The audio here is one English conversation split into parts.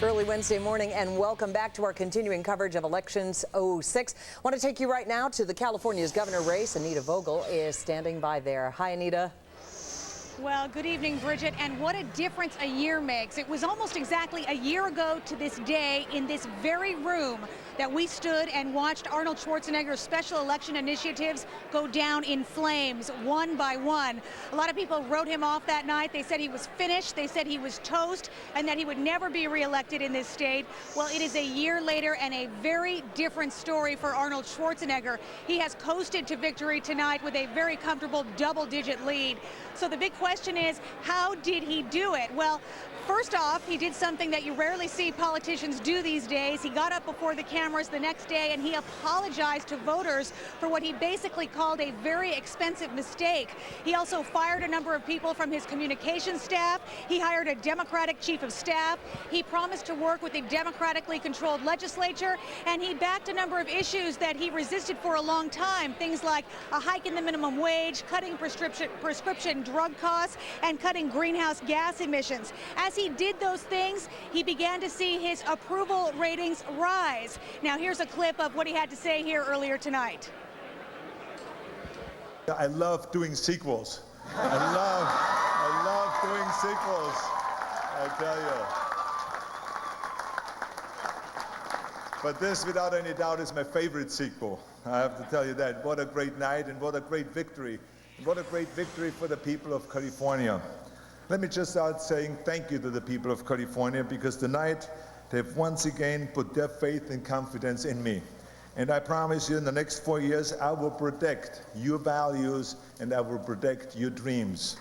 Early Wednesday morning, and welcome back to our continuing coverage of Elections 06. I want to take you right now to the California's governor race. Anita Vogel is standing by there. Hi, Anita. Well, good evening, Bridget, and what a difference a year makes. It was almost exactly a year ago to this day in this very room that we stood and watched Arnold Schwarzenegger's special election initiatives go down in flames, one by one. A lot of people wrote him off that night. They said he was finished. They said he was toast and that he would never be reelected in this state. Well, it is a year later and a very different story for Arnold Schwarzenegger. He has coasted to victory tonight with a very comfortable double-digit lead. So the big question is, how did he do it? Well, first off, he did something that you rarely see politicians do these days. He got up before the cameras the next day and he apologized to voters for what he basically called a very expensive mistake. He also fired a number of people from his communications staff. He hired a Democratic chief of staff. He promised to work with a democratically controlled legislature, and he backed a number of issues that he resisted for a long time, things like a hike in the minimum wage, cutting prescription drug costs, and cutting greenhouse gas emissions. As he did those things, he began to see his approval ratings rise. Now, here's a clip of what he had to say here earlier tonight. I love doing sequels. I love doing sequels, I tell you. But this, without any doubt, is my favorite sequel. I have to tell you that. What a great night and what a great victory. What a great victory for the people of California. Let me just start saying thank you to the people of California, because tonight they've once again put their faith and confidence in me. And I promise you, in the next 4 years, I will protect your values and I will protect your dreams.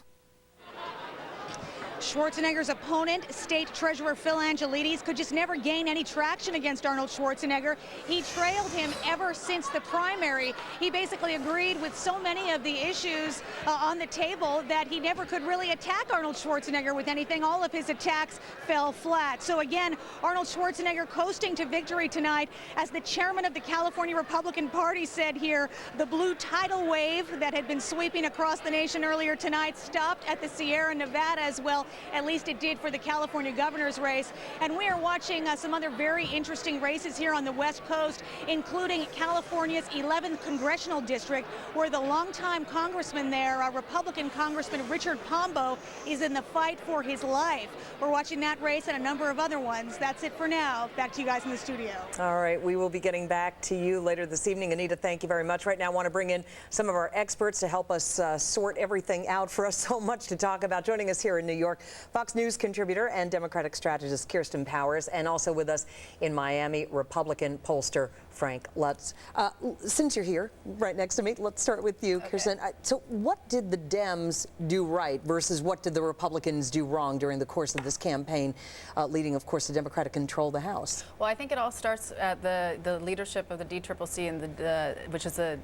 Schwarzenegger's opponent, State Treasurer Phil Angelides, could just never gain any traction against Arnold Schwarzenegger. He trailed him ever since the primary. He basically agreed with so many of the issues on the table that he never could really attack Arnold Schwarzenegger with anything. All of his attacks fell flat. So again, Arnold Schwarzenegger coasting to victory tonight. As the chairman of the California Republican Party said here, the blue tidal wave that had been sweeping across the nation earlier tonight stopped at the Sierra Nevada as well. At least it did for the California governor's race. And we are watching some other very interesting races here on the West Coast, including California's 11th congressional district, where the longtime congressman there, Republican Congressman Richard Pombo, is in the fight for his life. We're watching that race and a number of other ones. That's it for now. Back to you guys in the studio. All right, we will be getting back to you later this evening. Anita, thank you very much. Right now, I want to bring in some of our experts to help us sort everything out. For us, so much to talk about. Joining us here in New York, Fox News contributor and Democratic strategist Kirsten Powers, and also with us in Miami, Republican pollster Frank Lutz. Since you're here right next to me, let's start with you, okay. Kirsten. So what did the Dems do right versus what did the Republicans do wrong during the course of this campaign, leading, of course, the Democratic control of the House? Well, I think it all starts at the leadership of the DCCC, and which is the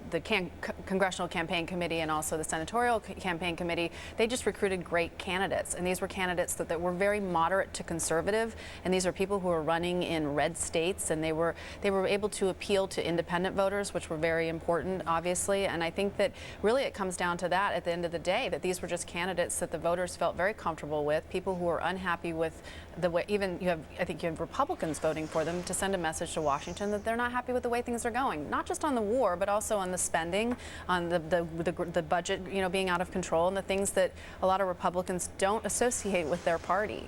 Congressional Campaign Committee and also the Senatorial Campaign Committee. They just recruited great candidates, and these were candidates that were very moderate to conservative, and these are people who are running in red states, and they were able to appeal to independent voters, which were very important, obviously. And I think that really it comes down to that at the end of the day, that these were just candidates that the voters felt very comfortable with, people who were unhappy with the way, I think you have Republicans voting for them to send a message to Washington that they're not happy with the way things are going, not just on the war, but also on the spending, on the budget, being out of control, and the things that a lot of Republicans don't associate with their party.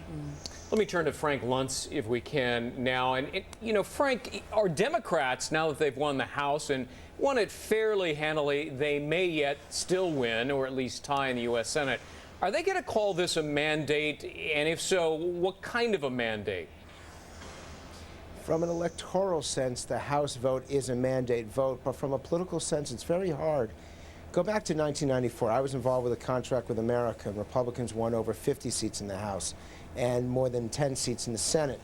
Let me turn to Frank Luntz, if we can, now. And, Frank, are Democrats, now that they've won the House and won it fairly handily, they may yet still win, or at least tie in the U.S. Senate, are they going to call this a mandate? And if so, what kind of a mandate? From an electoral sense, the House vote is a mandate vote, but from a political sense, it's very hard. Go back to 1994. I was involved with a contract with America, and Republicans won over 50 seats in the House and more than 10 seats in the Senate.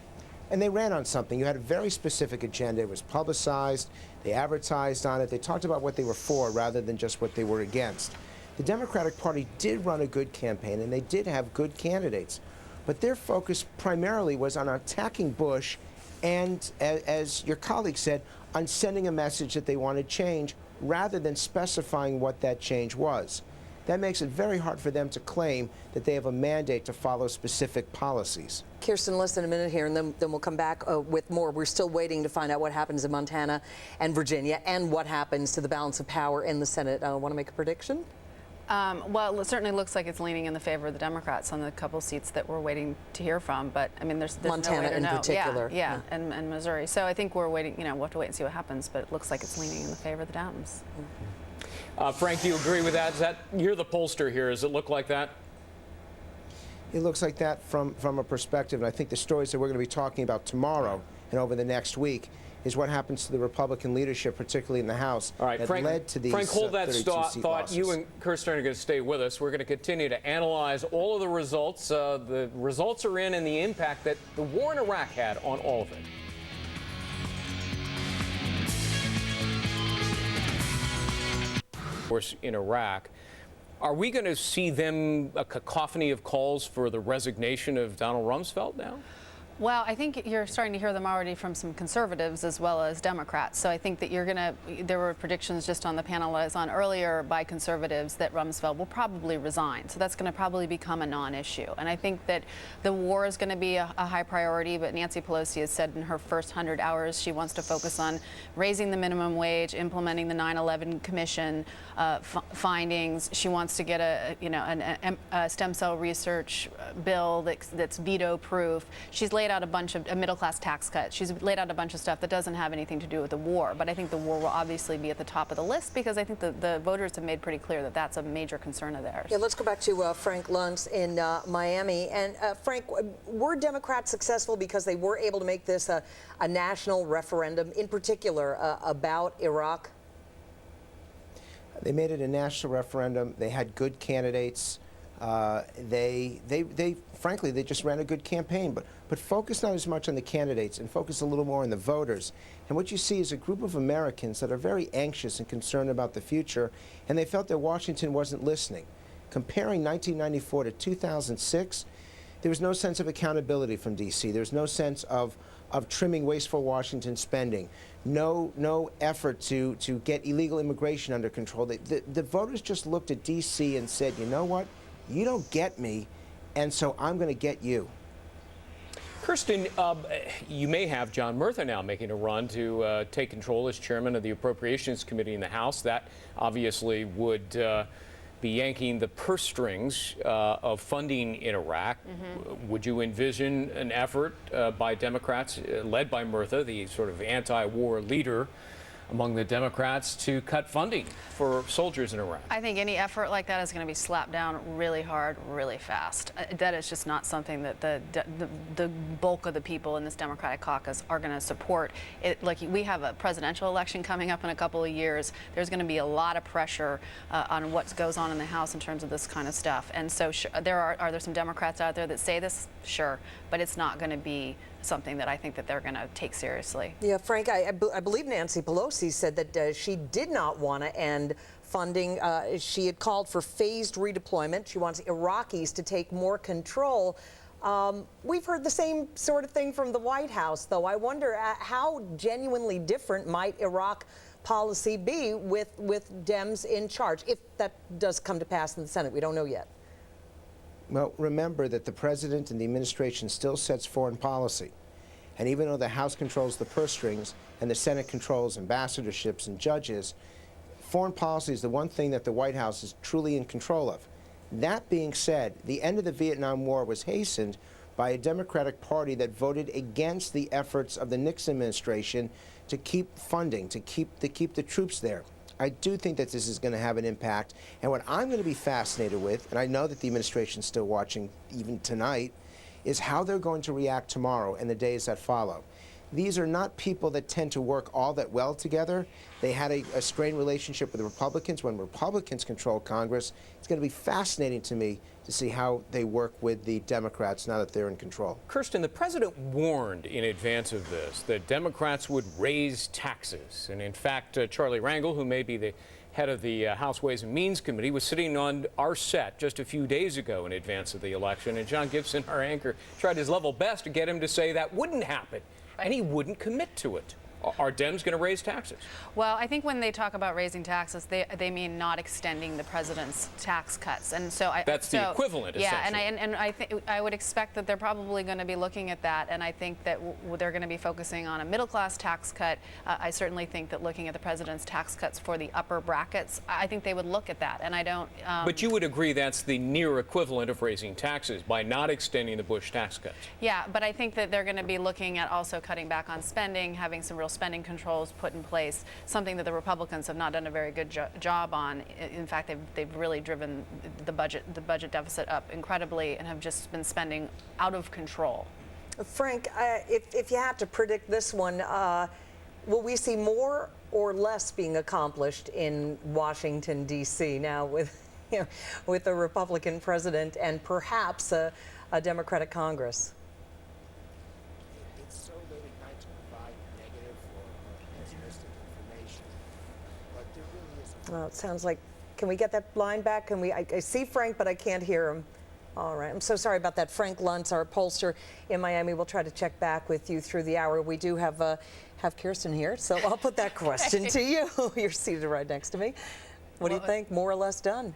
And they ran on something. You had a very specific agenda. It was publicized. They advertised on it. They talked about what they were for rather than just what they were against. The Democratic Party did run a good campaign, and they did have good candidates. But their focus primarily was on attacking Bush and, as your colleague said, on sending a message that they wanted change rather than specifying what that change was. that makes it very hard for them to claim that they have a mandate to follow specific policies. Kirsten, less than a minute here, and then we'll come back with more. We're still waiting to find out what happens in Montana and Virginia and what happens to the balance of power in the Senate. Want to make a prediction? Well, it certainly looks like it's leaning in the favor of the Democrats on the couple seats that we're waiting to hear from. But I mean, there's Montana no way to in know. particular. Yeah, and Missouri. So I think we're waiting. We'll have to wait and see what happens. But it looks like it's leaning in the favor of the Dems. Frank, do you agree with that? You're the pollster here. Does it look like that? It looks like that from a perspective, and I think the stories that we're going to be talking about tomorrow and over the next week is what happens to the Republican leadership, particularly in the House, All right, that Frank, led to these Frank, hold that 32 thought. seat losses. You and Kirsten are going to stay with us. We're going to continue to analyze all of the results. The results are in and the impact that the war in Iraq had on all of it. Of course, in Iraq, are we going to see them a cacophony of calls for the resignation of Donald Rumsfeld now? Well, I think you're starting to hear them already from some conservatives as well as Democrats. So I think that there were predictions just on the panel I was on earlier by conservatives that Rumsfeld will probably resign. So that's going to probably become a non-issue. And I think that the war is going to be a high priority, but Nancy Pelosi has said in her first 100 hours she wants to focus on raising the minimum wage, implementing the 9/11 Commission findings. She wants to get a stem cell research bill that's veto-proof. She's laid out a bunch of middle-class tax cuts. She's laid out a bunch of stuff that doesn't have anything to do with the war. But I think the war will obviously be at the top of the list because I think the voters have made pretty clear that that's a major concern of theirs. Yeah, let's go back to Frank Luntz in Miami. And Frank, were Democrats successful because they were able to make this a national referendum, in particular about Iraq? They made it a national referendum. They had good candidates. Frankly, they just ran a good campaign, but focus not as much on the candidates and focus a little more on the voters. And what you see is a group of Americans that are very anxious and concerned about the future, and they felt that Washington wasn't listening. Comparing 1994 to 2006, there was no sense of accountability from D.C. There was no sense of trimming wasteful Washington spending, no effort to get illegal immigration under control. The voters just looked at D.C. and said, you know what? You don't get me, and so I'm going to get you. Kirsten, you may have John Murtha now making a run to take control as chairman of the Appropriations Committee in the House. That obviously would be yanking the purse strings of funding in Iraq. Mm-hmm. Would you envision an effort by Democrats, led by Murtha, the sort of anti-war leader among the Democrats, to cut funding for soldiers in Iraq? I think any effort like that is going to be slapped down really hard, really fast. That is just not something that the bulk of the people in this Democratic caucus are going to support. Like, we have a presidential election coming up in a couple of years. There's going to be a lot of pressure on what goes on in the House in terms of this kind of stuff. And so are there some Democrats out there that say this? Sure, but it's not going to be something that I think that they're going to take seriously. Yeah, Frank, I believe Nancy Pelosi said that she did not want to end funding. She had called for phased redeployment. She wants Iraqis to take more control. We've heard the same sort of thing from the White House, though. I wonder how genuinely different might Iraq policy be with Dems in charge, if that does come to pass in the Senate. We don't know yet. Well, remember that the president and the administration still sets foreign policy. And even though the House controls the purse strings and the Senate controls ambassadorships and judges, foreign policy is the one thing that the White House is truly in control of. That being said, the end of the Vietnam War was hastened by a Democratic Party that voted against the efforts of the Nixon administration to keep funding, to keep the troops there. I do think that this is going to have an impact. And what I'm going to be fascinated with, and I know that the administration's still watching even tonight, is how they're going to react tomorrow and the days that follow. These are not people that tend to work all that well together. They had a strained relationship with the Republicans when Republicans controlled Congress. It's going to be fascinating to me to see how they work with the Democrats now that they're in control. Kirsten, the president warned in advance of this that Democrats would raise taxes. And in fact, Charlie Rangel, who may be the head of the House Ways and Means Committee, was sitting on our set just a few days ago in advance of the election. And John Gibson, our anchor, tried his level best to get him to say that wouldn't happen. And he wouldn't commit to it. Are Dems going to raise taxes? Well, I think when they talk about raising taxes, they mean not extending the president's tax cuts, and so that's the equivalent. Yeah, essentially. and I would expect that they're probably going to be looking at that, and I think that they're going to be focusing on a middle-class tax cut. I certainly think that looking at the president's tax cuts for the upper brackets, I think they would look at that, and I don't. But you would agree that's the near equivalent of raising taxes by not extending the Bush tax cuts. Yeah, but I think that they're going to be looking at also cutting back on spending, having some real spending controls put in place, something that the Republicans have not done a very good job on. In fact, they've really driven the budget deficit up incredibly and have just been spending out of control. Frank, if you had to predict this one, will we see more or less being accomplished in Washington, D.C. now with, with a Republican president and perhaps a Democratic Congress? It's so late at night to provide negative or pessimistic information, but there really is. Well, it sounds like, can we get that line back? Can we? I see Frank, but I can't hear him. All right, I'm so sorry about that. Frank Luntz, our pollster in Miami. We'll try to check back with you through the hour. We do have Kirsten here, so I'll put that question to you. You're seated right next to me. What do you think? More or less done?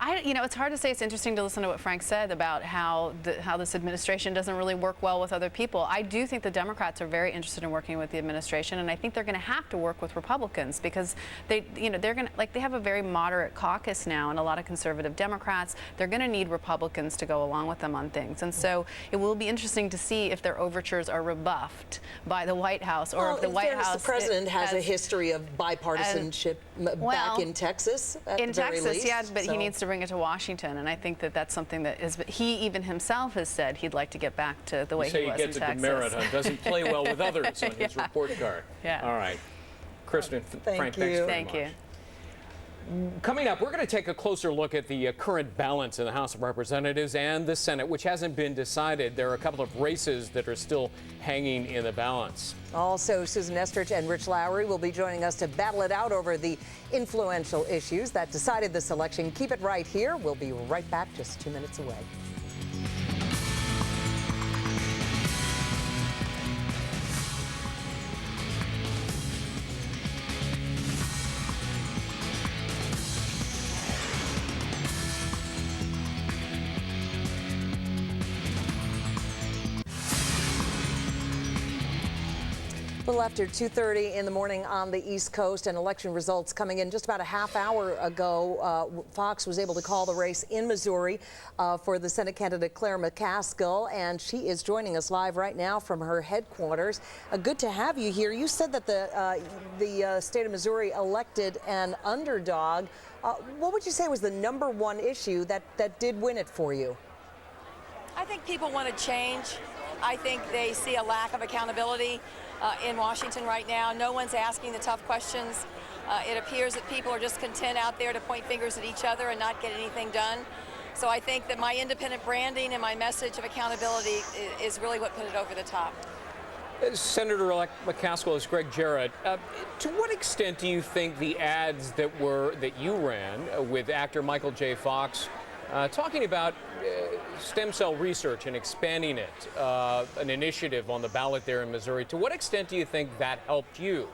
It's hard to say. It's interesting to listen to what Frank said about how this administration doesn't really work well with other people. I do think the Democrats are very interested in working with the administration, and I think they're going to have to work with Republicans because they're going to, they have a very moderate caucus now and a lot of conservative Democrats. They're going to need Republicans to go along with them on things, and so it will be interesting to see if their overtures are rebuffed by the White House or if the White House. The president has a history of bipartisanship back in Texas. In Texas, yeah, but he needs to bring it to Washington, and I think that that's something that is. He even himself has said he'd like to get back to the way he was in Texas. He gets a demerit on doesn't play well with others on his report card. Yeah. All right, Kristen, Frank, thanks very Thank you. Coming up, we're going to take a closer look at the current balance in the House of Representatives and the Senate, which hasn't been decided. There are a couple of races that are still hanging in the balance. Also, Susan Estrich and Rich Lowry will be joining us to battle it out over the influential issues that decided this election. Keep it right here. We'll be right back just 2 minutes away. A little after 2:30 in the morning on the East Coast, and election results coming in just about a half hour ago. Fox was able to call the race in Missouri for the Senate candidate Claire McCaskill, and she is joining us live right now from her headquarters. Good to have you here. You said that the state of Missouri elected an underdog. What would you say was the #1 issue that did win it for you? I think people want to change. I think they see a lack of accountability in Washington right now. No one's asking the tough questions. It appears that people are just content out there to point fingers at each other and not get anything done. So I think that my independent branding and my message of accountability is really what put it over the top. Senator-elect McCaskill, is Greg Jarrett. To what extent do you think the ads that you ran with actor Michael J. Fox talking about stem cell research and expanding it, an initiative on the ballot there in Missouri, to what extent do you think that helped you?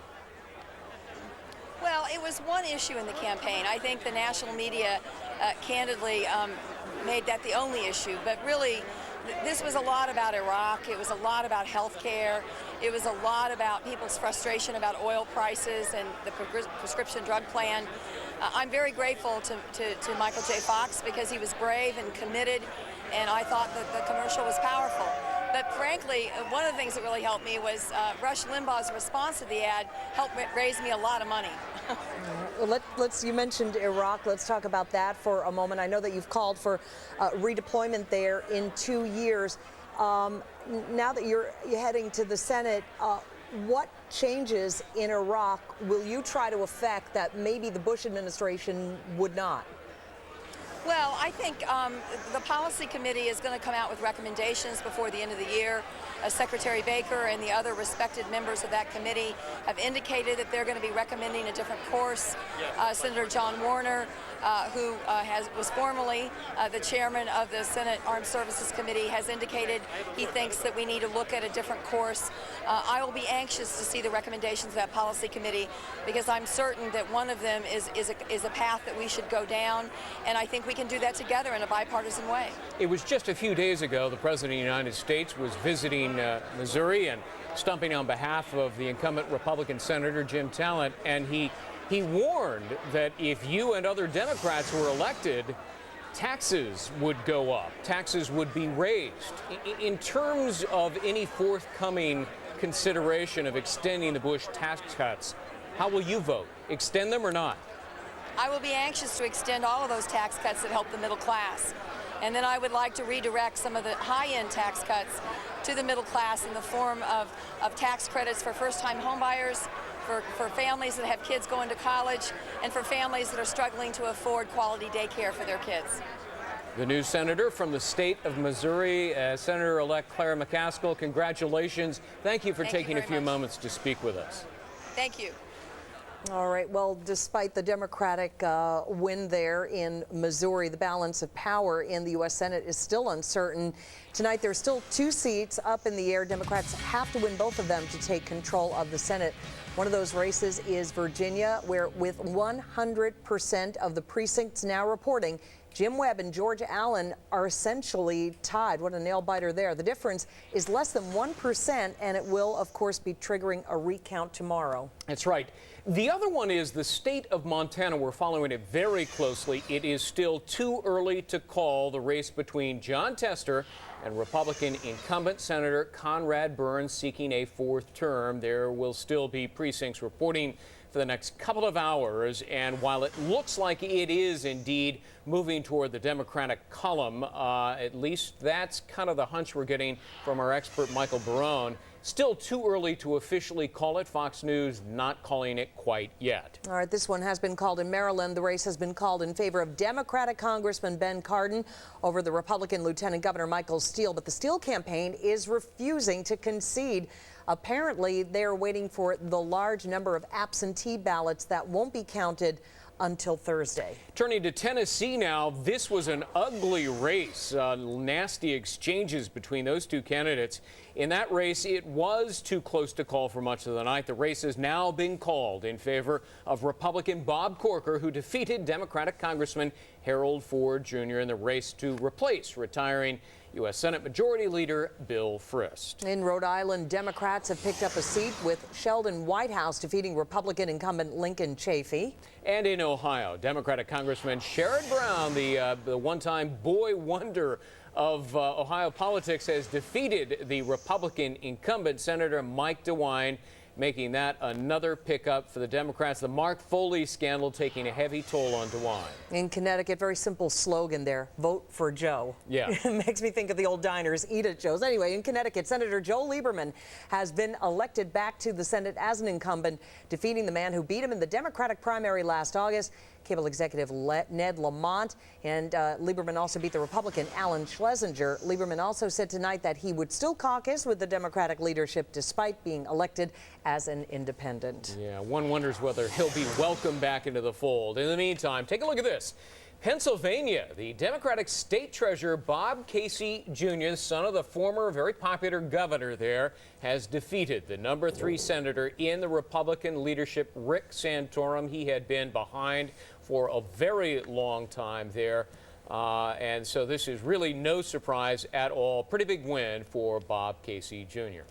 Well, it was one issue in the campaign. I think the national media candidly made that the only issue, but really this was a lot about Iraq. It was a lot about health care. It was a lot about people's frustration about oil prices and the prescription drug plan. I'm very grateful to Michael J. Fox because he was brave and committed, and I thought that the commercial was powerful. But frankly, one of the things that really helped me was Rush Limbaugh's response to the ad helped raise me a lot of money. Well, you mentioned Iraq. Let's talk about that for a moment. I know that you've called for redeployment there in 2 years. Now that you're heading to the Senate, what changes in Iraq will you try to affect that maybe the Bush administration would not? Well, I think the policy committee is going to come out with recommendations before the end of the year. Secretary Baker and the other respected members of that committee have indicated that they're going to be recommending a different course. Senator John Warner, who was formerly the chairman of the Senate Armed Services Committee, has indicated he thinks that we need to look at a different course. I will be anxious to see the recommendations of that policy committee, because I'm certain that one of them is a path that we should go down, and I think we can do that together in a bipartisan way. It was just a few days ago the President of the United States was visiting Missouri and stumping on behalf of the incumbent Republican Senator Jim Talent, and he warned that if you and other Democrats were elected, taxes would go up, taxes would be raised. In terms of any forthcoming consideration of extending the Bush tax cuts, how will you vote? Extend them or not? I will be anxious to extend all of those tax cuts that help the middle class. And then I would like to redirect some of the high-end tax cuts to the middle class in the form of tax credits for first-time homebuyers, for families that have kids going to college, and for families that are struggling to afford quality daycare for their kids. The new senator from the state of Missouri, Senator-elect Claire McCaskill, congratulations. Thank you for taking a few moments to speak with us. Thank you. All right. Well, despite the Democratic win there in Missouri, the balance of power in the U.S. Senate is still uncertain. Tonight, there's still 2 seats up in the air. Democrats have to win both of them to take control of the Senate. One of those races is Virginia, where with 100% of the precincts now reporting, Jim Webb and George Allen are essentially tied. What a nail biter there. The difference is less than 1%, and it will, of course, be triggering a recount tomorrow. That's right. The other one is the state of Montana. We're following it very closely. It is still too early to call the race between John Tester and Republican incumbent Senator Conrad Burns seeking a 4th term. There will still be precincts reporting for the next couple of hours, and while it looks like it is indeed moving toward the Democratic column, at least that's kind of the hunch we're getting from our expert Michael Barone. Still too early to officially call it. Fox News not calling it quite yet. All right, this one has been called in Maryland. The race has been called in favor of Democratic Congressman Ben Cardin over the Republican Lieutenant Governor Michael Steele, but the Steele campaign is refusing to concede. Apparently, they're waiting for the large number of absentee ballots that won't be counted until Thursday. Turning to Tennessee now, this was an ugly race. Nasty exchanges between those two candidates. In that race, it was too close to call for much of the night. The race has now been called in favor of Republican Bob Corker, who defeated Democratic Congressman Harold Ford Jr. in the race to replace retiring U.S. Senate Majority Leader Bill Frist. In Rhode Island, Democrats have picked up a seat with Sheldon Whitehouse defeating Republican incumbent Lincoln Chafee. And in Ohio, Democratic Congressman Sherrod Brown, the one-time boy wonder of Ohio politics, has defeated the Republican incumbent Senator Mike DeWine, making that another pickup for the Democrats. The Mark Foley scandal taking a heavy toll on DeWine. In Connecticut, very simple slogan there, vote for Joe. Yeah. It makes me think of the old diners, eat at Joe's. Anyway, in Connecticut, Senator Joe Lieberman has been elected back to the Senate as an incumbent, defeating the man who beat him in the Democratic primary last August, cable executive Ned Lamont. And Lieberman also beat the Republican Alan Schlesinger. Lieberman also said tonight that he would still caucus with the Democratic leadership despite being elected as an independent. Yeah, one wonders whether he'll be welcomed back into the fold. In the meantime, take a look at this. Pennsylvania, the Democratic State Treasurer Bob Casey Jr., the son of the former very popular governor there, has defeated the number 3 senator in the Republican leadership, Rick Santorum. He had been behind for a very long time there. And so this is really no surprise at all. Pretty big win for Bob Casey Jr.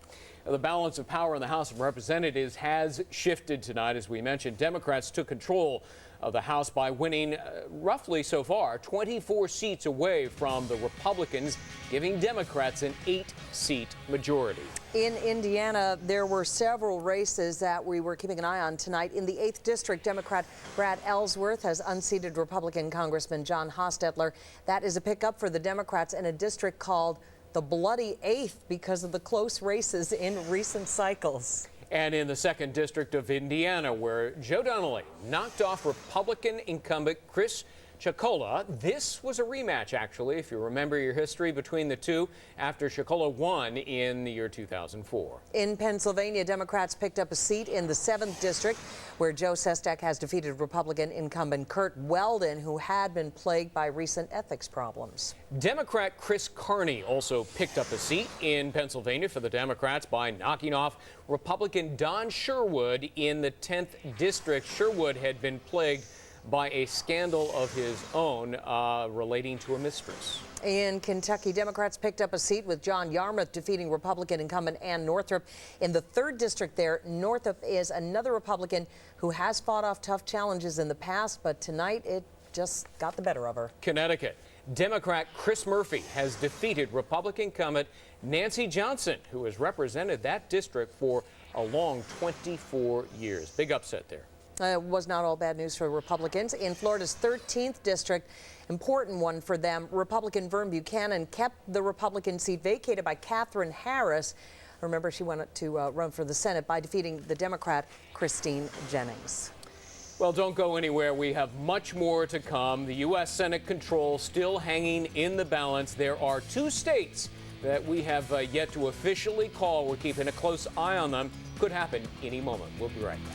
The balance of power in the House of Representatives has shifted tonight. As we mentioned, Democrats took control of the House by winning roughly so far 24 seats away from the Republicans, giving Democrats an 8-seat majority. In Indiana, there were several races that we were keeping an eye on tonight. In the 8th District, Democrat Brad Ellsworth has unseated Republican Congressman John Hostetler. That is a pickup for the Democrats in a district called the Bloody Eighth because of the close races in recent cycles. And in the 2nd District of Indiana, where Joe Donnelly knocked off Republican incumbent Chris Chocola. This was a rematch, actually, if you remember your history between the two, after Chocola won in the year 2004. In Pennsylvania, Democrats picked up a seat in the 7th district, where Joe Sestak has defeated Republican incumbent Kurt Weldon, who had been plagued by recent ethics problems. Democrat Chris Carney also picked up a seat in Pennsylvania for the Democrats by knocking off Republican Don Sherwood in the 10th district. Sherwood had been plagued by a scandal of his own relating to a mistress. In Kentucky, Democrats picked up a seat with John Yarmouth defeating Republican incumbent Ann Northrup in the 3rd district there. Northrup is another Republican who has fought off tough challenges in the past, but tonight it just got the better of her. Connecticut. Democrat Chris Murphy has defeated Republican incumbent Nancy Johnson, who has represented that district for a long 24 years. Big upset there. It was not all bad news for Republicans. In Florida's 13th district, important one for them, Republican Vern Buchanan kept the Republican seat vacated by Katherine Harris. Remember, she went to run for the Senate by defeating the Democrat Christine Jennings. Well, don't go anywhere. We have much more to come. The U.S. Senate control still hanging in the balance. There are 2 states that we have yet to officially call. We're keeping a close eye on them. Could happen any moment. We'll be right back.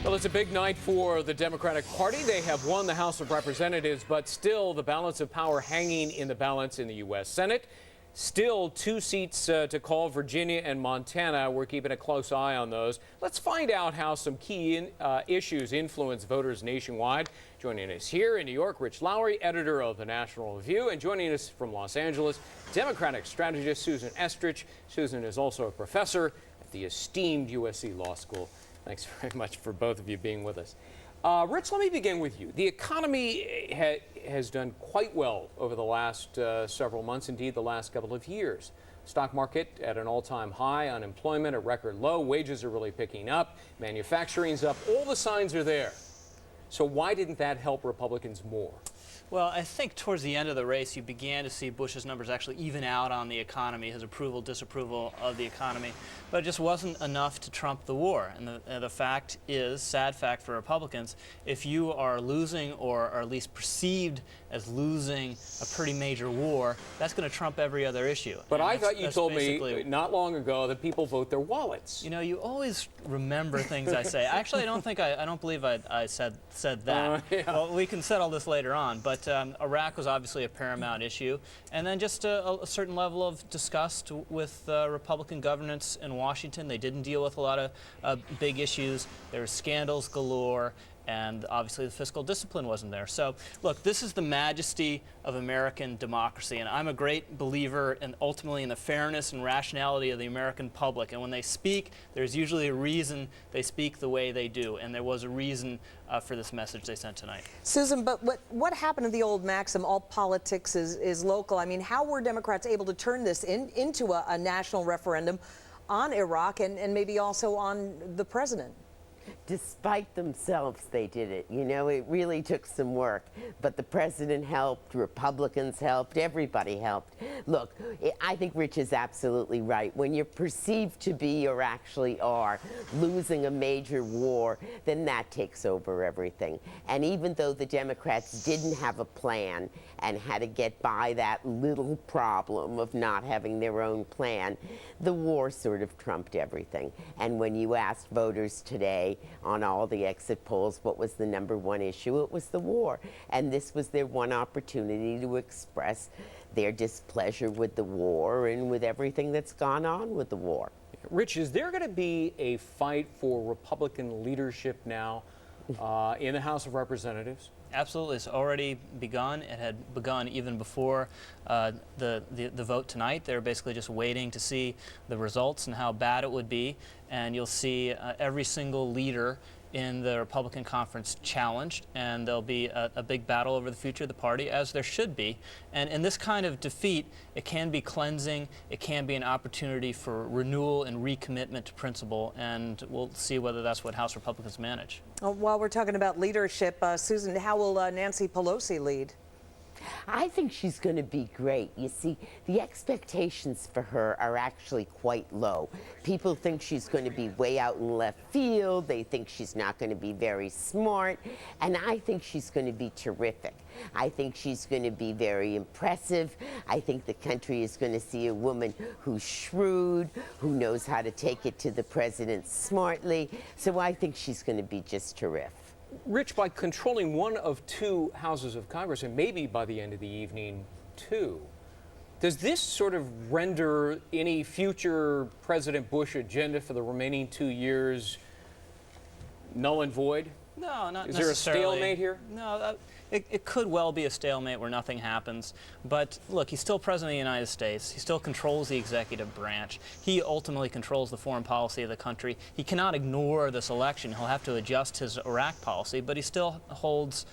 Well, it's a big night for the Democratic Party. They have won the House of Representatives, but still the balance of power hanging in the balance in the U.S. Senate. Still 2 seats to call, Virginia and Montana. We're keeping a close eye on those. Let's find out how some key issues influence voters nationwide. Joining us here in New York, Rich Lowry, editor of the National Review, and joining us from Los Angeles, Democratic strategist Susan Estrich. Susan is also a professor at the esteemed USC Law School. Thanks very much for both of you being with us. Rich, let me begin with you. The economy has done quite well over the last several months, indeed the last couple of years. Stock market at an all-time high, unemployment at record low, wages are really picking up, manufacturing's up, all the signs are there. So why didn't that help Republicans more? Well, I think towards the end of the race, you began to see Bush's numbers actually even out on the economy, his approval, disapproval of the economy. But it just wasn't enough to trump the war. And the fact is, sad fact for Republicans, if you are losing or are at least perceived as losing a pretty major war, that's going to trump every other issue. But I thought you told me not long ago that people vote their wallets. You know, you always remember things I say. Actually, I don't believe I said that. Yeah. Well, we can settle this later on. But Iraq was obviously a paramount issue. And then just a certain level of disgust with Republican governance in Washington. They didn't deal with a lot of big issues. There were scandals galore. And obviously the fiscal discipline wasn't there. So, look, this is the majesty of American democracy, and I'm a great believer in ultimately in the fairness and rationality of the American public. And when they speak, there's usually a reason they speak the way they do, and there was a reason for this message they sent tonight. Susan, but what happened to the old maxim, all politics is local? I mean, how were Democrats able to turn this into a national referendum on Iraq and maybe also on the president? Despite themselves, they did it. You know, it really took some work. But the president helped, Republicans helped, everybody helped. Look, I think Rich is absolutely right. When you're perceived to be or actually are losing a major war, then that takes over everything. And even though the Democrats didn't have a plan and had to get by that little problem of not having their own plan, the war sort of trumped everything. And when you asked voters today on all the exit polls what was the #1 issue, it was the war. And this was their one opportunity to express their displeasure with the war and with everything that's gone on with the war. Rich, is there going to be a fight for Republican leadership now in the House of Representatives? Absolutely. It's already begun. It had begun even before the vote tonight. They're basically just waiting to see the results and how bad it would be. And you'll see every single leader in the Republican conference challenged, and there'll be a big battle over the future of the party, as there should be. And in this kind of defeat, it can be cleansing, it can be an opportunity for renewal and recommitment to principle, and we'll see whether that's what House Republicans manage. While we're talking about leadership, Susan, how will Nancy Pelosi lead? I think she's going to be great. You see, the expectations for her are actually quite low. People think she's going to be way out in left field. They think she's not going to be very smart. And I think she's going to be terrific. I think she's going to be very impressive. I think the country is going to see a woman who's shrewd, who knows how to take it to the president smartly. So I think she's going to be just terrific. Rich, by controlling one of two houses of Congress, and maybe by the end of the evening, two, does this sort of render any future President Bush agenda for the remaining 2 years null and void? No, not necessarily. Is there a stalemate here? No, it could well be a stalemate where nothing happens. But look, he's still president of the United States. He still controls the executive branch. He ultimately controls the foreign policy of the country. He cannot ignore this election. He'll have to adjust his Iraq policy, but he still holds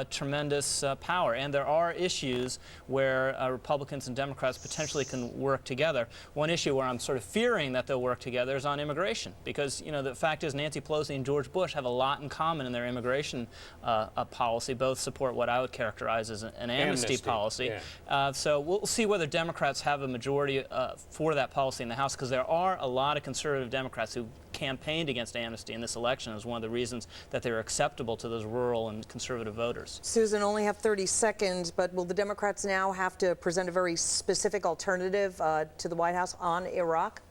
tremendous power. And there are issues where Republicans and Democrats potentially can work together. One issue where I'm sort of fearing that they'll work together is on immigration, because the fact is Nancy Pelosi and George Bush have a lot in common in their immigration policy. Both support what I would characterize as an amnesty policy. Yeah. So we'll see whether Democrats have a majority for that policy in the House, because there are a lot of conservative Democrats who campaigned against amnesty in this election as one of the reasons that they were acceptable to those rural and conservative voters. Susan, only have 30 seconds, but will the Democrats now have to present a very specific alternative to the White House on Iraq?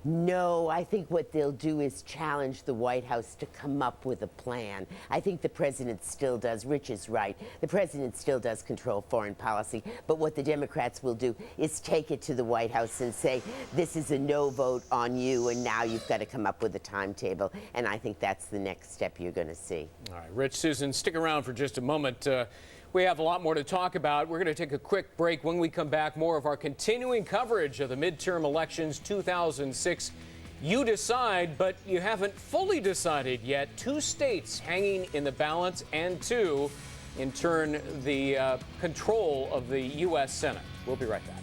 No, I think what they'll do is challenge the White House to come up with a plan. I think the president still does. Rich is right. The president still does control foreign policy. But what the Democrats will do is take it to the White House and say, this is a no vote on you, and now you've got to come up with a timetable. And I think that's the next step you're going to see. All right, Rich, Susan, stick around for just a moment. We have a lot more to talk about. We're going to take a quick break. When we come back, more of our continuing coverage of the midterm elections 2006. You decide, but you haven't fully decided yet. 2 states hanging in the balance, and 2, in turn, the control of the U.S. Senate. We'll be right back.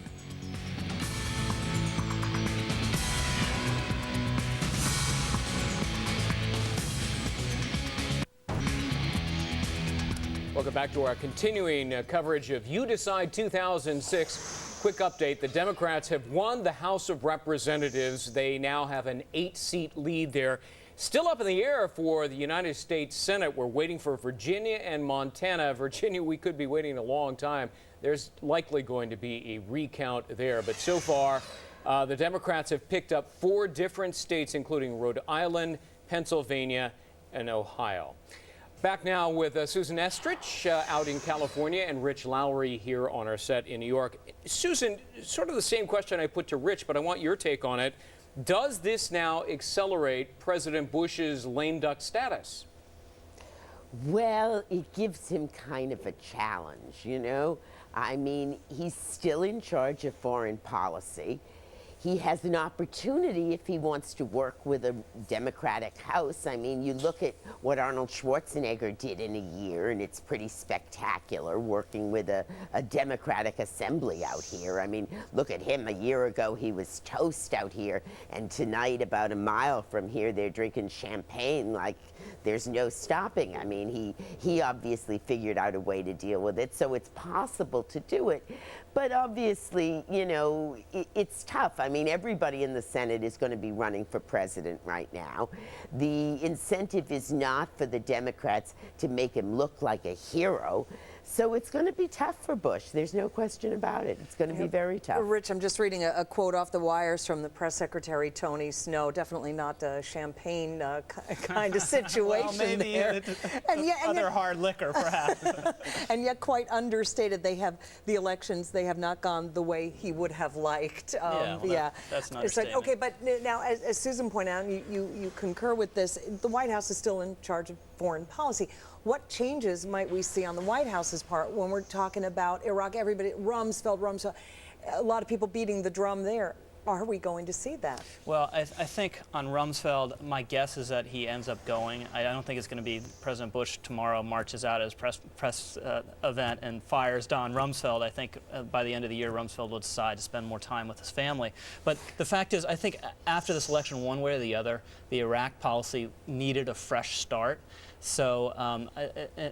Welcome back to our continuing coverage of You Decide 2006. Quick update, the Democrats have won the House of Representatives. They now have an 8-seat lead there. Still up in the air for the United States Senate. We're waiting for Virginia and Montana. Virginia, we could be waiting a long time. There's likely going to be a recount there. But so far, the Democrats have picked up 4 different states, including Rhode Island, Pennsylvania, and Ohio. Back now with Susan Estrich out in California and Rich Lowry here on our set in New York. Susan, sort of the same question I put to Rich, but I want your take on it. Does this now accelerate President Bush's lame duck status? Well, it gives him kind of a challenge, I mean, he's still in charge of foreign policy. He has an opportunity if he wants to work with a Democratic House. I mean, you look at what Arnold Schwarzenegger did in a year, and it's pretty spectacular working with a Democratic assembly out here. I mean, look at him. A year ago, he was toast out here, and tonight, about a mile from here, they're drinking champagne like there's no stopping. I mean, he obviously figured out a way to deal with it, so it's possible to do it. But obviously, it's tough. I mean, everybody in the Senate is going to be running for president right now. The incentive is not for the Democrats to make him look like a hero. So it's going to be tough for Bush. There's no question about it. It's going to be very tough. Rich, I'm just reading a quote off the wires from the press secretary, Tony Snow. Definitely not a champagne kind of situation well, maybe there. And yet, other hard liquor, perhaps. And yet quite understated. They have the elections. They have not gone the way he would have liked. That's not understatement. Okay, but now, as Susan pointed out, you concur with this. The White House is still in charge of foreign policy. What changes might we see on the White House's part when we're talking about Iraq? Everybody, Rumsfeld, a lot of people beating the drum there. Are we going to see that? Well, I think on Rumsfeld, my guess is that he ends up going. I don't think it's going to be President Bush tomorrow marches out at his press event and fires Don Rumsfeld. I think by the end of the year, Rumsfeld will decide to spend more time with his family. But the fact is, I think after this election, one way or the other, the Iraq policy needed a fresh start. So I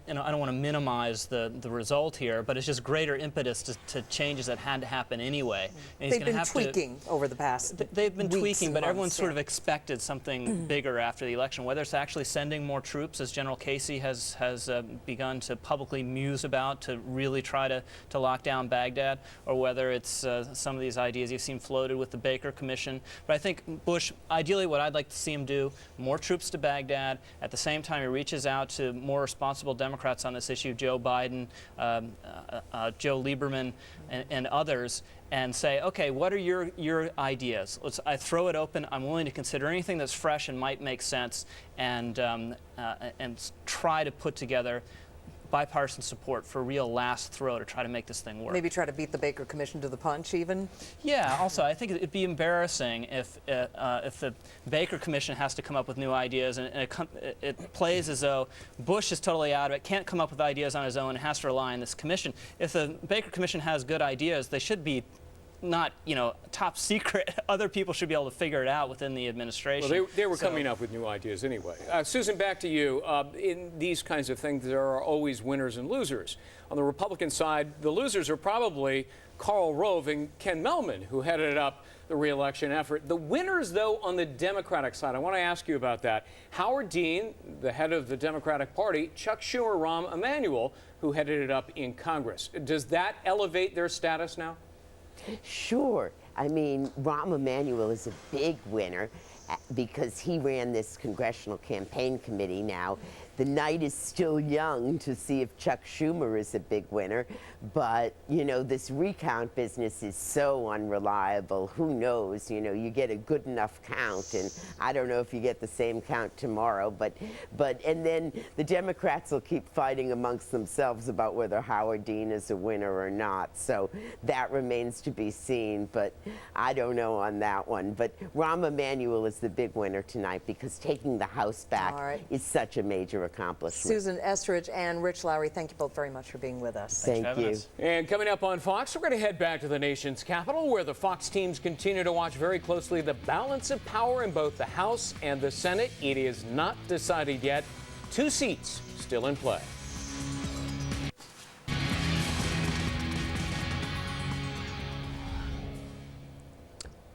don't want to minimize the result here, but it's just greater impetus to changes that had to happen anyway. And They've been tweaking over the past They've been weeks tweaking, and but everyone months, sort of expected something bigger after the election, whether it's actually sending more troops, as General Casey has begun to publicly muse about, to really try to lock down Baghdad, or whether it's some of these ideas you've seen floated with the Baker Commission. But I think Bush, ideally what I'd like to see him do, more troops to Baghdad. At the same time, he reaches out to more responsible Democrats on this issue, Joe Biden, Joe Lieberman, and others, and say, okay, what are your ideas? I throw it open. I'm willing to consider anything that's fresh and might make sense, and try to put together bipartisan support for a real last throw to try to make this thing work. Maybe try to beat the Baker Commission to the punch, even. Yeah. Also, I think it'd be embarrassing if the Baker Commission has to come up with new ideas, and it plays as though Bush is totally out of it, can't come up with ideas on his own, and has to rely on this commission. If the Baker Commission has good ideas, they should be not, top secret. Other people should be able to figure it out within the administration. Well, they were coming up with new ideas anyway. Susan, back to you. In these kinds of things, there are always winners and losers. On the Republican side, the losers are probably Karl Rove and Ken Mehlman, who headed up the re-election effort. The winners, though, on the Democratic side, I want to ask you about that. Howard Dean, the head of the Democratic Party, Chuck Schumer, Rahm Emanuel, who headed it up in Congress. Does that elevate their status now? Sure. I mean, Rahm Emanuel is a big winner because he ran this congressional campaign committee. Now, the night is still young to see if Chuck Schumer is a big winner, but, this recount business is so unreliable. Who knows? You get a good enough count, and I don't know if you get the same count tomorrow, and then the Democrats will keep fighting amongst themselves about whether Howard Dean is a winner or not. So that remains to be seen, but I don't know on that one. But Rahm Emanuel is the big winner tonight because taking the House back is such a major accomplishment. Susan Estridge and Rich Lowry, thank you both very much for being with us. Thank you. And coming up on Fox, we're going to head back to the nation's capital, where the Fox teams continue to watch very closely the balance of power in both the House and the Senate. It is not decided yet. 2 seats still in play.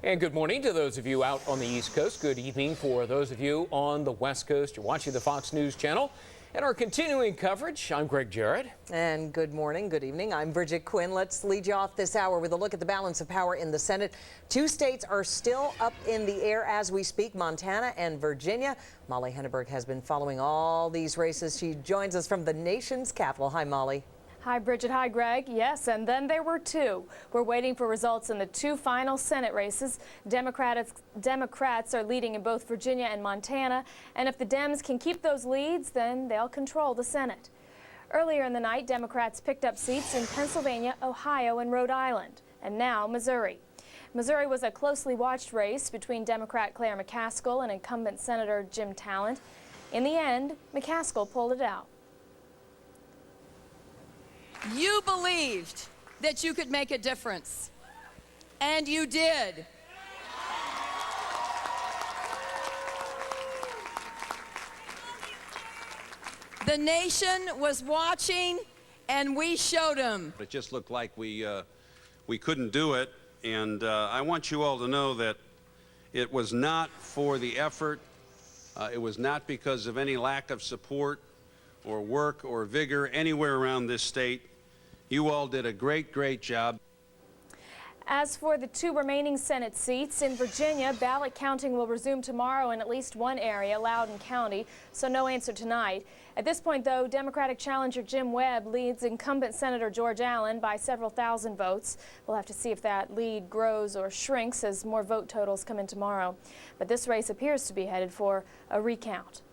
And good morning to those of you out on the East Coast. Good evening for those of you on the West Coast. You're watching the Fox News Channel. And our continuing coverage, I'm Greg Jarrett. And good morning, good evening. I'm Bridget Quinn. Let's lead you off this hour with a look at the balance of power in the Senate. 2 states are still up in the air as we speak, Montana and Virginia. Molly Henneberg has been following all these races. She joins us from the nation's capital. Hi, Molly. Hi, Bridget. Hi, Greg. Yes, and then there were 2. We're waiting for results in the 2 final Senate races. Democrats are leading in both Virginia and Montana, and if the Dems can keep those leads, then they'll control the Senate. Earlier in the night, Democrats picked up seats in Pennsylvania, Ohio, and Rhode Island, and now Missouri. Missouri was a closely watched race between Democrat Claire McCaskill and incumbent Senator Jim Talent. In the end, McCaskill pulled it out. You believed that you could make a difference, and you did. The nation was watching, and we showed them. It just looked like we couldn't do it, and I want you all to know that it was not for the effort. It was not because of any lack of support or work or vigor anywhere around this state. You all did a great job. As for the 2 remaining Senate seats in Virginia, ballot counting will resume tomorrow in at least one area, Loudoun County, so no answer tonight. At this point, though, Democratic challenger Jim Webb leads incumbent Senator George Allen by several thousand votes. We'll have to see if that lead grows or shrinks as more vote totals come in tomorrow. But this race appears to be headed for a recount.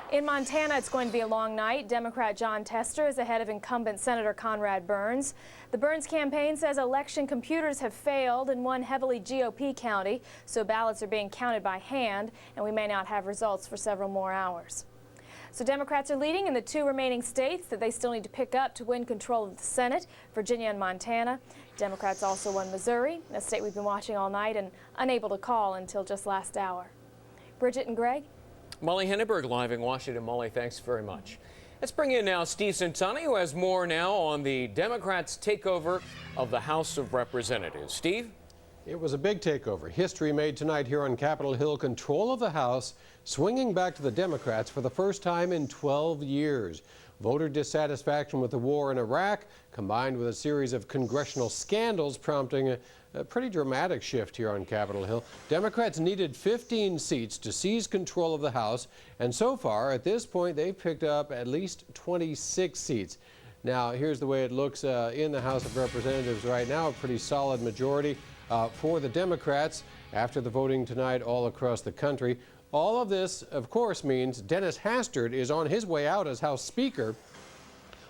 In Montana, it's going to be a long night. Democrat John Tester is ahead of incumbent Senator Conrad Burns. The Burns campaign says election computers have failed in one heavily GOP county, so ballots are being counted by hand, and we may not have results for several more hours. So Democrats are leading in the 2 remaining states that they still need to pick up to win control of the Senate, Virginia and Montana. Democrats also won Missouri, a state we've been watching all night and unable to call until just last hour. Bridget and Greg? Molly Henneberg live in Washington. Molly, thanks very much. Let's bring in now Steve Centani, who has more now on the Democrats' takeover of the House of Representatives. Steve? It was a big takeover. History made tonight here on Capitol Hill. Control of the House swinging back to the Democrats for the first time in 12 years. Voter dissatisfaction with the war in Iraq, combined with a series of congressional scandals, prompting a pretty dramatic shift here on Capitol Hill. Democrats needed 15 seats to seize control of the House, and so far, at this point, they've picked up at least 26 seats. Now, here's the way it looks in the House of Representatives right now. A pretty solid majority for the Democrats after the voting tonight all across the country. All of this, of course, means Dennis Hastert is on his way out as House Speaker,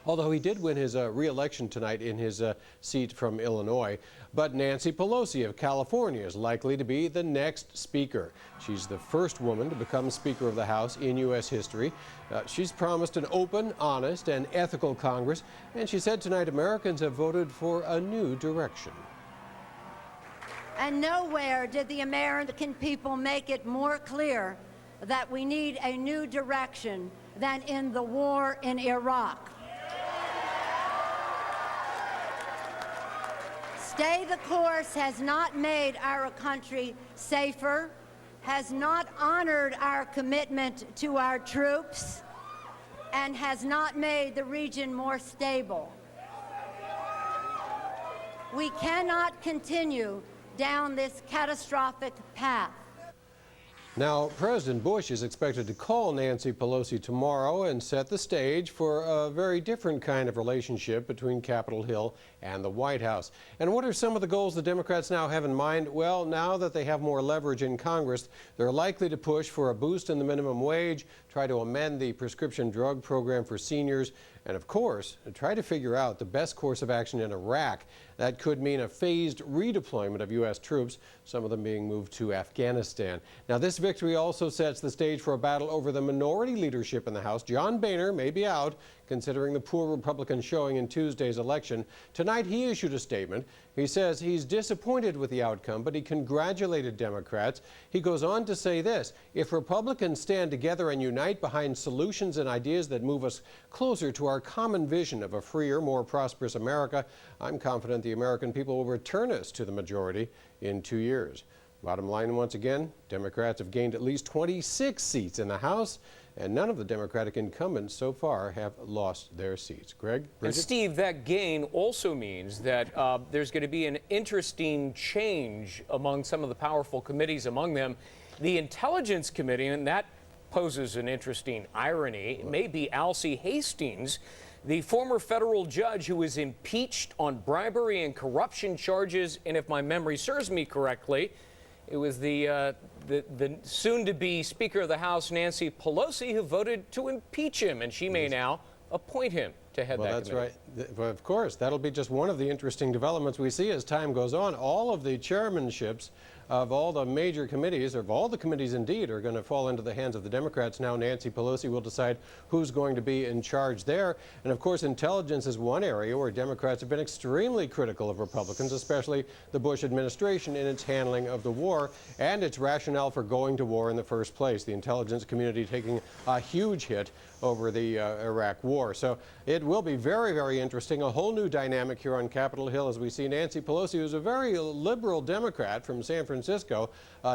although he did win his re-election tonight in his seat from Illinois. But Nancy Pelosi of California is likely to be the next Speaker. She's the first woman to become Speaker of the House in U.S. history. She's promised an open, honest, and ethical Congress, and she said tonight Americans have voted for a new direction. And nowhere did the American people make it more clear that we need a new direction than in the war in Iraq. Stay the course has not made our country safer, has not honored our commitment to our troops, and has not made the region more stable. We cannot continue down this catastrophic path. Now, President Bush is expected to call Nancy Pelosi tomorrow and set the stage for a very different kind of relationship between Capitol Hill and the White House. And what are some of the goals the Democrats now have in mind? Well, now that they have more leverage in Congress, they're likely to push for a boost in the minimum wage, try to amend the prescription drug program for seniors, and of course, try to figure out the best course of action in Iraq. That could mean a phased redeployment of U.S. troops, some of them being moved to Afghanistan. Now, this victory also sets the stage for a battle over the minority leadership in the House. John Boehner may be out, considering the poor Republican showing in Tuesday's election. Tonight, he issued a statement. He says he's disappointed with the outcome, but he congratulated Democrats. He goes on to say this: if Republicans stand together and unite behind solutions and ideas that move us closer to our common vision of a freer, more prosperous America, I'm confident the American people will return us to the majority in 2 years. Bottom line, once again, Democrats have gained at least 26 seats in the House, and none of the Democratic incumbents so far have lost their seats. Greg? Bridget? And Steve, that gain also means that there's going to be an interesting change among some of the powerful committees, among them the Intelligence Committee, and that poses an interesting irony. It may be Alcee Hastings, the former federal judge who was impeached on bribery and corruption charges, and if my memory serves me correctly, it was the soon-to-be Speaker of the House, Nancy Pelosi, who voted to impeach him, and she may now appoint him to head that committee. Well, that's right. Well, of course, that'll be just one of the interesting developments we see as time goes on. All of the chairmanships of all the major committees, or of all the committees indeed, are going to fall into the hands of the Democrats. Now Nancy Pelosi will decide who's going to be in charge there. And of course, intelligence is one area where Democrats have been extremely critical of Republicans, especially the Bush administration in its handling of the war and its rationale for going to war in the first place. The intelligence community taking a huge hit over the Iraq war. So it will be very, very interesting. A whole new dynamic here on Capitol Hill as we see Nancy Pelosi, who's a very liberal Democrat from San Francisco,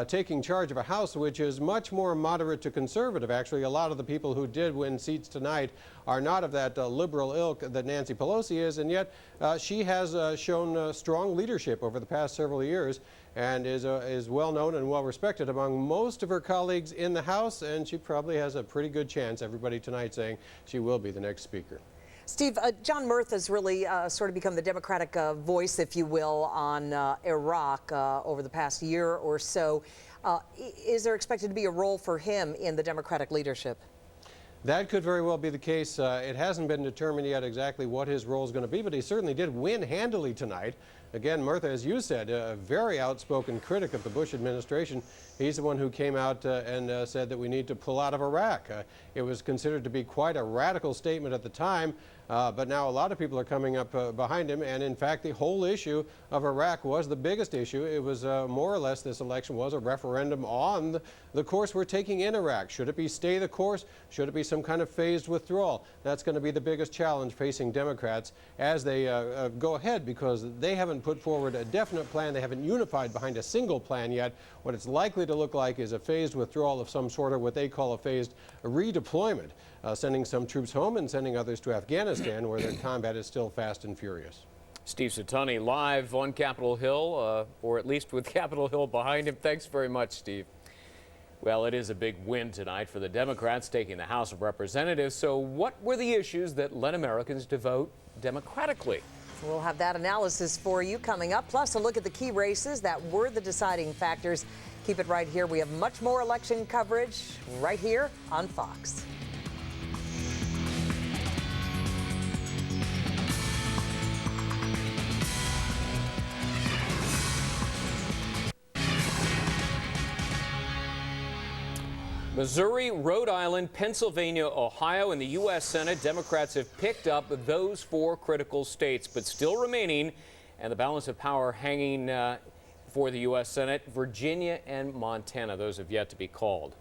taking charge of a House which is much more moderate to conservative. Actually, a lot of the people who did win seats tonight are not of that liberal ilk that Nancy Pelosi is, and yet she has shown strong leadership over the past several years and is well known and well respected among most of her colleagues in the House, and she probably has a pretty good chance, everybody tonight saying she will be the next Speaker. Steve, John Murtha's really sort of become the Democratic voice, if you will, on Iraq over the past year or so. Is there expected to be a role for him in the Democratic leadership? That could very well be the case. It hasn't been determined yet exactly what his role is going to be, but he certainly did win handily tonight. Again, Murtha, as you said, a very outspoken critic of the Bush administration. He's the one who came out and said that we need to pull out of Iraq. It was considered to be quite a radical statement at the time. But now a lot of people are coming up behind him, and in fact the whole issue of Iraq was the biggest issue. It was more or less, this election was a referendum on the course we're taking in Iraq. Should it be stay the course? Should it be some kind of phased withdrawal? That's going to be the biggest challenge facing Democrats as they go ahead, because they haven't put forward a definite plan. They haven't unified behind a single plan yet. What it's likely to look like is a phased withdrawal of some sort, or what they call a phased redeployment. Sending some troops home and sending others to Afghanistan, where their combat is still fast and furious. Steve Suttani live on Capitol Hill, or at least with Capitol Hill behind him. Thanks very much, Steve. Well, it is a big win tonight for the Democrats taking the House of Representatives. So what were the issues that led Americans to vote democratically? We'll have that analysis for you coming up, plus a look at the key races that were the deciding factors. Keep it right here. We have much more election coverage right here on Fox. Missouri, Rhode Island, Pennsylvania, Ohio, and the U.S. Senate, Democrats have picked up those 4 critical states, but still remaining, and the balance of power hanging for the U.S. Senate, Virginia and Montana. Those have yet to be called.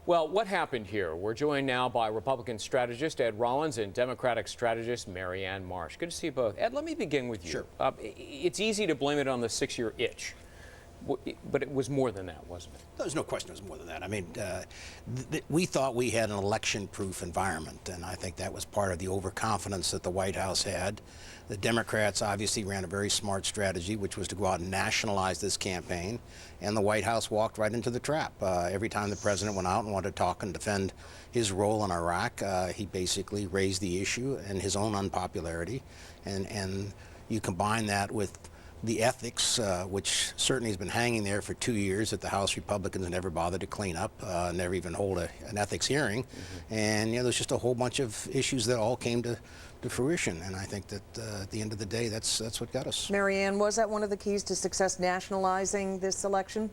Well, what happened here? We're joined now by Republican strategist Ed Rollins and Democratic strategist Marianne Marsh. Good to see you both. Ed, let me begin with you. Sure. It's easy to blame it on the 6-year itch. But it was more than that, wasn't it? There's no question it was more than that. I mean, we thought we had an election-proof environment, and I think that was part of the overconfidence that the White House had. The Democrats obviously ran a very smart strategy, which was to go out and nationalize this campaign, and the White House walked right into the trap. Every time the president went out and wanted to talk and defend his role in Iraq, he basically raised the issue and his own unpopularity, and you combine that with the ethics, which certainly has been hanging there for 2 years, that the House Republicans never bothered to clean up, never even hold an ethics hearing. And, there's just a whole bunch of issues that all came to fruition. And I think that at the end of the day, that's what got us. Marianne, was that one of the keys to success, nationalizing this election?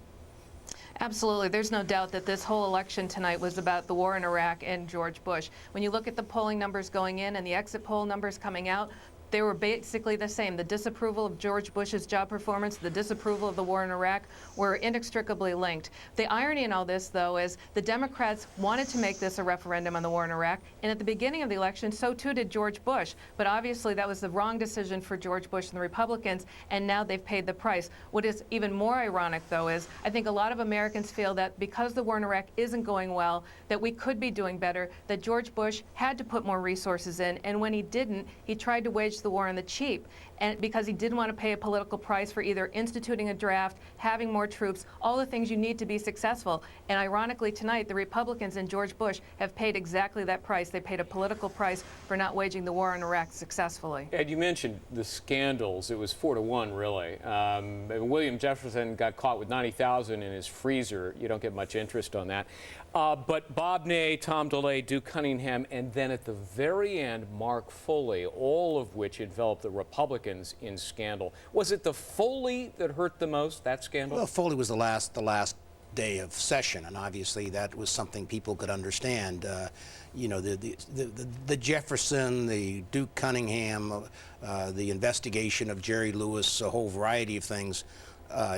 Absolutely. There's no doubt that this whole election tonight was about the war in Iraq and George Bush. When you look at the polling numbers going in and the exit poll numbers coming out, they were basically the same. The disapproval of George Bush's job performance, the disapproval of the war in Iraq were inextricably linked. The irony in all this, though, is the Democrats wanted to make this a referendum on the war in Iraq, and at the beginning of the election, so too did George Bush. But obviously that was the wrong decision for George Bush and the Republicans, and now they've paid the price. What is even more ironic, though, is I think a lot of Americans feel that because the war in Iraq isn't going well, that we could be doing better, that George Bush had to put more resources in, and when he didn't, he tried to wage the war on the cheap, and because he didn't want to pay a political price for either instituting a draft, having more troops, all the things you need to be successful. And ironically tonight, the Republicans and George Bush have paid exactly that price. They paid a political price for not waging the war in Iraq successfully. Ed, you mentioned the scandals. It was 4-1, really. William Jefferson got caught with 90,000 in his freezer. You don't get much interest on that. But Bob Ney, Tom DeLay, Duke Cunningham, and then at the very end, Mark Foley, all of which enveloped the Republicans in scandal. Was it the Foley that hurt the most, that scandal? Well, Foley was the last day of session, and obviously that was something people could understand. The Jefferson, the Duke Cunningham, the investigation of Jerry Lewis, a whole variety of things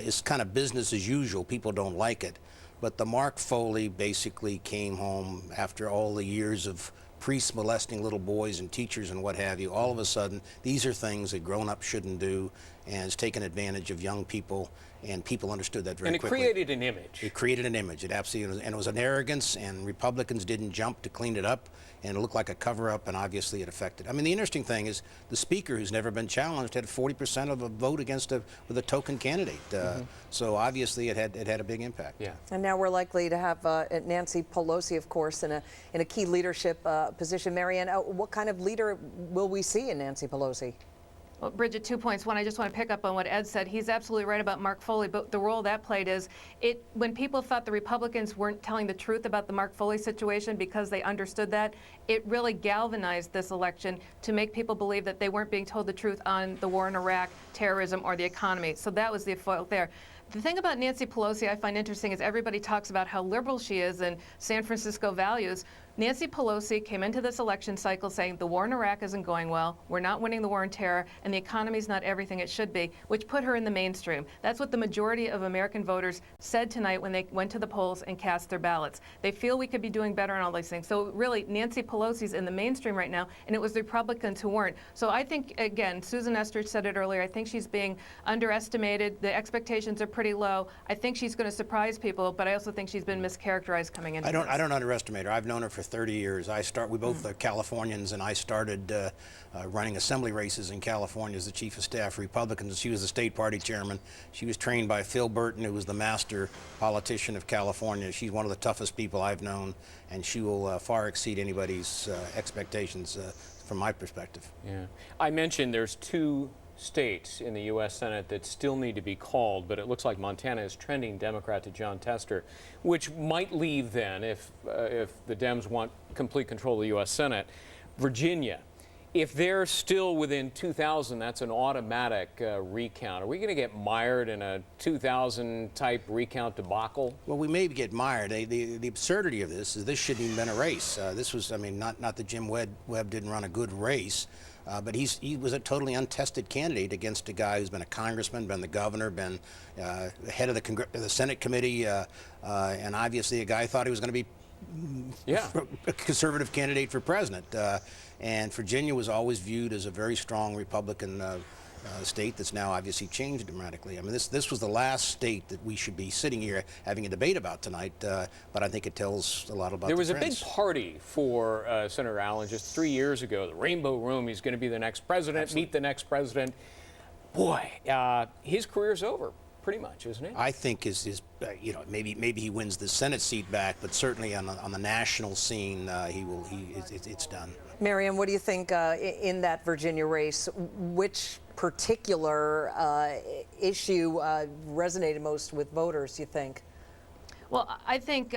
is kind of business as usual. People don't like it. But the Mark Foley basically came home after all the years of priests molesting little boys and teachers and what have you. All of a sudden, these are things that grown-ups shouldn't do, and it's taken advantage of young people, and people understood that very quickly. And it created an image. It created an image. It absolutely was, and it was an arrogance, and Republicans didn't jump to clean it up, and it looked like a cover-up, and obviously it affected. I mean, the interesting thing is the speaker, who's never been challenged, had 40% of a vote with a token candidate. So obviously it had a big impact. Yeah. And now we're likely to have Nancy Pelosi, of course, in a key leadership position. Marianne, what kind of leader will we see in Nancy Pelosi? Well, Bridget, 2 points. One, I just want to pick up on what Ed said. He's absolutely right about Mark Foley, but the role that played is when people thought the Republicans weren't telling the truth about the Mark Foley situation because they understood that, it really galvanized this election to make people believe that they weren't being told the truth on the war in Iraq, terrorism, or the economy. So that was the foil there. The thing about Nancy Pelosi I find interesting is everybody talks about how liberal she is and San Francisco values. Nancy Pelosi came into this election cycle saying the war in Iraq isn't going well, we're not winning the war on terror, and the economy's not everything it should be, which put her in the mainstream. That's what the majority of American voters said tonight when they went to the polls and cast their ballots. They feel we could be doing better on all these things. So really, Nancy Pelosi's in the mainstream right now, and it was the Republicans who weren't. So I think, again, Susan Estrich said it earlier, I think she's being underestimated. The expectations are pretty low. I think she's going to surprise people, but I also think she's been mischaracterized coming into this. I don't underestimate her. I've known her for 30 years. We both are Californians, and I started running assembly races in California as the chief of staff for Republicans. She was the state party chairman. She was trained by Phil Burton, who was the master politician of California. She's one of the toughest people I've known, and she will far exceed anybody's expectations from my perspective. Yeah. I mentioned there's 2 states in the U.S. Senate that still need to be called, but it looks like Montana is trending Democrat to John Tester, which might leave then, if the Dems want complete control of the U.S. Senate, Virginia. If they're still within 2,000, that's an automatic recount. Are we going to get mired in a 2,000 type recount debacle? Well, we may get mired. The absurdity of this is this shouldn't even been a race. This was, I mean, not that Jim Webb didn't run a good race, but he was a totally untested candidate against a guy who's been a congressman, been the governor, been head of the Senate committee, and obviously a guy thought he was going to be a conservative candidate for president. And Virginia was always viewed as a very strong Republican state that's now obviously changed dramatically. I mean, this was the last state that we should be sitting here having a debate about tonight, but I think it tells a lot about There was a big party for Senator Allen just 3 years ago, the Rainbow Room. He's going to be the next president, Absolutely. meet the next president. Boy, his career's over. Pretty much, isn't it? I think you know, maybe he wins the Senate seat back, but certainly on the national scene, it's done. Marianne, what do you think in that Virginia race? Which particular issue resonated most with voters, you think? Well, I think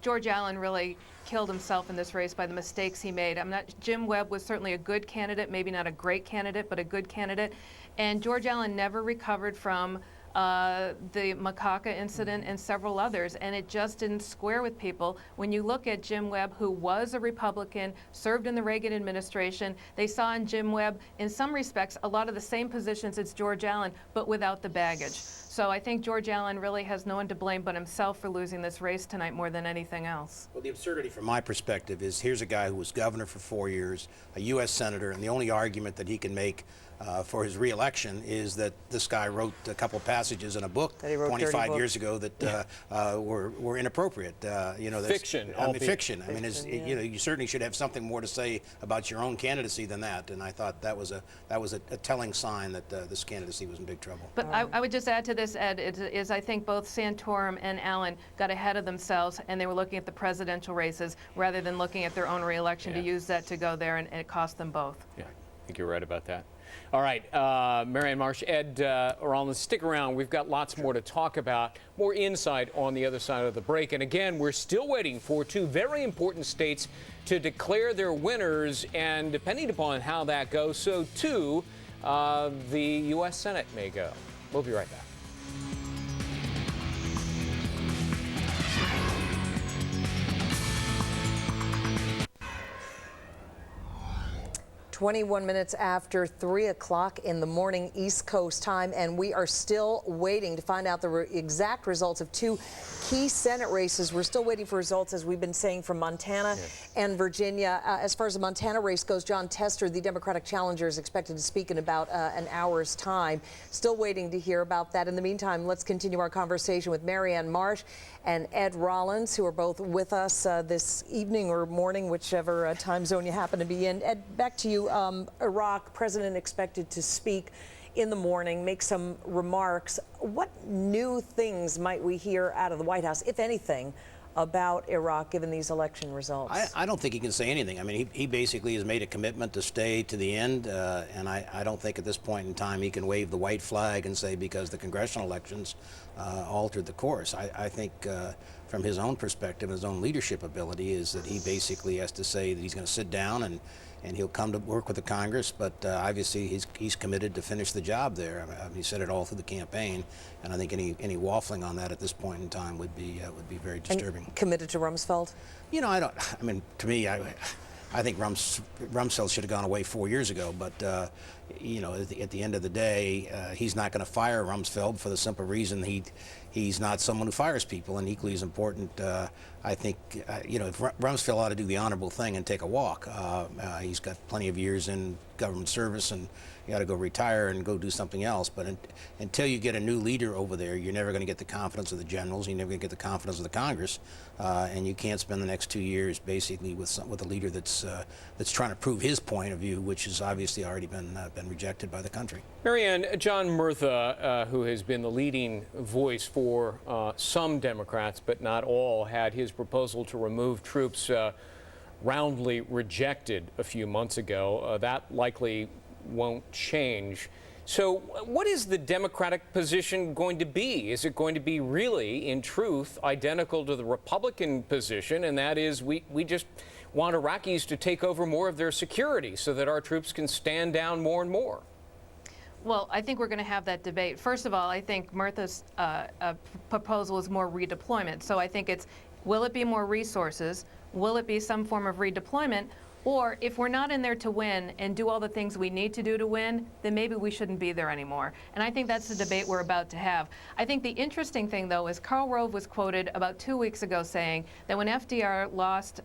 George Allen really killed himself in this race by the mistakes he made. Jim Webb was certainly a good candidate, maybe not a great candidate, but a good candidate. And George Allen never recovered from the Macaca incident and several others, and it just didn't square with people. When you look at Jim Webb, who was a Republican, served in the Reagan administration, they saw in Jim Webb, in some respects, a lot of the same positions as George Allen, but without the baggage. So I think George Allen really has no one to blame but himself for losing this race tonight more than anything else. Well, the absurdity from my perspective is here's a guy who was governor for 4 years, a U.S. senator, and the only argument that he can make for his re-election is that this guy wrote a couple passages in a book 25 years ago that were inappropriate. You know, fiction. Fiction. I mean, you know, you certainly should have something more to say about your own candidacy than that. And I thought that was a telling sign that this candidacy was in big trouble. But I would just add to this, Ed, is I think both Santorum and Allen got ahead of themselves, and they were looking at the presidential races rather than looking at their own re-election to use that to go there, and it cost them both. Yeah, I think you're right about that. All right, Marianne Marsh, Ed Rollins, stick around. We've got lots more to talk about, more insight on the other side of the break. And again, we're still waiting for 2 very important states to declare their winners, and depending upon how that goes, so too the U.S. Senate may go. We'll be right back. 21 minutes after 3 o'clock in the morning East Coast time, and we are still waiting to find out the exact results of 2 key Senate races. We're still waiting for results, as we've been saying, from Montana and Virginia. As far as the Montana race goes, John Tester, the Democratic challenger, is expected to speak in about an hour's time. Still waiting to hear about that. In the meantime, let's continue our conversation with Marianne Marsh and Ed Rollins, who are both with us this evening or morning, whichever time zone you happen to be in. Ed, back to you. Iraq, president expected to speak in the morning, make some remarks. What new things might we hear out of the White House, if anything, about Iraq, given these election results? I don't think he can say anything. I mean, he basically has made a commitment to stay to the end, and I don't think at this point in time he can wave the white flag and say because the congressional elections altered the course. I think from his own perspective, his own leadership ability, is that he basically has to say that he's going to sit down and he'll come to work with the Congress, but obviously he's committed to finish the job there. I mean, he said it all through the campaign, and I think any waffling on that at this point in time would be very disturbing. And committed to Rumsfeld? You know, I mean, to me, I think Rumsfeld should have gone away 4 years ago, but you know, at the end of the day, he's not going to fire Rumsfeld for the simple reason he's not someone who fires people. And equally as important, I think, you know, Rumsfeld ought to do the honorable thing and take a walk. He's got plenty of years in government service, and you got to go retire and go do something else. But until you get a new leader over there, you're never going to get the confidence of the generals. You're never going to get the confidence of the Congress, and you can't spend the next 2 years basically with a leader that's trying to prove his point of view, which has obviously already been rejected by the country. Marianne, John Murtha, who has been the leading voice for some Democrats, but not all, had his proposal to remove troops roundly rejected a few months ago. That likely won't change. So what is the Democratic position going to be? Is it going to be really, in truth, identical to the Republican position, and that is we just want Iraqis to take over more of their security so that our troops can stand down more and more? Well, I think we're going to have that debate. First of all, I think Murtha's proposal is more redeployment. So I think it's, will it be more resources? Will it be some form of redeployment? Or if we're not in there to win and do all the things we need to do to win, then maybe we shouldn't be there anymore. And I think that's the debate we're about to have. I think the interesting thing, though, is Karl Rove was quoted about 2 weeks ago saying that when FDR lost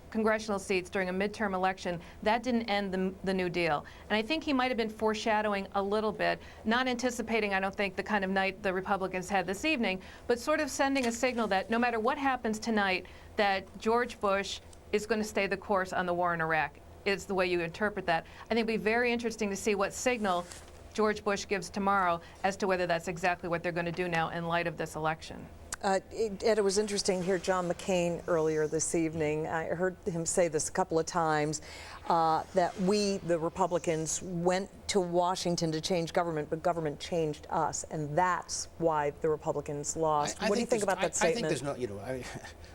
congressional seats during a midterm election, that didn't end the New Deal. And I think he might have been foreshadowing a little bit, not anticipating, I don't think, the kind of night the Republicans had this evening, but sort of sending a signal that no matter what happens tonight, that George Bush is going to stay the course on the war in Iraq, is the way you interpret that. I think it'll be very interesting to see what signal George Bush gives tomorrow as to whether that's exactly what they're going to do now in light of this election. Ed, it was interesting to hear John McCain earlier this evening. I heard him say this a couple of times, that we, the Republicans, went to Washington to change government, but government changed us, and that's why the Republicans lost. What do you think about that statement? I think there's no, you know, I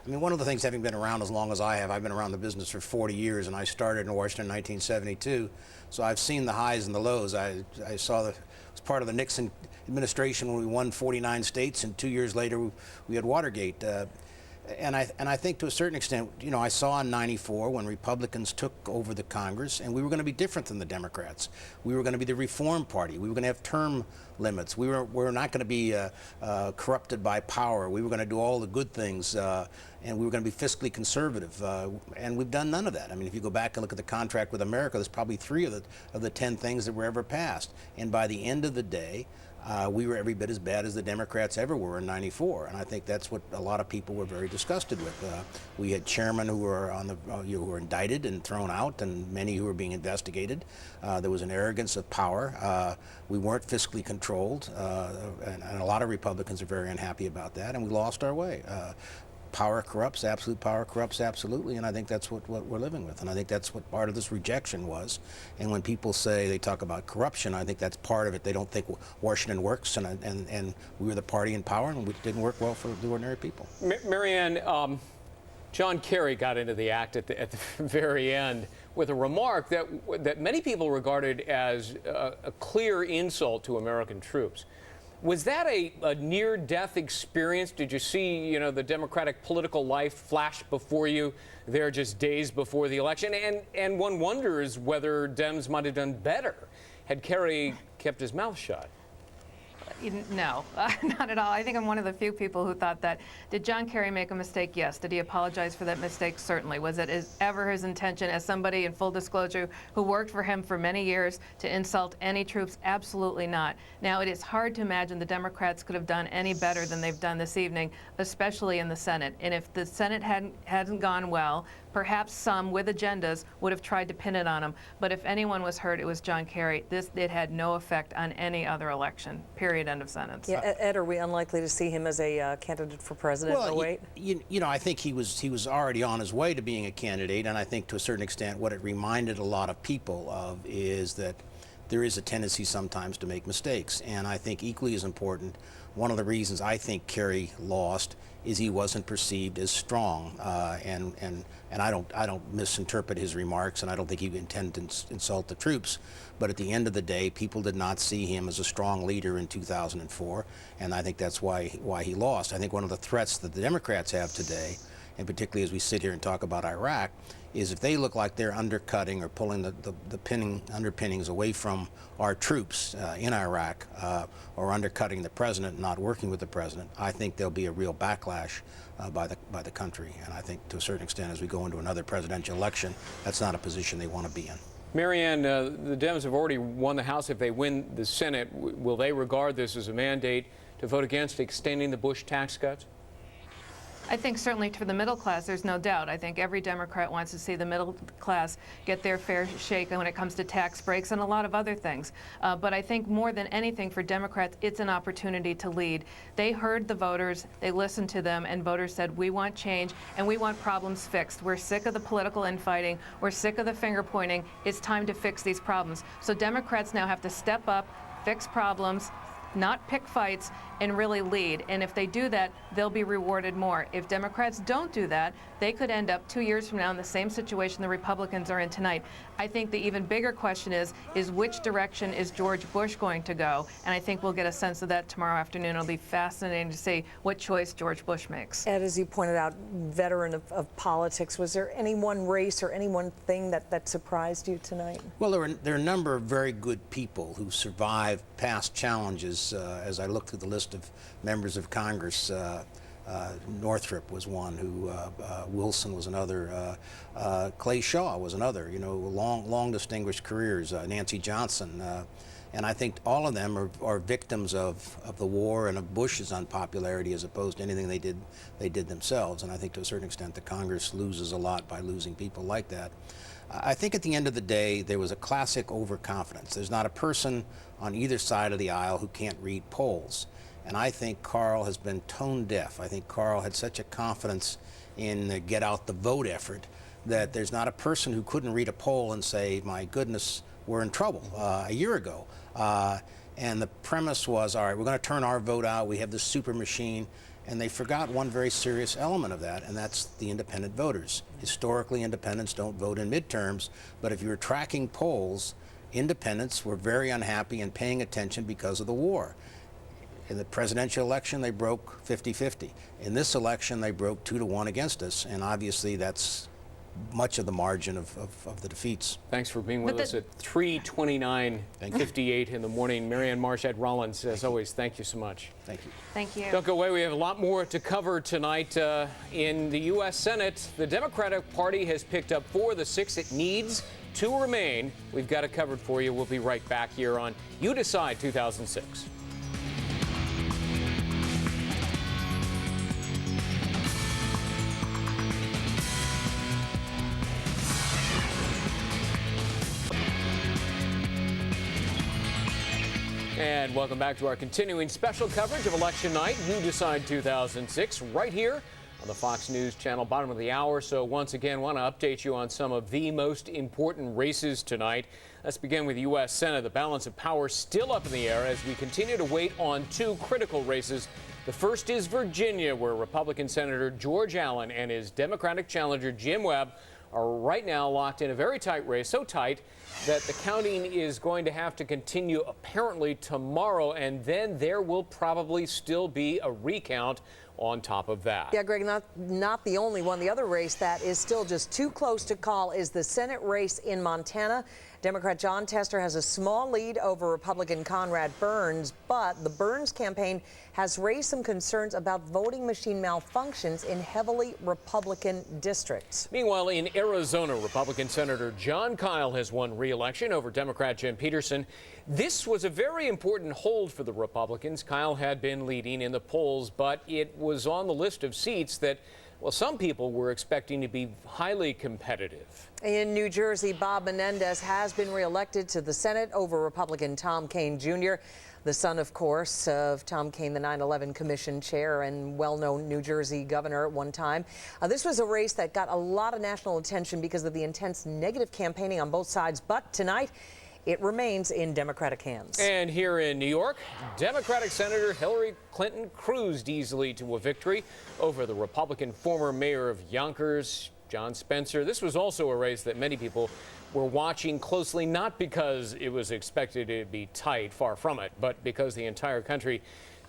mean, one of the things, having been around as long as I have, I've been around the business for 40 years, and I started in Washington in 1972, so I've seen the highs and the lows. I was part of the Nixon administration when we won 49 states, and 2 years later we had Watergate. And I think to a certain extent, you know, I saw in '94 when Republicans took over the Congress, and we were going to be different than the Democrats. We were going to be the Reform Party. We were going to have term limits. We were not going to be corrupted by power. We were going to do all the good things, and we were going to be fiscally conservative. And we've done none of that. I mean, if you go back and look at the contract with America, there's probably 3 of the 10 things that were ever passed. And by the end of the day, we were every bit as bad as the Democrats ever were in '94, and I think that's what a lot of people were very disgusted with. We had chairmen who were on the who were indicted and thrown out, and many who were being investigated. There was an arrogance of power. We weren't fiscally controlled, and a lot of Republicans are very unhappy about that, and we lost our way. Power corrupts, absolute power corrupts absolutely, and I think that's what we're living with, and I think that's what part of this rejection was. And when people say, they talk about corruption, I think that's part of it. They don't think Washington works, and we were the party in power, and it didn't work well for the ordinary people. Marianne, John Kerry got into the act at the very end with a remark that many people regarded as a clear insult to American troops. Was that a near-death experience? Did you see, you know, the Democratic political life flash before you there just days before the election? And one wonders whether Dems might have done better had Kerry kept his mouth shut. No, not at all. I think I'm one of the few people who thought that. Did John Kerry make a mistake? Yes. Did he apologize for that mistake? Certainly. Was it ever his intention, as somebody in full disclosure who worked for him for many years, to insult any troops? Absolutely not. Now, it is hard to imagine the Democrats could have done any better than they've done this evening, especially in the Senate. And if the Senate hadn't gone well, perhaps some with agendas would have tried to pin it on him. But if anyone was hurt, it was John Kerry. It had no effect on any other election, period, end of sentence. Yeah, Ed, are we unlikely to see him as a candidate for president? Well, you know, I think he was already on his way to being a candidate, and I think to a certain extent what it reminded a lot of people of is that there is a tendency sometimes to make mistakes. And I think equally as important one of the reasons I think Kerry lost is he wasn't perceived as strong, and I don't misinterpret his remarks, and I don't think he intended to insult the troops. But at the end of the day, people did not see him as a strong leader in 2004, and I think that's why he lost. I think one of the threats that the Democrats have today, and particularly as we sit here and talk about Iraq, is if they look like they're undercutting or pulling the underpinnings away from our troops in Iraq, or undercutting the president and not working with the president, I think there'll be a real backlash by the country. And I think to a certain extent, as we go into another presidential election, that's not a position they want to be in. Marianne, the Dems have already won the House. If they win the Senate, will they regard this as a mandate to vote against extending the Bush tax cuts? I think certainly for the middle class, there's no doubt. I think every Democrat wants to see the middle class get their fair shake when it comes to tax breaks and a lot of other things. But I think more than anything for Democrats, it's an opportunity to lead. They heard the voters, they listened to them, and voters said, we want change and we want problems fixed. We're sick of the political infighting. We're sick of the finger pointing. It's time to fix these problems. So Democrats now have to step up, fix problems, not pick fights, and really lead. And if they do that, they'll be rewarded more. If Democrats don't do that, they could end up 2 years from now in the same situation the Republicans are in tonight. I think the even bigger question is which direction is George Bush going to go? And I think we'll get a sense of that tomorrow afternoon. It'll be fascinating to see what choice George Bush makes. Ed, as you pointed out, veteran of politics, was there any one race or any one thing that surprised you tonight? Well, there are a number of very good people who survived past challenges. As I look through the list of members of Congress, Northrop was one, Wilson was another, Clay Shaw was another, long distinguished careers, Nancy Johnson, and I think all of them are victims of the war and of Bush's unpopularity as opposed to anything they did themselves. And I think to a certain extent the Congress loses a lot by losing people like that. I think at the end of the day there was a classic overconfidence. There's not a person on either side of the aisle who can't read polls. And I think Carl has been tone deaf. I think Carl had such a confidence in the get out the vote effort that there's not a person who couldn't read a poll and say, my goodness, we're in trouble a year ago. And the premise was, all right, we're going to turn our vote out. We have this super machine. And they forgot one very serious element of that, and that's the independent voters. Historically, independents don't vote in midterms, but if you were tracking polls, independents were very unhappy and paying attention because of the war. In the presidential election, they broke 50-50. In this election, they broke 2-1 against us, and obviously that's much of the margin of the defeats. Thanks for being with us at 3:29:58 in the morning. Marianne Marsh-Ed Rollins, as always, thank you so much. Thank you. Thank you. Don't go away. We have a lot more to cover tonight in the U.S. Senate. The Democratic Party has picked up 4 of the 6 it needs to remain. We've got it covered for you. We'll be right back here on You Decide 2006. And welcome back to our continuing special coverage of Election Night, You Decide 2006, right here on the Fox News Channel, bottom of the hour. So once again, want to update you on some of the most important races tonight. Let's begin with the U.S. Senate. The balance of power still up in the air as we continue to wait on 2 critical races. The first is Virginia, where Republican Senator George Allen and his Democratic challenger Jim Webb are right now locked in a very tight race, so tight that the counting is going to have to continue apparently tomorrow, and then there will probably still be a recount on top of that. Yeah, Greg, not the only one. The other race that is still just too close to call is the Senate race in Montana. Democrat John Tester has a small lead over Republican Conrad Burns, but the Burns campaign has raised some concerns about voting machine malfunctions in heavily Republican districts. Meanwhile, in Arizona, Republican Senator John Kyle has won re-election over Democrat Jim Peterson. This was a very important hold for the Republicans. Kyle had been leading in the polls, but it was on the list of seats that, well, some people were expecting to be highly competitive. In New Jersey, Bob Menendez has been reelected to the Senate over Republican Tom Kean Jr., the son, of course, of Tom Kean, the 9/11 Commission chair and well-known New Jersey governor at one time. This was a race that got a lot of national attention because of the intense negative campaigning on both sides. But tonight, it remains in Democratic hands. And here in New York, Democratic Senator Hillary Clinton cruised easily to a victory over the Republican former mayor of Yonkers, John Spencer. This was also a race that many people were watching closely, not because it was expected to be tight, far from it, but because the entire country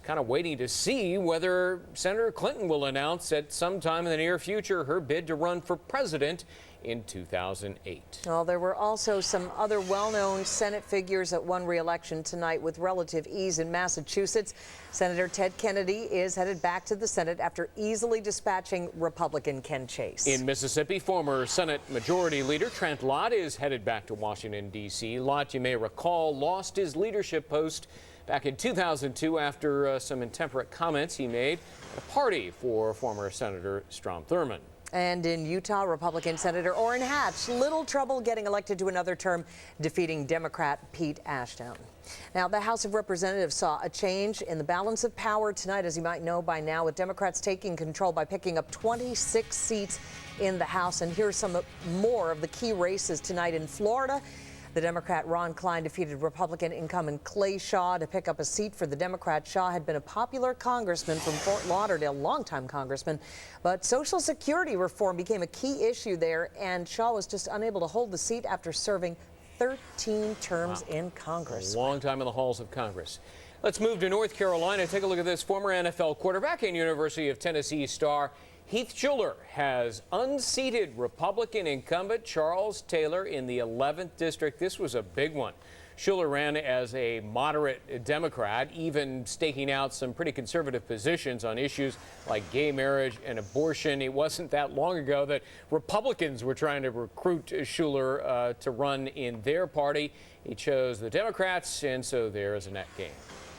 kind of waiting to see whether Senator Clinton will announce at some time in the near future her bid to run for president in 2008. Well, there were also some other well-known Senate figures that won re-election tonight with relative ease in Massachusetts. Senator Ted Kennedy is headed back to the Senate after easily dispatching Republican Ken Chase. In Mississippi, former Senate Majority Leader Trent Lott is headed back to Washington, D.C. Lott, you may recall, lost his leadership post back in 2002 after some intemperate comments he made at a party for former Senator Strom Thurmond. And in Utah, Republican Senator Orrin Hatch, little trouble getting elected to another term, defeating Democrat Pete Ashdown. Now, the House of Representatives saw a change in the balance of power tonight, as you might know by now, with Democrats taking control by picking up 26 seats in the House. And here's some more of the key races tonight in Florida. The Democrat Ron Klein defeated Republican incumbent Clay Shaw to pick up a seat for the Democrat. Shaw had been a popular congressman from Fort Lauderdale, longtime congressman, but Social Security reform became a key issue there, and Shaw was just unable to hold the seat after serving 13 terms in Congress. A long time in the halls of Congress. Let's move to North Carolina. Take a look at this. Former NFL quarterback and University of Tennessee star Heath Shuler has unseated Republican incumbent Charles Taylor in the 11th district. This was a big one. Shuler ran as a moderate Democrat, even staking out some pretty conservative positions on issues like gay marriage and abortion. It wasn't that long ago that Republicans were trying to recruit Shuler to run in their party. He chose the Democrats, and so there is a net gain.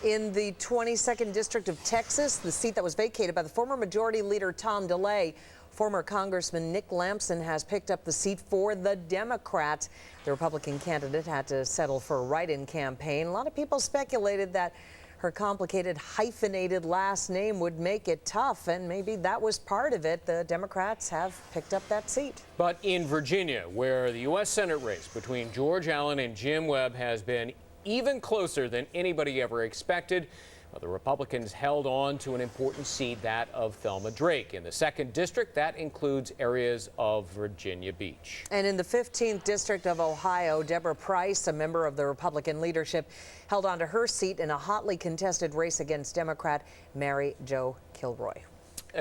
In the 22nd District of Texas, the seat that was vacated by the former Majority Leader Tom DeLay, former Congressman Nick Lampson has picked up the seat for the Democrats. The Republican candidate had to settle for a write-in campaign. A lot of people speculated that her complicated hyphenated last name would make it tough, and maybe that was part of it. The Democrats have picked up that seat. But in Virginia, where the U.S. Senate race between George Allen and Jim Webb has been even closer than anybody ever expected, well, the Republicans held on to an important seat, that of Thelma Drake. In the 2nd District, that includes areas of Virginia Beach. And in the 15th District of Ohio, Deborah Price, a member of the Republican leadership, held on to her seat in a hotly contested race against Democrat Mary Jo Kilroy.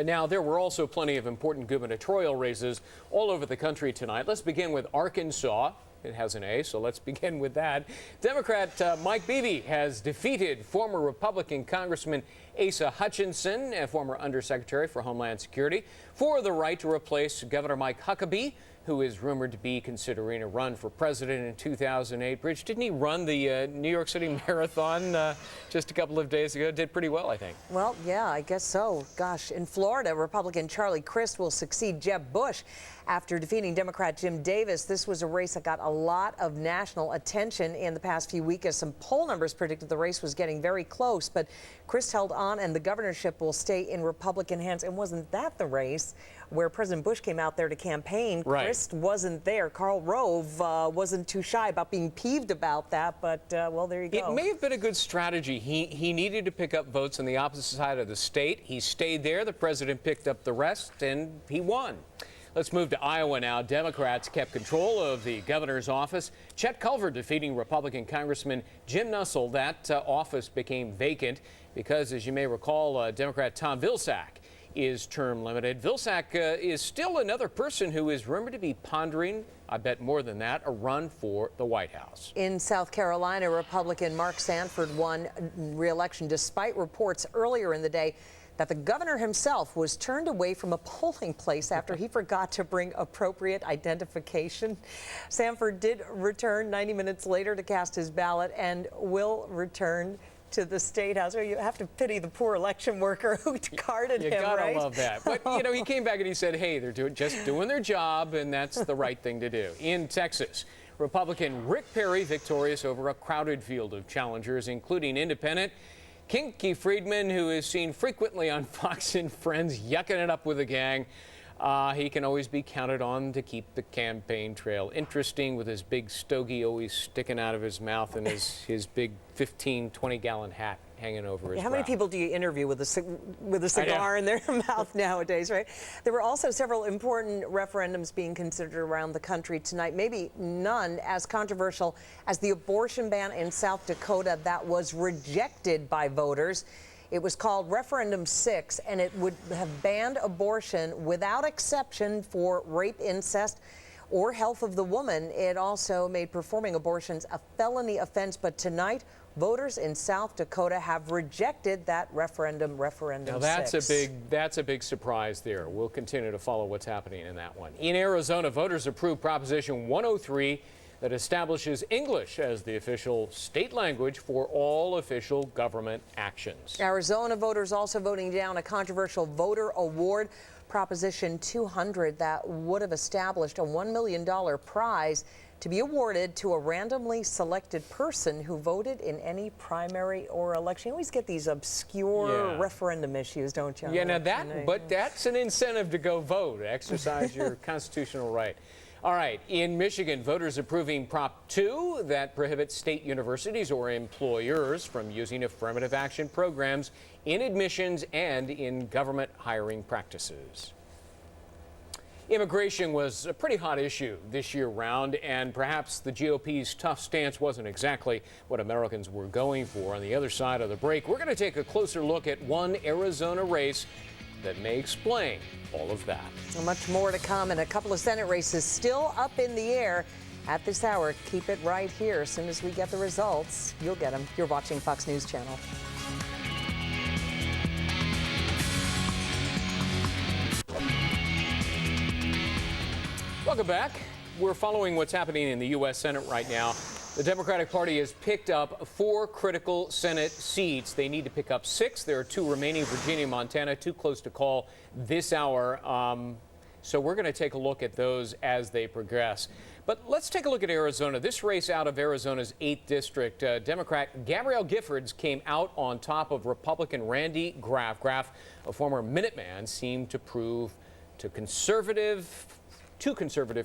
Now, there were also plenty of important gubernatorial races all over the country tonight. Let's begin with Arkansas. It has an A, so let's begin with that. Democrat Mike Beebe has defeated former Republican Congressman Asa Hutchinson, a former Undersecretary for Homeland Security, for the right to replace Governor Mike Huckabee, who is rumored to be considering a run for president in 2008. Bridge, didn't he run the New York City Marathon just a couple of days ago? Did pretty well, I think. Well, yeah, I guess so. Gosh, in Florida, Republican Charlie Crist will succeed Jeb Bush after defeating Democrat Jim Davis. This was a race that got a lot of national attention in the past few weeks, as some poll numbers predicted the race was getting very close. But Crist held on, and the governorship will stay in Republican hands. And wasn't that the race where President Bush came out there to campaign? Right. Crist wasn't there. Karl Rove wasn't too shy about being peeved about that, but, well, there you go. It may have been a good strategy. He needed to pick up votes on the opposite side of the state. He stayed there. The president picked up the rest, and he won. Let's move to Iowa now. Democrats kept control of the governor's office. Chet Culver defeating Republican Congressman Jim Nussle. That office became vacant because, as you may recall, Democrat Tom Vilsack is term limited. Vilsack is still another person who is rumored to be pondering, I bet more than that, a run for the White House. In South Carolina, Republican Mark Sanford won re-election despite reports earlier in the day that the governor himself was turned away from a polling place after he forgot to bring appropriate identification. Sanford did return 90 minutes later to cast his ballot and will return to the State House. You have to pity the poor election worker who carded him, right? You gotta love that. But, you know, he came back and he said, hey, they're just doing their job, and that's the right thing to do. In Texas, Republican Rick Perry victorious over a crowded field of challengers, including independent Kinky Friedman, who is seen frequently on Fox and Friends yucking it up with a gang. He can always be counted on to keep the campaign trail interesting with his big stogie always sticking out of his mouth and his big 15, 20-gallon hat hanging over his How many brow. people do you interview with a cigar in their mouth nowadays, right? There were also several important referendums being considered around the country tonight, maybe none as controversial as the abortion ban in South Dakota that was rejected by voters. It was called Referendum 6, and it would have banned abortion without exception for rape, incest, or health of the woman. It also made performing abortions a felony offense, but tonight, voters in South Dakota have rejected that referendum, Referendum 6. That's a big surprise there. We'll continue to follow what's happening in that one. In Arizona, voters approved Proposition 103 that establishes English as the official state language for all official government actions. Arizona voters also voting down a controversial voter award, Proposition 200, that would have established a $1 million prize to be awarded to a randomly selected person who voted in any primary or election. You always get these obscure referendum issues, don't you? Yeah, now that's an incentive to go vote, exercise your constitutional right. All right, in Michigan, voters approving Prop 2 that prohibits state universities or employers from using affirmative action programs in admissions and in government hiring practices. Immigration was a pretty hot issue this year round, and perhaps the GOP's tough stance wasn't exactly what Americans were going for. On the other side of the break, we're going to take a closer look at one Arizona race that may explain all of that. Much more to come, and a couple of Senate races still up in the air at this hour. Keep it right here. As soon as we get the results, you'll get them. You're watching Fox News Channel. Welcome back. We're following what's happening in the U.S. Senate right now. The Democratic Party has picked up 4 critical Senate seats. They need to pick up 6. There are 2 remaining, Virginia, Montana, too close to call this hour. So we're going to take a look at those as they progress. But let's take a look at Arizona. This race out of Arizona's 8th district, Democrat Gabrielle Giffords came out on top of Republican Randy Graff. Graff, a former Minuteman, seemed to prove too conservative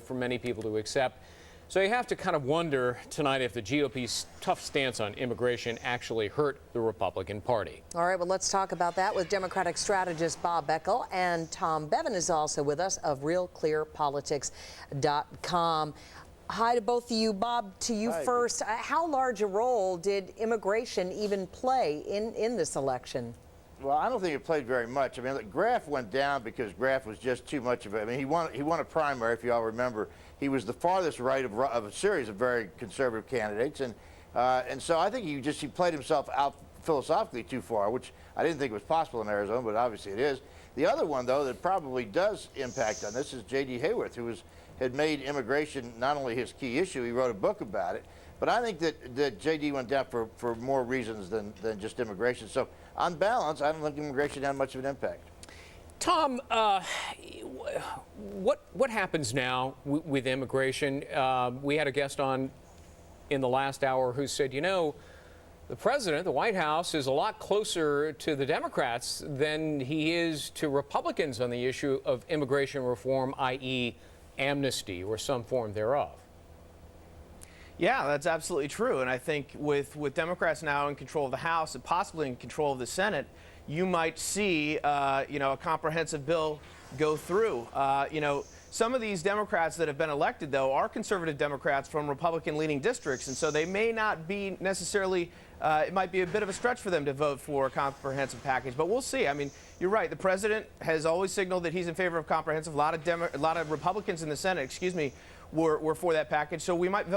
for many people to accept. So you have to kind of wonder tonight if the GOP's tough stance on immigration actually hurt the Republican Party. All right, well, let's talk about that with Democratic strategist Bob Beckel, and Tom Bevan is also with us of RealClearPolitics.com. Hi to both of you. Bob, to you first. How large a role did immigration even play in this election? Well, I don't think it played very much. I mean, Graff went down because Graff was just too much of it. I mean, he won a primary, if you all remember. He was the farthest right of a series of very conservative candidates, and so I think he played himself out philosophically too far, which I didn't think was possible in Arizona, but obviously it is. The other one, though, that probably does impact on this is J.D. Hayworth, who had made immigration not only his key issue, he wrote a book about it, but I think that J.D. went down for more reasons than just immigration. So on balance, I don't think immigration had much of an impact. Tom, what happens now with immigration? We had a guest on in the last hour who said, you know, the president, the White House, is a lot closer to the Democrats than he is to Republicans on the issue of immigration reform, i.e. amnesty or some form thereof. Yeah, that's absolutely true. And I think with Democrats now in control of the House and possibly in control of the Senate, you might see, a comprehensive bill go through. Some of these Democrats that have been elected, though, are conservative Democrats from Republican-leaning districts, and so they may not be necessarily, it might be a bit of a stretch for them to vote for a comprehensive package, but we'll see. I mean, you're right. The president has always signaled that he's in favor of comprehensive. A lot of Republicans in the Senate, were for that package, so we might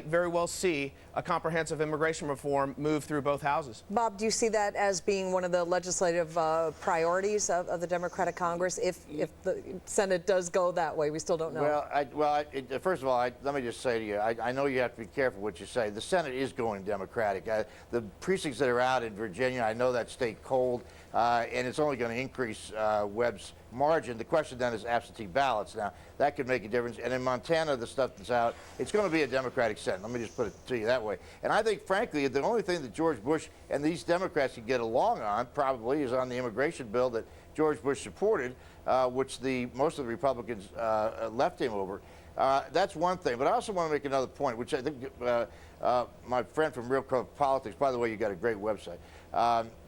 very well see a comprehensive immigration reform move through both houses. Bob, do you see that as being one of the legislative priorities of the Democratic Congress if the Senate does go that way? We still don't know. Well, first of all, let me just say to you, I know you have to be careful what you say. The Senate is going Democratic. The precincts that are out in Virginia, I know that state cold, and it's only going to increase Webb's margin. The question then is absentee ballots. Now, that could make a difference. And in Montana, the stuff that's out, it's going to be a Democratic Senate. Let me just put it to you that way. And I think, frankly, the only thing that George Bush and these Democrats can get along on probably is on the immigration bill that George Bush supported, which most of the Republicans left him over. That's one thing. But I also want to make another point, which I think my friend from Real Politics, by the way, you got a great website.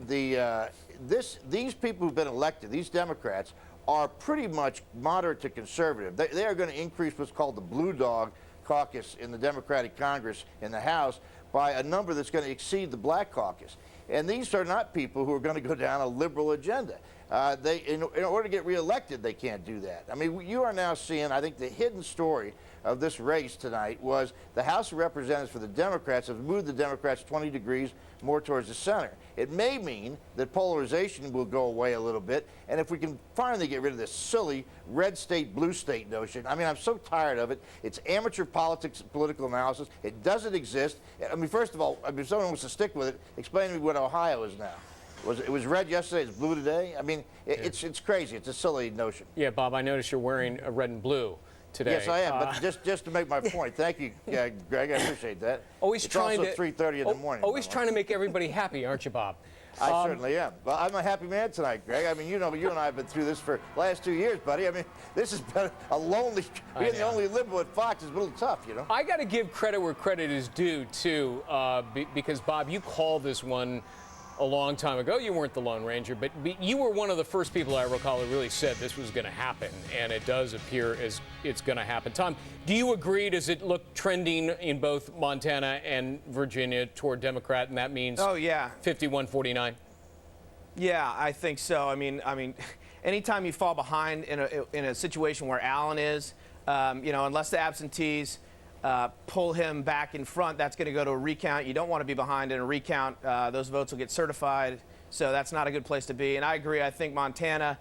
These people who've been elected, these Democrats, are pretty much moderate to conservative. They are going to increase what's called the Blue Dog Caucus in the Democratic Congress in the House by a number that's going to exceed the Black Caucus. And these are not people who are going to go down a liberal agenda. In order to get reelected, they can't do that. I mean, you are now seeing, I think, the hidden story of this race tonight was the House of Representatives for the Democrats have moved the Democrats 20 degrees more towards the center. It may mean that polarization will go away a little bit, and if we can finally get rid of this silly red state, blue state notion. I mean, I'm so tired of it. It's amateur politics, political analysis. It doesn't exist. I mean, first of all, if someone wants to stick with it, explain to me what Ohio is now. It was red yesterday, it's blue today? I mean, it's crazy. It's a silly notion. Yeah, Bob, I noticed you're wearing a red and blue today. Yes, I am, but just to make my point. Thank you, Greg. I appreciate that. Always it's trying also to 3:30 in the morning. Always trying to make everybody happy, aren't you, Bob? I certainly am. Well, I'm a happy man tonight, Greg. I mean, you know, you and I have been through this for the last 2 years, buddy. I mean, this has been a lonely, being the only liberal at Fox is a little tough, you know. I got to give credit where credit is due, too, because, Bob, you called this one a long time ago. You weren't the Lone Ranger, but you were one of the first people I recall who really said this was going to happen, and it does appear as it's going to happen. Tom, do you agree? Does it look trending in both Montana and Virginia toward Democrat, and that means 51-49? Yeah, I think so. I mean, anytime you fall behind in a situation where Allen is, you know, unless the absentees pull him back in front, that's going to go to a recount. You don't want to be behind in a recount. Those votes will get certified, so that's not a good place to be. And I agree. I think Montana,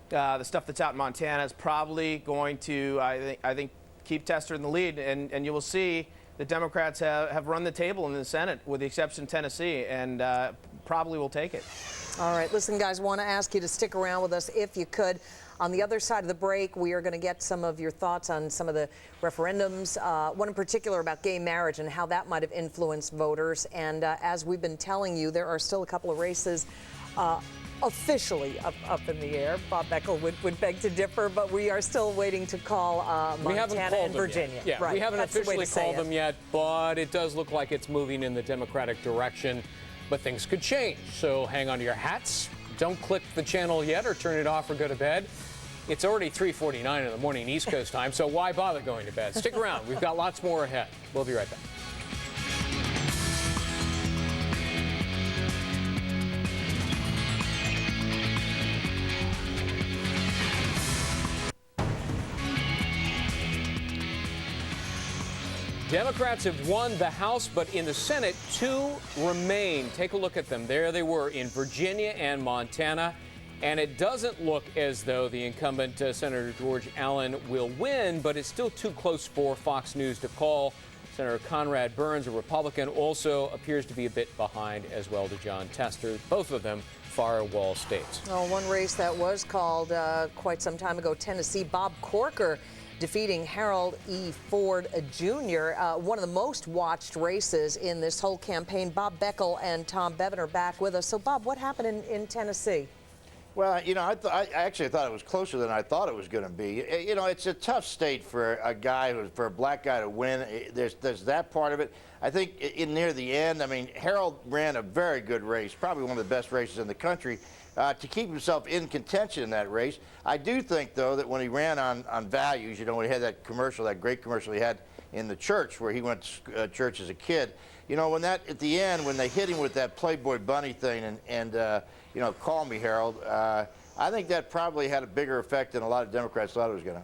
the stuff that's out in Montana is probably going to, I think, keep Tester in the lead. And you will see the Democrats have run the table in the Senate, with the exception of Tennessee, and probably will take it. All right, listen, guys, want to ask you to stick around with us if you could. On the other side of the break, we are going to get some of your thoughts on some of the referendums, one in particular about gay marriage and how that might have influenced voters. And as we've been telling you, there are still a couple of races officially up in the air. Bob Beckel would beg to differ, but we are still waiting to call Montana and Virginia. Yeah, right. We haven't That's the way officially to say called it. them yet, but it does look like it's moving in the Democratic direction. But things could change, so hang on to your hats. Don't click the channel yet or turn it off or go to bed. It's already 3:49 in the morning East Coast time, so why bother going to bed? Stick around. We've got lots more ahead. We'll be right back. Democrats have won the House, but in the Senate, 2 remain. Take a look at them. There they were in Virginia and Montana. And it doesn't look as though the incumbent Senator George Allen will win, but it's still too close for Fox News to call. Senator Conrad Burns, a Republican, also appears to be a bit behind, as well to John Tester, both of them firewall states. Well, one race that was called quite some time ago, Tennessee, Bob Corker defeating Harold E. Ford Jr., one of the most watched races in this whole campaign. Bob Beckel and Tom Bevan are back with us. So, Bob, what happened in Tennessee? Well, you know, I actually thought it was closer than I thought it was going to be. You know, it's a tough state for a black guy to win. There's that part of it. I think near the end, I mean, Harold ran a very good race, probably one of the best races in the country, to keep himself in contention in that race. I do think, though, that when he ran on values, you know, when he had that commercial, that great commercial he had in the church where he went to church as a kid, you know, at the end, when they hit him with that Playboy bunny thing and you know, call me Harold, I think that probably had a bigger effect than a lot of Democrats thought it was going to.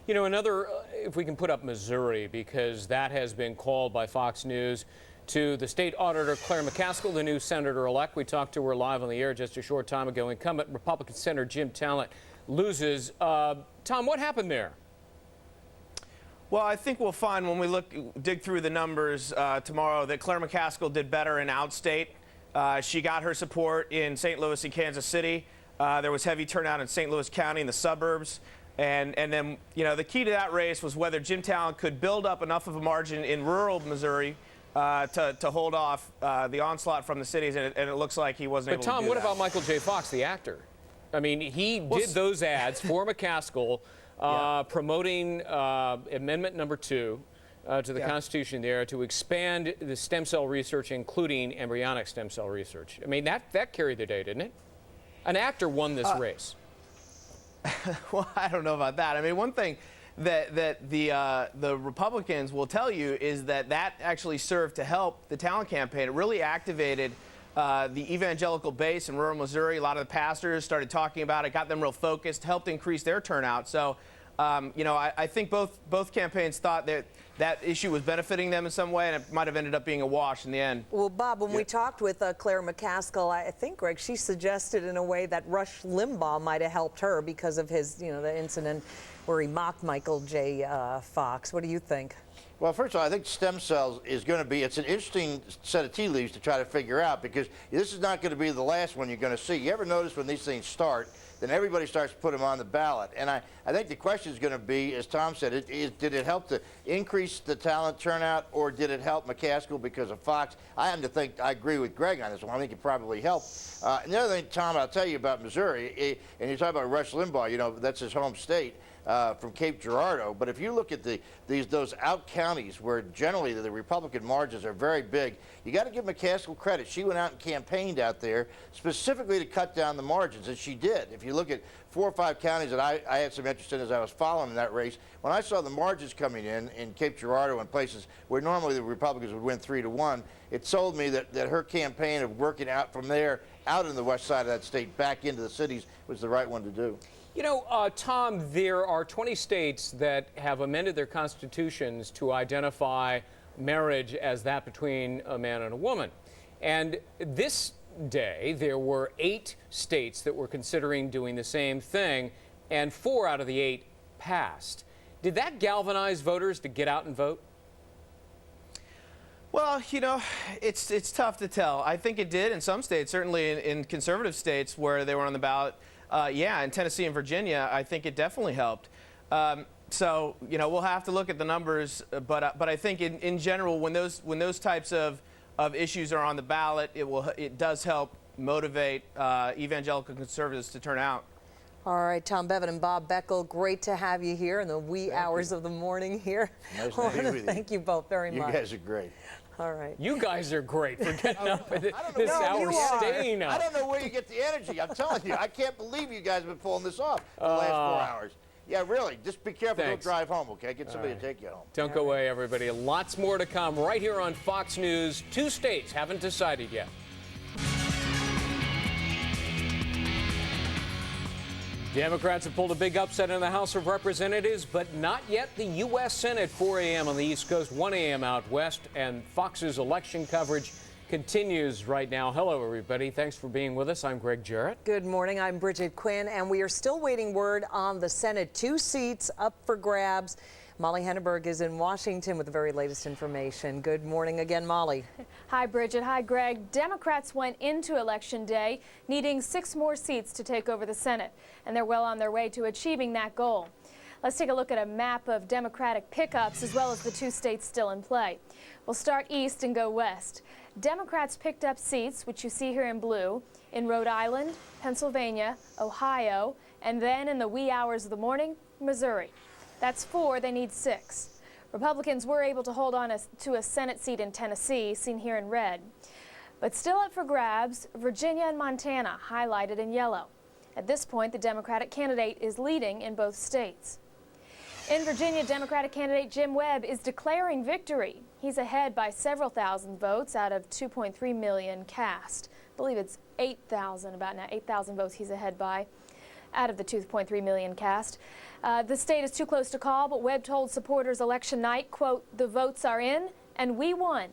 You know, another, if we can put up Missouri, because that has been called by Fox News to the state auditor, Claire McCaskill, the new senator-elect. We talked to her live on the air just a short time ago. Incumbent Republican Senator Jim Talent loses. Tom, what happened there? Well, I think we'll find when we dig through the numbers tomorrow that Claire McCaskill did better in outstate. She got her support in St. Louis and Kansas City. There was heavy turnout in St. Louis County in the suburbs. And then, you know, the key to that race was whether Jim Talent could build up enough of a margin in rural Missouri to hold off the onslaught from the cities, and it looks like he wasn't able to do that. But Tom, what about Michael J. Fox, the actor? I mean, he did those ads for McCaskill promoting Amendment number 2 to the Constitution there to expand the stem cell research, including embryonic stem cell research. I mean, that carried the day, didn't it? An actor won this race. Well, I don't know about that. I mean, one thing that the Republicans will tell you is that actually served to help the Talent campaign. It really activated the evangelical base in rural Missouri. A lot of the pastors started talking about it, got them real focused, helped increase their turnout. So, you know, I think both campaigns thought that issue was benefiting them in some way, and it might have ended up being a wash in the end. Well, Bob, when we talked with Claire McCaskill, I think, Greg, she suggested in a way that Rush Limbaugh might have helped her because of his, you know, the incident where he mocked Michael J. Fox. What do you think? Well, first of all, I think stem cells is going to be, it's an interesting set of tea leaves to try to figure out, because this is not going to be the last one you're going to see. You ever notice when these things start, then everybody starts to put them on the ballot. And I think the question is going to be, as Tom said, did it help to increase the talent turnout, or did it help McCaskill because of Fox? I happen to think, I agree with Greg on this one. I think it probably helped. And the other thing, Tom, I'll tell you about Missouri, and you talk about Rush Limbaugh, you know, that's his home state. From Cape Girardeau, but if you look at those out counties where generally the Republican margins are very big, you got to give McCaskill credit. She went out and campaigned out there specifically to cut down the margins, and she did. If you look at 4 or 5 counties that I had some interest in as I was following that race, when I saw the margins coming in Cape Girardeau and places where normally the Republicans would win 3-1, it sold me that her campaign of working out from there, out in the west side of that state, back into the cities, was the right one to do. You know, Tom, there are 20 states that have amended their constitutions to identify marriage as that between a man and a woman. And this day, there were 8 states that were considering doing the same thing, and 4 out of the 8 passed. Did that galvanize voters to get out and vote? Well, you know, it's tough to tell. I think it did in some states, certainly in conservative states where they were on the ballot. Yeah, in Tennessee and Virginia, I think it definitely helped. So, you know, we'll have to look at the numbers, but I think in general, when those types of issues are on the ballot, it does help motivate evangelical conservatives to turn out. All right, Tom Bevan and Bob Beckel, great to have you here in the wee hours of the morning here. Nice to be with you. Thank you both very much. You guys are great. All right. You guys are great for getting up at this hour, staying up. I don't know where you get the energy. I'm telling you, I can't believe you guys have been pulling this off for the last 4 hours. Yeah, really. Just be careful. Thanks. Don't drive home, okay? Get somebody to take you home. Don't go away, everybody. Lots more to come right here on Fox News. 2 states haven't decided yet. Democrats have pulled a big upset in the House of Representatives, but not yet the U.S. Senate. 4 a.m. on the East Coast, 1 a.m. out west, and Fox's election coverage continues right now. Hello, everybody. Thanks for being with us. I'm Greg Jarrett. Good morning. I'm Bridget Quinn, and we are still waiting word on the Senate. 2 seats up for grabs. Molly Henneberg is in Washington with the very latest information. Good morning again, Molly. Hi, Bridget. Hi, Greg. Democrats went into Election Day needing 6 more seats to take over the Senate, and they're well on their way to achieving that goal. Let's take a look at a map of Democratic pickups as well as the 2 states still in play. We'll start east and go west. Democrats picked up seats, which you see here in blue, in Rhode Island, Pennsylvania, Ohio, and then in the wee hours of the morning, Missouri. That's 4, they need 6. Republicans were able to hold on to a Senate seat in Tennessee, seen here in red. But still up for grabs, Virginia and Montana, highlighted in yellow. At this point, the Democratic candidate is leading in both states. In Virginia, Democratic candidate Jim Webb is declaring victory. He's ahead by several thousand votes out of 2.3 million cast. I believe it's 8,000, about now 8,000 votes he's ahead by out of the 2.3 million cast. The state is too close to call, but Webb told supporters election night, quote, "The votes are in and we won."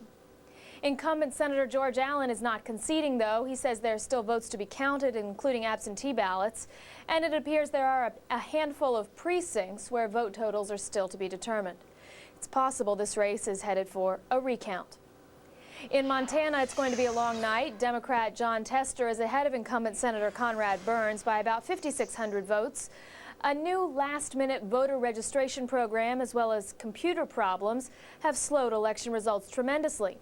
Incumbent Senator George Allen is not conceding, though. He says there are still votes to be counted, including absentee ballots, and it appears there are a handful of precincts where vote totals are still to be determined. It's possible this race is headed for a recount. In Montana, it's going to be a long night. Democrat John Tester is ahead of incumbent Senator Conrad Burns by about 5,600 votes. A new last-minute voter registration program, as well as computer problems, have slowed election results tremendously.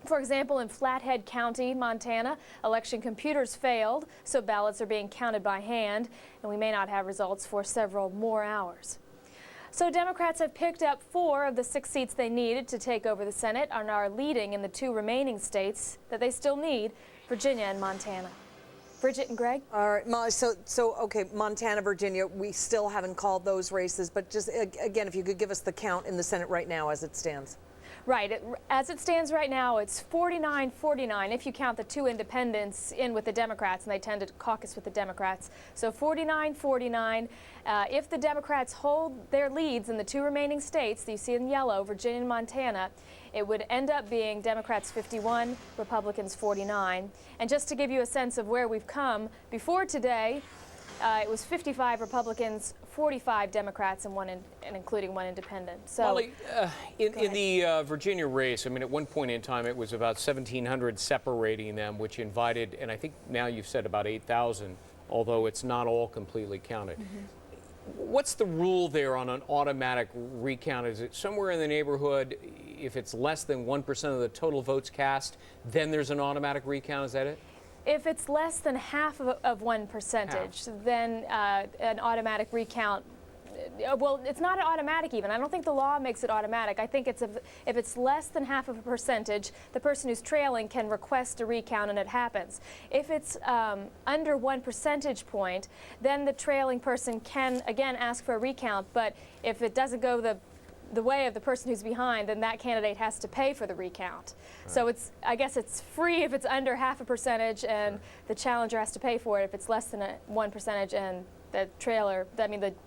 For example, in Flathead County, Montana, election computers failed, so ballots are being counted by hand, and we may not have results for several more hours. So Democrats have picked up 4 of the 6 seats they needed to take over the Senate and are leading in the 2 remaining states that they still need, Virginia and Montana. Bridget and Greg? All right, Molly, okay, Montana, Virginia, we still haven't called those races, but just again, if you could give us the count in the Senate right now as it stands. Right. As it stands right now, it's 49-49 if you count the 2 independents in with the Democrats, and they tend to caucus with the Democrats. So 49-49. If the Democrats hold their leads in the 2 remaining states that you see in yellow, Virginia and Montana, it would end up being Democrats 51, Republicans 49. And just to give you a sense of where we've come, before today, it was 55 Republicans, 45 Democrats, and including 1 independent. So, Molly, in the Virginia race, I mean, at one point in time, it was about 1,700 separating them, which invited, and I think now you've said about 8,000, although it's not all completely counted. What's the rule there on an automatic recount? Is it somewhere in the neighborhood, if it's less than 1% of the total votes cast, then there's an automatic recount? Is that it? if it's less than half of 1%, then an automatic recount. Well, it's not automatic even. I don't think the law makes it automatic. I think if it's less than half of a percentage, the person who's trailing can request a recount and it happens. If it's under 1 percentage point, then the trailing person can again ask for a recount. But if it doesn't go the way of the person who's behind, then that candidate has to pay for the recount. Right. So I guess it's free if it's under half a percentage, and the challenger has to pay for it if it's less than 1%, and the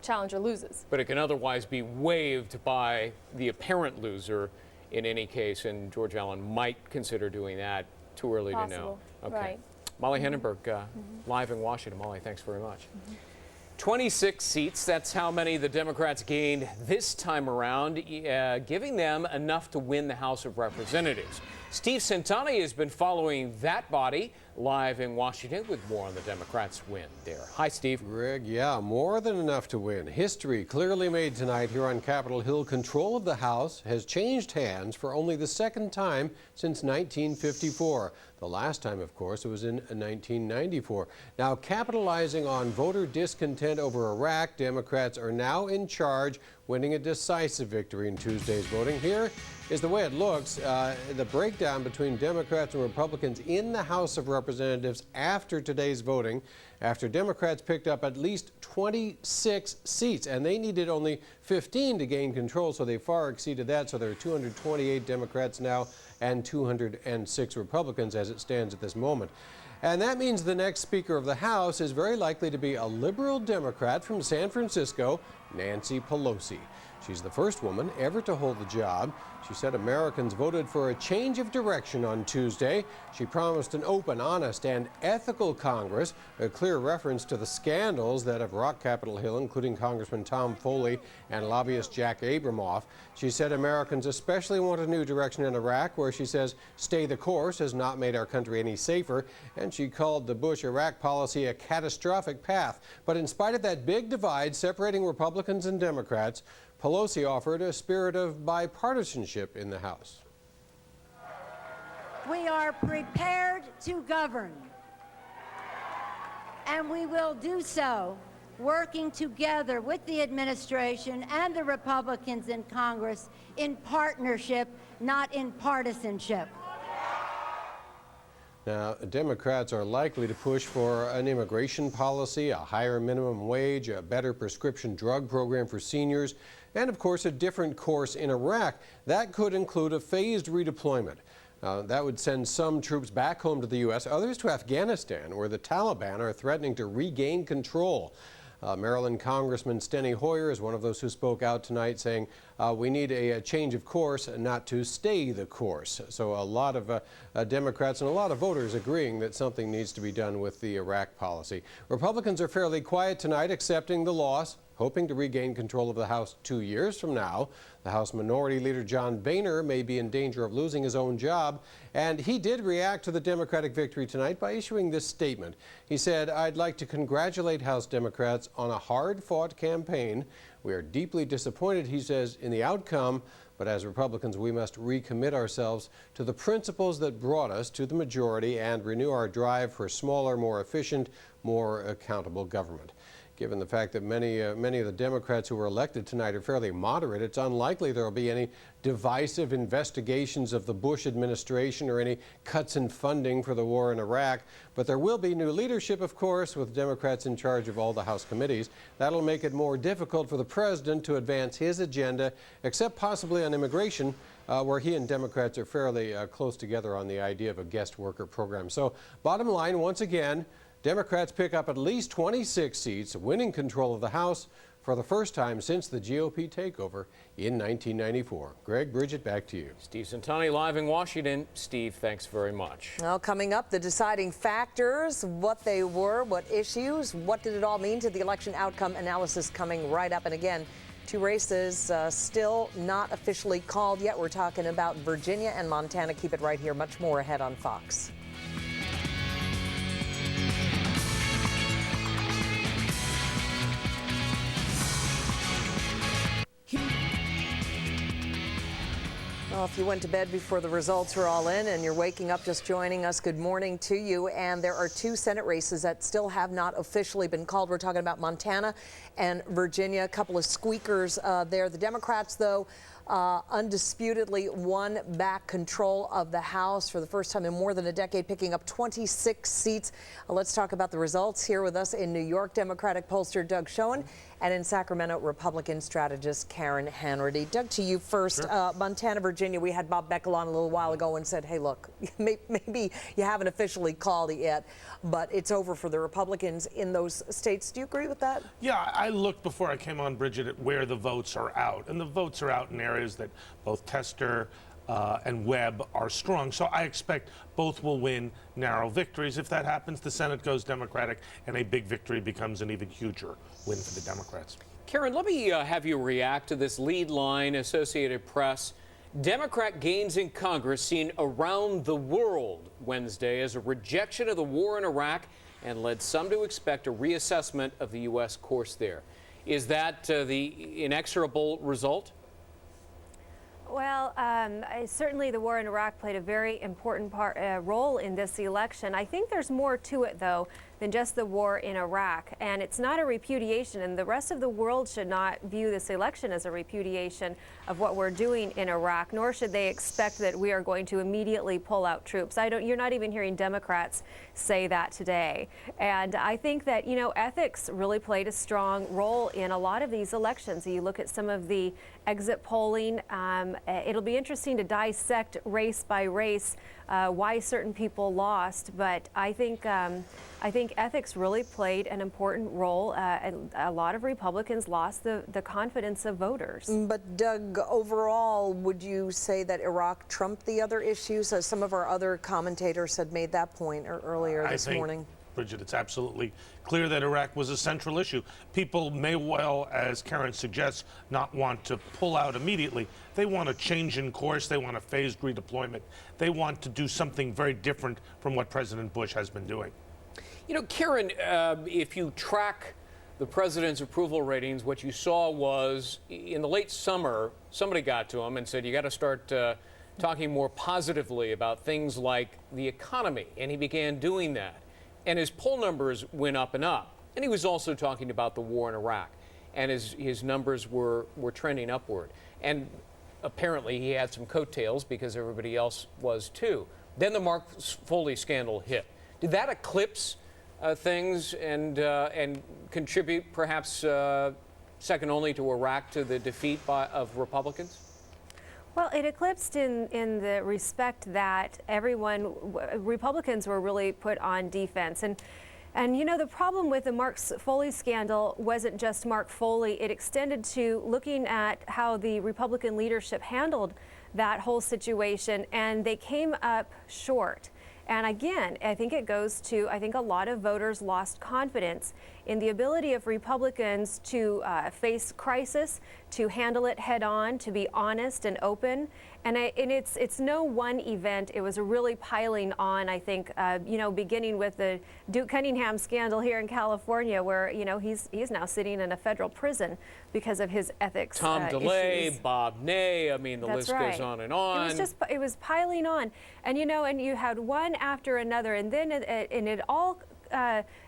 challenger loses. But it can otherwise be waived by the apparent loser in any case, and George Allen might consider doing that. Too early to know. Okay. Right. Molly Hindenburg, live in Washington. Molly, thanks very much. 26 seats, that's how many the Democrats gained this time around, giving them enough to win the House of Representatives. Steve Centani has been following that body live in Washington with more on the Democrats' win there. Hi, Steve. Greg, yeah, more than enough to win. History clearly made tonight here on Capitol Hill. Control of the House has changed hands for only the second time since 1954. The last time, of course, it was in 1994. Now, capitalizing on voter discontent over Iraq, Democrats are now in charge, winning a decisive victory in Tuesday's voting. Here is the way it looks. The breakdown between Democrats and Republicans in the House of Representatives after today's voting, after Democrats picked up at least 26 seats, and they needed only 15 to gain control, so they far exceeded that. So there are 228 Democrats now and 206 Republicans as it stands at this moment. And that means the next Speaker of the House is very likely to be a liberal Democrat from San Francisco, Nancy Pelosi. She's the first woman ever to hold the job. She said Americans voted for a change of direction on Tuesday. She promised an open, honest, and ethical Congress, a clear reference to the scandals that have rocked Capitol Hill, including Congressman Tom Foley and lobbyist Jack Abramoff. She said Americans especially want a new direction in Iraq, where she says stay the course has not made our country any safer, and she called the Bush-Iraq policy a catastrophic path. But in spite of that big divide separating Republicans and Democrats, Pelosi offered a spirit of bipartisanship in the House. We are prepared to govern, and we will do so working together with the administration and the Republicans in Congress in partnership, not in partisanship. Now, Democrats are likely to push for an immigration policy, a higher minimum wage, a better prescription drug program for seniors, and of course a different course in Iraq. That could include a phased redeployment. That would send some troops back home to the U.S., others to Afghanistan, where the Taliban are threatening to regain control. Maryland Congressman Steny Hoyer is one of those who spoke out tonight, saying we need a change of course, not to stay the course. So a lot of Democrats and a lot of voters agreeing that something needs to be done with the Iraq policy. Republicans are fairly quiet tonight, accepting the loss, hoping to regain control of the House 2 years from now. The House Minority Leader John Boehner may be in danger of losing his own job, and he did react to the Democratic victory tonight by issuing this statement. He said, "I'd like to congratulate House Democrats on a hard-fought campaign. We are deeply disappointed," he says, "in the outcome, but as Republicans, we must recommit ourselves to the principles that brought us to the majority and renew our drive for smaller, more efficient, more accountable government." Given the fact that many of the Democrats who were elected tonight are fairly moderate, it's unlikely there will be any divisive investigations of the Bush administration or any cuts in funding for the war in Iraq. But there will be new leadership, of course, with Democrats in charge of all the House committees. That'll make it more difficult for the president to advance his agenda, except possibly on immigration, where he and Democrats are fairly close together on the idea of a guest worker program. So bottom line, once again, Democrats pick up at least 26 seats, winning control of the House for the first time since the GOP takeover in 1994. Greg, Bridget, back to you. Steve Santani live in Washington. Steve, thanks very much. Well, coming up, the deciding factors, what they were, what issues, what did it all mean to the election outcome analysis coming right up. And again, two races still not officially called yet. We're talking about Virginia and Montana. Keep it right here. Much more ahead on Fox. Well, if you went to bed before the results were all in and you're waking up just joining us, good morning to you. And there are two Senate races that still have not officially been called. We're talking about Montana and Virginia, a couple of squeakers there. The Democrats, though, undisputedly won back control of the House for the first time in more than a decade, picking up 26 seats. Let's talk about the results. Here with us in New York, Democratic pollster Doug Schoen, and in Sacramento, Republican strategist Karen Hanratty. Doug, to you first. Sure. Montana, Virginia, we had Bob Beckel on a little while ago and said, hey, look, maybe you haven't officially called it yet, but it's over for the Republicans in those states. Do you agree with that? Yeah, I looked before I came on, Bridget, at where the votes are out. And the votes are out in areas that both Tester and Webb are strong. So I expect both will win narrow victories. If that happens, the Senate goes Democratic, and a big victory becomes an even huger win for the Democrats. Karen, let me have you react to this lead line, Associated Press. Democrat gains in Congress seen around the world Wednesday as a rejection of the war in Iraq and led some to expect a reassessment of the U.S. course there. Is that the inexorable result? Well, certainly the war in Iraq played a very important role in this election. I think there's more to it, though, than just the war in Iraq. And it's not a repudiation, and the rest of the world should not view this election as a repudiation of what we're doing in Iraq, nor should they expect that we are going to immediately pull out troops. You're not even hearing Democrats say that today. And I think that, you know, ethics really played a strong role in a lot of these elections. You look at some of the exit polling. It'll be interesting to dissect race by race why certain people lost, but I think ethics really played an important role. A lot of Republicans lost the confidence of voters. But Doug, overall, would you say that Iraq trumped the other issues? As some of our other commentators had made that point earlier this morning. Bridget, it's absolutely clear that Iraq was a central issue. People may well, as Karen suggests, not want to pull out immediately. They want a change in course. They want a phased redeployment. They want to do something very different from what President Bush has been doing. You know, Karen, if you track the president's approval ratings, what you saw was in the late summer, somebody got to him and said, you got to start talking more positively about things like the economy. And he began doing that. And his poll numbers went up and up. And he was also talking about the war in Iraq. And his numbers were trending upward. And apparently he had some coattails because everybody else was too. Then the Mark Foley scandal hit. Did that eclipse things and contribute perhaps second only to Iraq to the defeat of Republicans? Well, it eclipsed in the respect that Republicans were really put on defense. And you know, the problem with the Mark Foley scandal wasn't just Mark Foley. It extended to looking at how the Republican leadership handled that whole situation, and they came up short. And again, I think it goes to, I think a lot of voters lost confidence in the ability of Republicans to face crisis, to handle it head on, to be honest and open. And it's no one event. It was really piling on, I think, beginning with the Duke Cunningham scandal here in California, where, he's now sitting in a federal prison because of his ethics Tom DeLay, issues. Bob Ney, I mean, the list goes on and on. It was piling on. And, and you had one after another, and then it all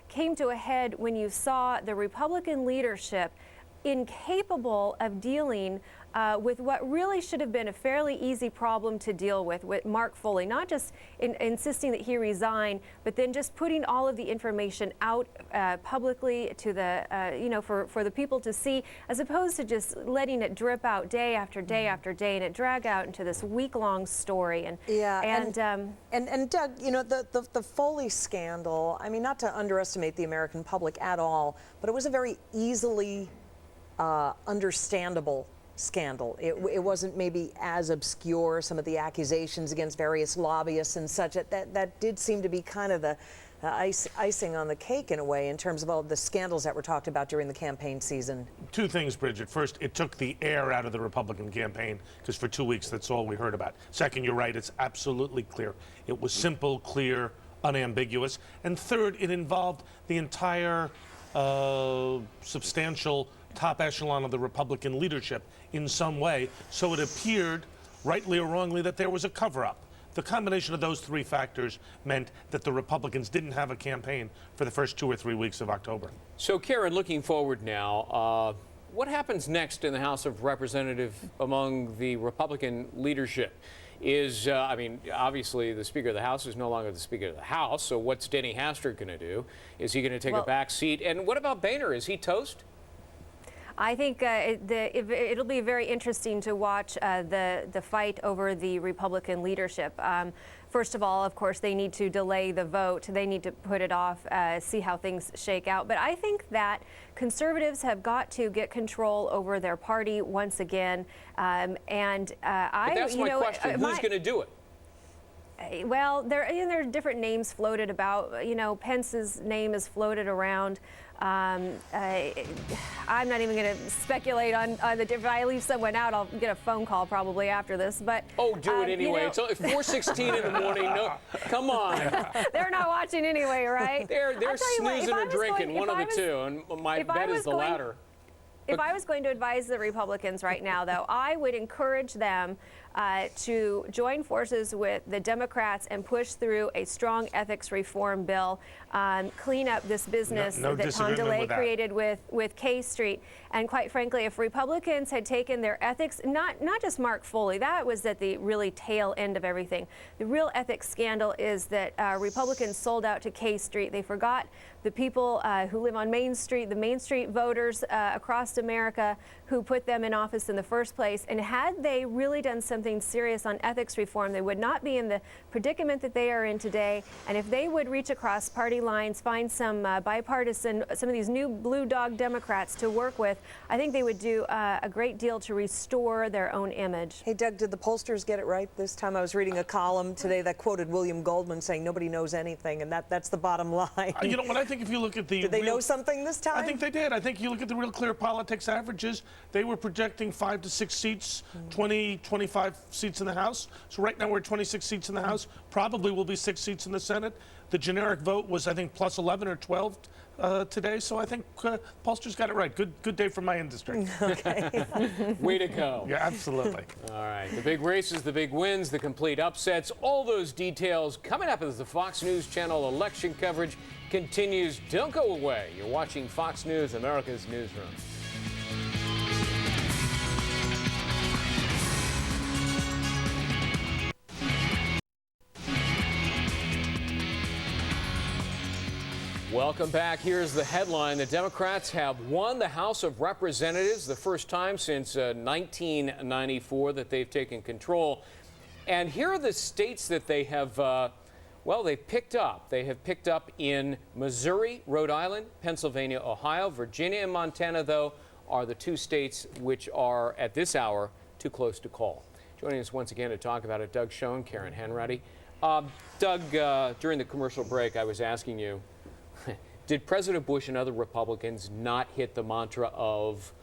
came to a head when you saw the Republican leadership incapable of dealing with what really should have been a fairly easy problem to deal with Mark Foley, not just insisting that he resign, but then just putting all of the information out publicly to the, for the people to see, as opposed to just letting it drip out day after day after day, and it drag out into this week-long story. And Doug, the Foley scandal, I mean, not to underestimate the American public at all, but it was a very easily understandable scandal. It wasn't maybe as obscure, some of the accusations against various lobbyists and such. That did seem to be kind of the icing on the cake in a way, in terms of all the scandals that were talked about during the campaign season. Two things, Bridget. First, it took the air out of the Republican campaign, because for 2 weeks that's all we heard about. Second, you're right, it's absolutely clear. It was simple, clear, unambiguous. And third, it involved the entire substantial top echelon of the Republican leadership in some way, so it appeared, rightly or wrongly, that there was a cover-up. The combination of those three factors meant that the Republicans didn't have a campaign for the first 2 or 3 weeks of October. So, Karen, looking forward now, what happens next in the House of Representatives among the Republican leadership? I mean, obviously the Speaker of the House is no longer the Speaker of the House, so what's Denny Hastert going to do? Is he going to take a back seat? And what about Boehner? Is he toast? I think it'll be very interesting to watch the fight over the Republican leadership. First of all, of course, they need to delay the vote. They need to put it off, see how things shake out. But I think that conservatives have got to get control over their party once again. But that's my question. Who's going to do it? Well, there are different names floated about. Pence's name is floated around. I'm not even going to speculate on the different. If I leave someone out, I'll get a phone call probably after this. But do it anyway. It's 4:16 in the morning. No, come on. They're not watching anyway, right? They're snoozing or drinking, one of the two, and my bet is the latter. If I was going to advise the Republicans right now, though, I would encourage them to join forces with the Democrats and push through a strong ethics reform bill, clean up this business that Tom DeLay created with K Street. And quite frankly, if Republicans had taken their ethics, not just Mark Foley, that was at the really tail end of everything. The real ethics scandal is that Republicans sold out to K Street. They forgot the people who live on Main Street, the Main Street voters across America who put them in office in the first place. And had they really done something serious on ethics reform, they would not be in the predicament that they are in today. And if they would reach across party lines, find some bipartisan, some of these new blue dog Democrats to work with, I think they would do a great deal to restore their own image. Hey, Doug, did the pollsters get it right this time? I was reading a column today that quoted William Goldman saying nobody knows anything, and that's the bottom line. You know what? I think if you look at the... Did they know something this time? I think they did. I think you look at the Real Clear Politics averages, they were projecting 5 to 6 seats, 20, 25 seats in the House. So right now we're at 26 seats in the House. Probably will be 6 seats in the Senate. The generic vote was, I think, plus 11 or 12 today. So I think pollsters got it right. Good day for my industry. Okay. Way to go. Yeah, absolutely. All right. The big races, the big wins, the complete upsets, all those details coming up as the Fox News Channel election coverage continues. Don't go away. You're watching Fox News, America's newsroom. Welcome back. Here's the headline. The Democrats have won the House of Representatives, the first time since 1994 that they've taken control. And here are the states that they have, they've picked up. They have picked up in Missouri, Rhode Island, Pennsylvania, Ohio. Virginia and Montana, though, are the two states which are, at this hour, too close to call. Joining us once again to talk about it, Doug Schoen, Karen Hanratty. Doug, during the commercial break, I was asking you, did President Bush and other Republicans not hit the mantra of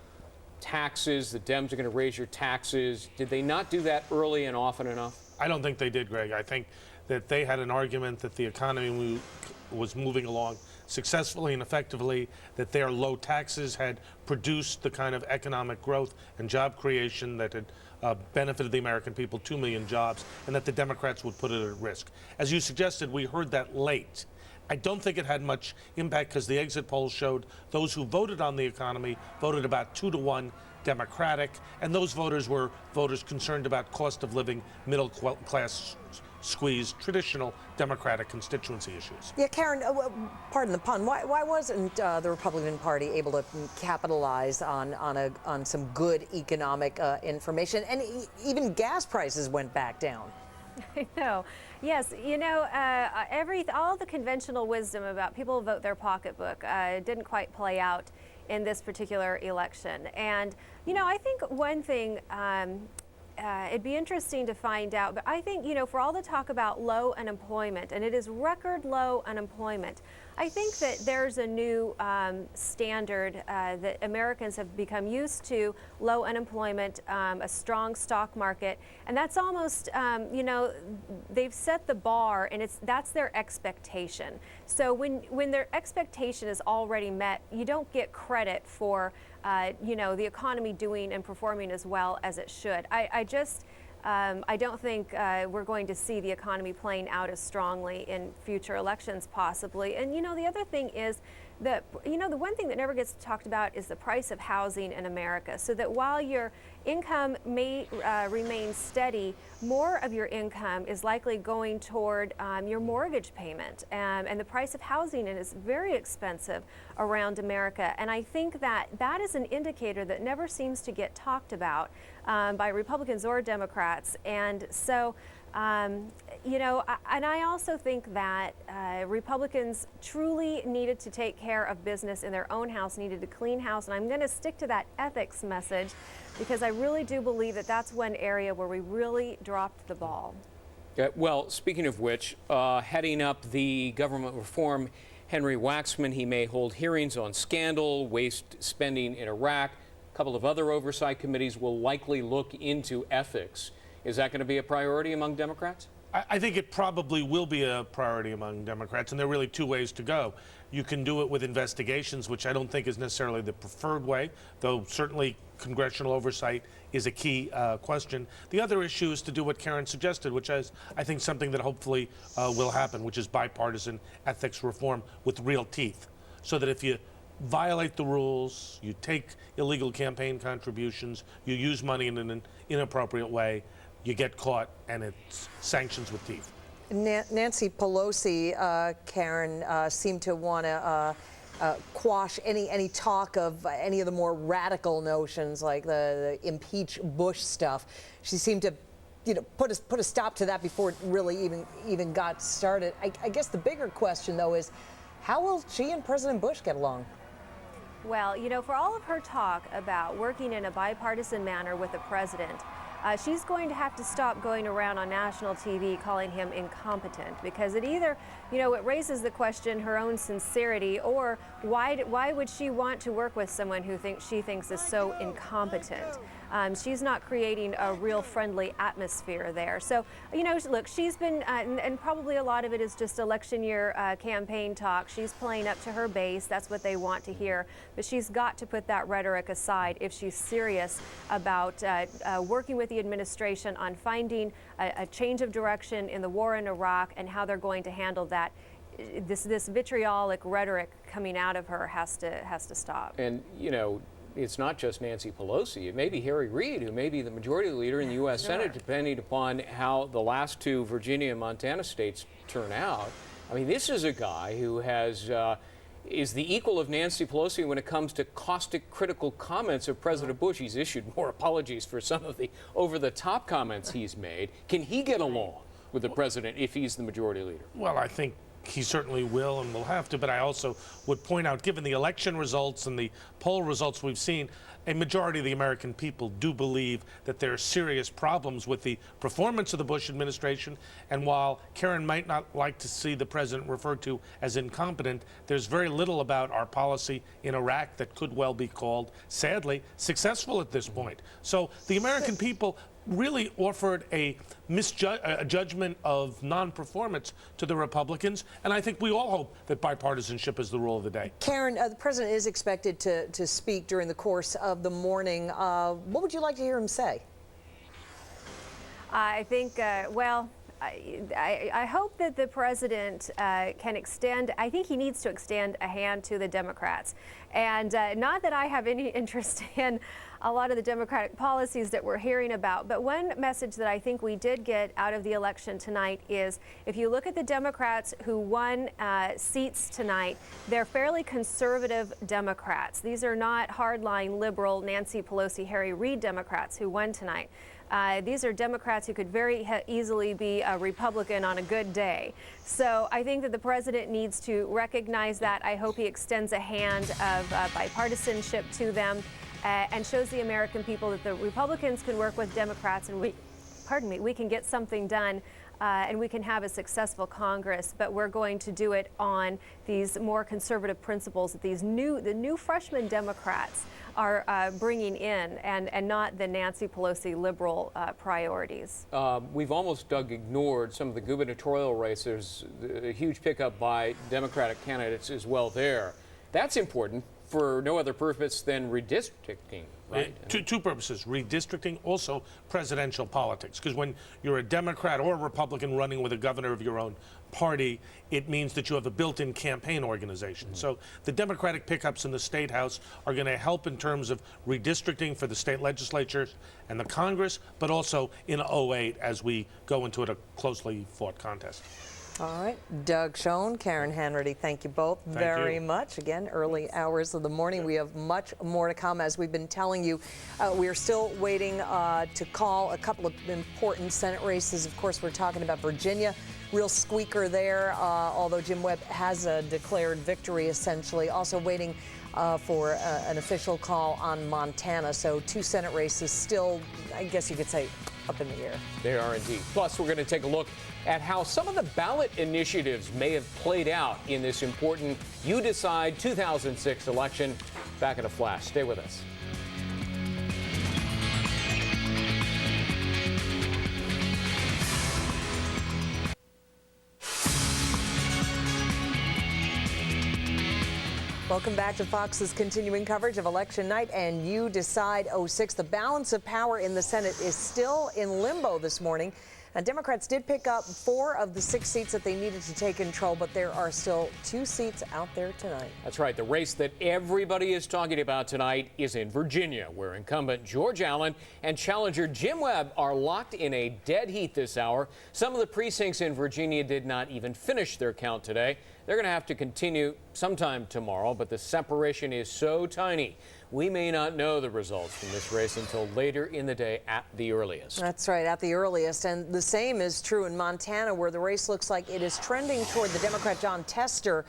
taxes, the Dems are going to raise your taxes? Did they not do that early and often enough? I don't think they did, Greg. I think that they had an argument that the economy was moving along successfully and effectively, that their low taxes had produced the kind of economic growth and job creation that had benefited the American people, 2 million jobs, and that the Democrats would put it at risk. As you suggested, we heard that late. I don't think it had much impact because the exit polls showed those who voted on the economy voted about 2-to-1 Democratic, and those voters were voters concerned about cost of living, middle class squeeze, traditional Democratic constituency issues. Yeah, Karen, pardon the pun, why wasn't the Republican Party able to capitalize on some good economic information? And even gas prices went back down. I know. Yes, you know, all the conventional wisdom about people vote their pocketbook didn't quite play out in this particular election. And, you know, I think one thing it'd be interesting to find out, but I think, you know, for all the talk about low unemployment, and it is record low unemployment, I think that there's a new standard that Americans have become used to: low unemployment, a strong stock market, and that's almost, you know, they've set the bar, and that's their expectation. So when their expectation is already met, you don't get credit for, you know, the economy doing and performing as well as it should. I don't think we're going to see the economy playing out as strongly in future elections, possibly. And, you know, the other thing is that, you know, the one thing that never gets talked about is the price of housing in America. So that while your income may remain steady, more of your income is likely going toward your mortgage payment. And the price of housing is very expensive around America. And I think that that is an indicator that never seems to get talked about by Republicans or Democrats. And so, you know, and I also think that Republicans truly needed to take care of business in their own house, needed to clean house. And I'm going to stick to that ethics message because I really do believe that that's one area where we really dropped the ball. Well, speaking of which, heading up the government reform, Henry Waxman, he may hold hearings on scandal, waste spending in Iraq. A couple of other oversight committees will likely look into ethics. Is that going to be a priority among Democrats? I think it probably will be a priority among Democrats, and there are really two ways to go. You can do it with investigations, which I don't think is necessarily the preferred way, though certainly congressional oversight is a key question. The other issue is to do what Karen suggested, which is, I think, something that hopefully will happen, which is bipartisan ethics reform with real teeth, so that if you violate the rules, you take illegal campaign contributions, you use money in an inappropriate way, you get caught, and it's sanctions with teeth. Nancy Pelosi, Karen, seemed to want to quash any talk of any of the more radical notions like the impeach Bush stuff. She seemed to, you know, put a stop to that before it really even got started. I guess the bigger question, though, is how will she and President Bush get along? Well, you know, for all of her talk about working in a bipartisan manner with the president, she's going to have to stop going around on national TV calling him incompetent, because it either, you know, it raises the question her own sincerity, or why would she want to work with someone who she thinks is so incompetent? She's not creating a real friendly atmosphere there. So, you know, look, she's been, and probably a lot of it is just election year campaign talk. She's playing up to her base. That's what they want to hear. But she's got to put that rhetoric aside if she's serious about working with the administration on finding a change of direction in the war in Iraq and how they're going to handle that. This vitriolic rhetoric coming out of her has to stop. And, you know, it's not just Nancy Pelosi. It may be Harry Reid, who may be the majority leader in the U.S. Senate, depending upon how the last two Virginia and Montana states turn out. I mean, this is a guy who is the equal of Nancy Pelosi when it comes to caustic, critical comments of President Bush. He's issued more apologies for some of the over-the-top comments he's made. Can he get along with the president if he's the majority leader? Well, I think he certainly will and will have to, but I also would point out, given the election results and the poll results we've seen, a majority of the American people do believe that there are serious problems with the performance of the Bush administration. And while Karen might not like to see the president referred to as incompetent, there's very little about our policy in Iraq that could well be called, sadly, successful at this point. So the American people really offered a judgment of non-performance to the Republicans, and I think we all hope that bipartisanship is the rule of the day. Karen, the president is expected to speak during the course of the morning. What would you like to hear him say? I think, well, I hope that the president can extend, I think he needs to extend a hand to the Democrats. And not that I have any interest in a lot of the Democratic policies that we're hearing about, but one message that I think we did get out of the election tonight is if you look at the Democrats who won seats tonight, they're fairly conservative Democrats. These are not hardline liberal Nancy Pelosi, Harry Reid Democrats who won tonight. These are Democrats who could very easily be a Republican on a good day. So I think that the president needs to recognize that. I hope he extends a hand of bipartisanship to them and shows the American people that the Republicans can work with Democrats and we can get something done and we can have a successful Congress, but we're going to do it on these more conservative principles that the new freshman Democrats are bringing in and not the Nancy Pelosi liberal priorities. We've almost, Doug, ignored some of the gubernatorial races, a huge pickup by Democratic candidates as well there. That's important for no other purpose than redistricting, right? Two purposes, redistricting, also presidential politics. Because when you're a Democrat or a Republican running with a governor of your own party, it means that you have a built-in campaign organization. So the Democratic pickups in the State House are going to help in terms of redistricting for the state legislatures and the Congress, but also in 2008 as we go into a closely fought contest. All right, Doug Schoen, Karen Hanratty, thank you both very much. Again, early hours of the morning. We have much more to come. As we've been telling you, we are still waiting to call a couple of important Senate races. Of course, we're talking about Virginia. Real squeaker there, although Jim Webb has a declared victory, essentially. Also waiting for an official call on Montana. So 2 Senate races still, I guess you could say, up in the air. They are indeed. Plus, we're going to take a look at how some of the ballot initiatives may have played out in this important You Decide 2006 election. Back in a flash. Stay with us. Welcome back to Fox's continuing coverage of election night and You Decide 06. The balance of power in the Senate is still in limbo this morning. And Democrats did pick up 4 of the 6 seats that they needed to take control, but there are still 2 seats out there tonight. That's right. The race that everybody is talking about tonight is in Virginia, where incumbent George Allen and challenger Jim Webb are locked in a dead heat this hour. Some of the precincts in Virginia did not even finish their count today. They're going to have to continue sometime tomorrow, but the separation is so tiny. We may not know the results from this race until later in the day at the earliest. That's right, at the earliest. And the same is true in Montana, where the race looks like it is trending toward the Democrat John Tester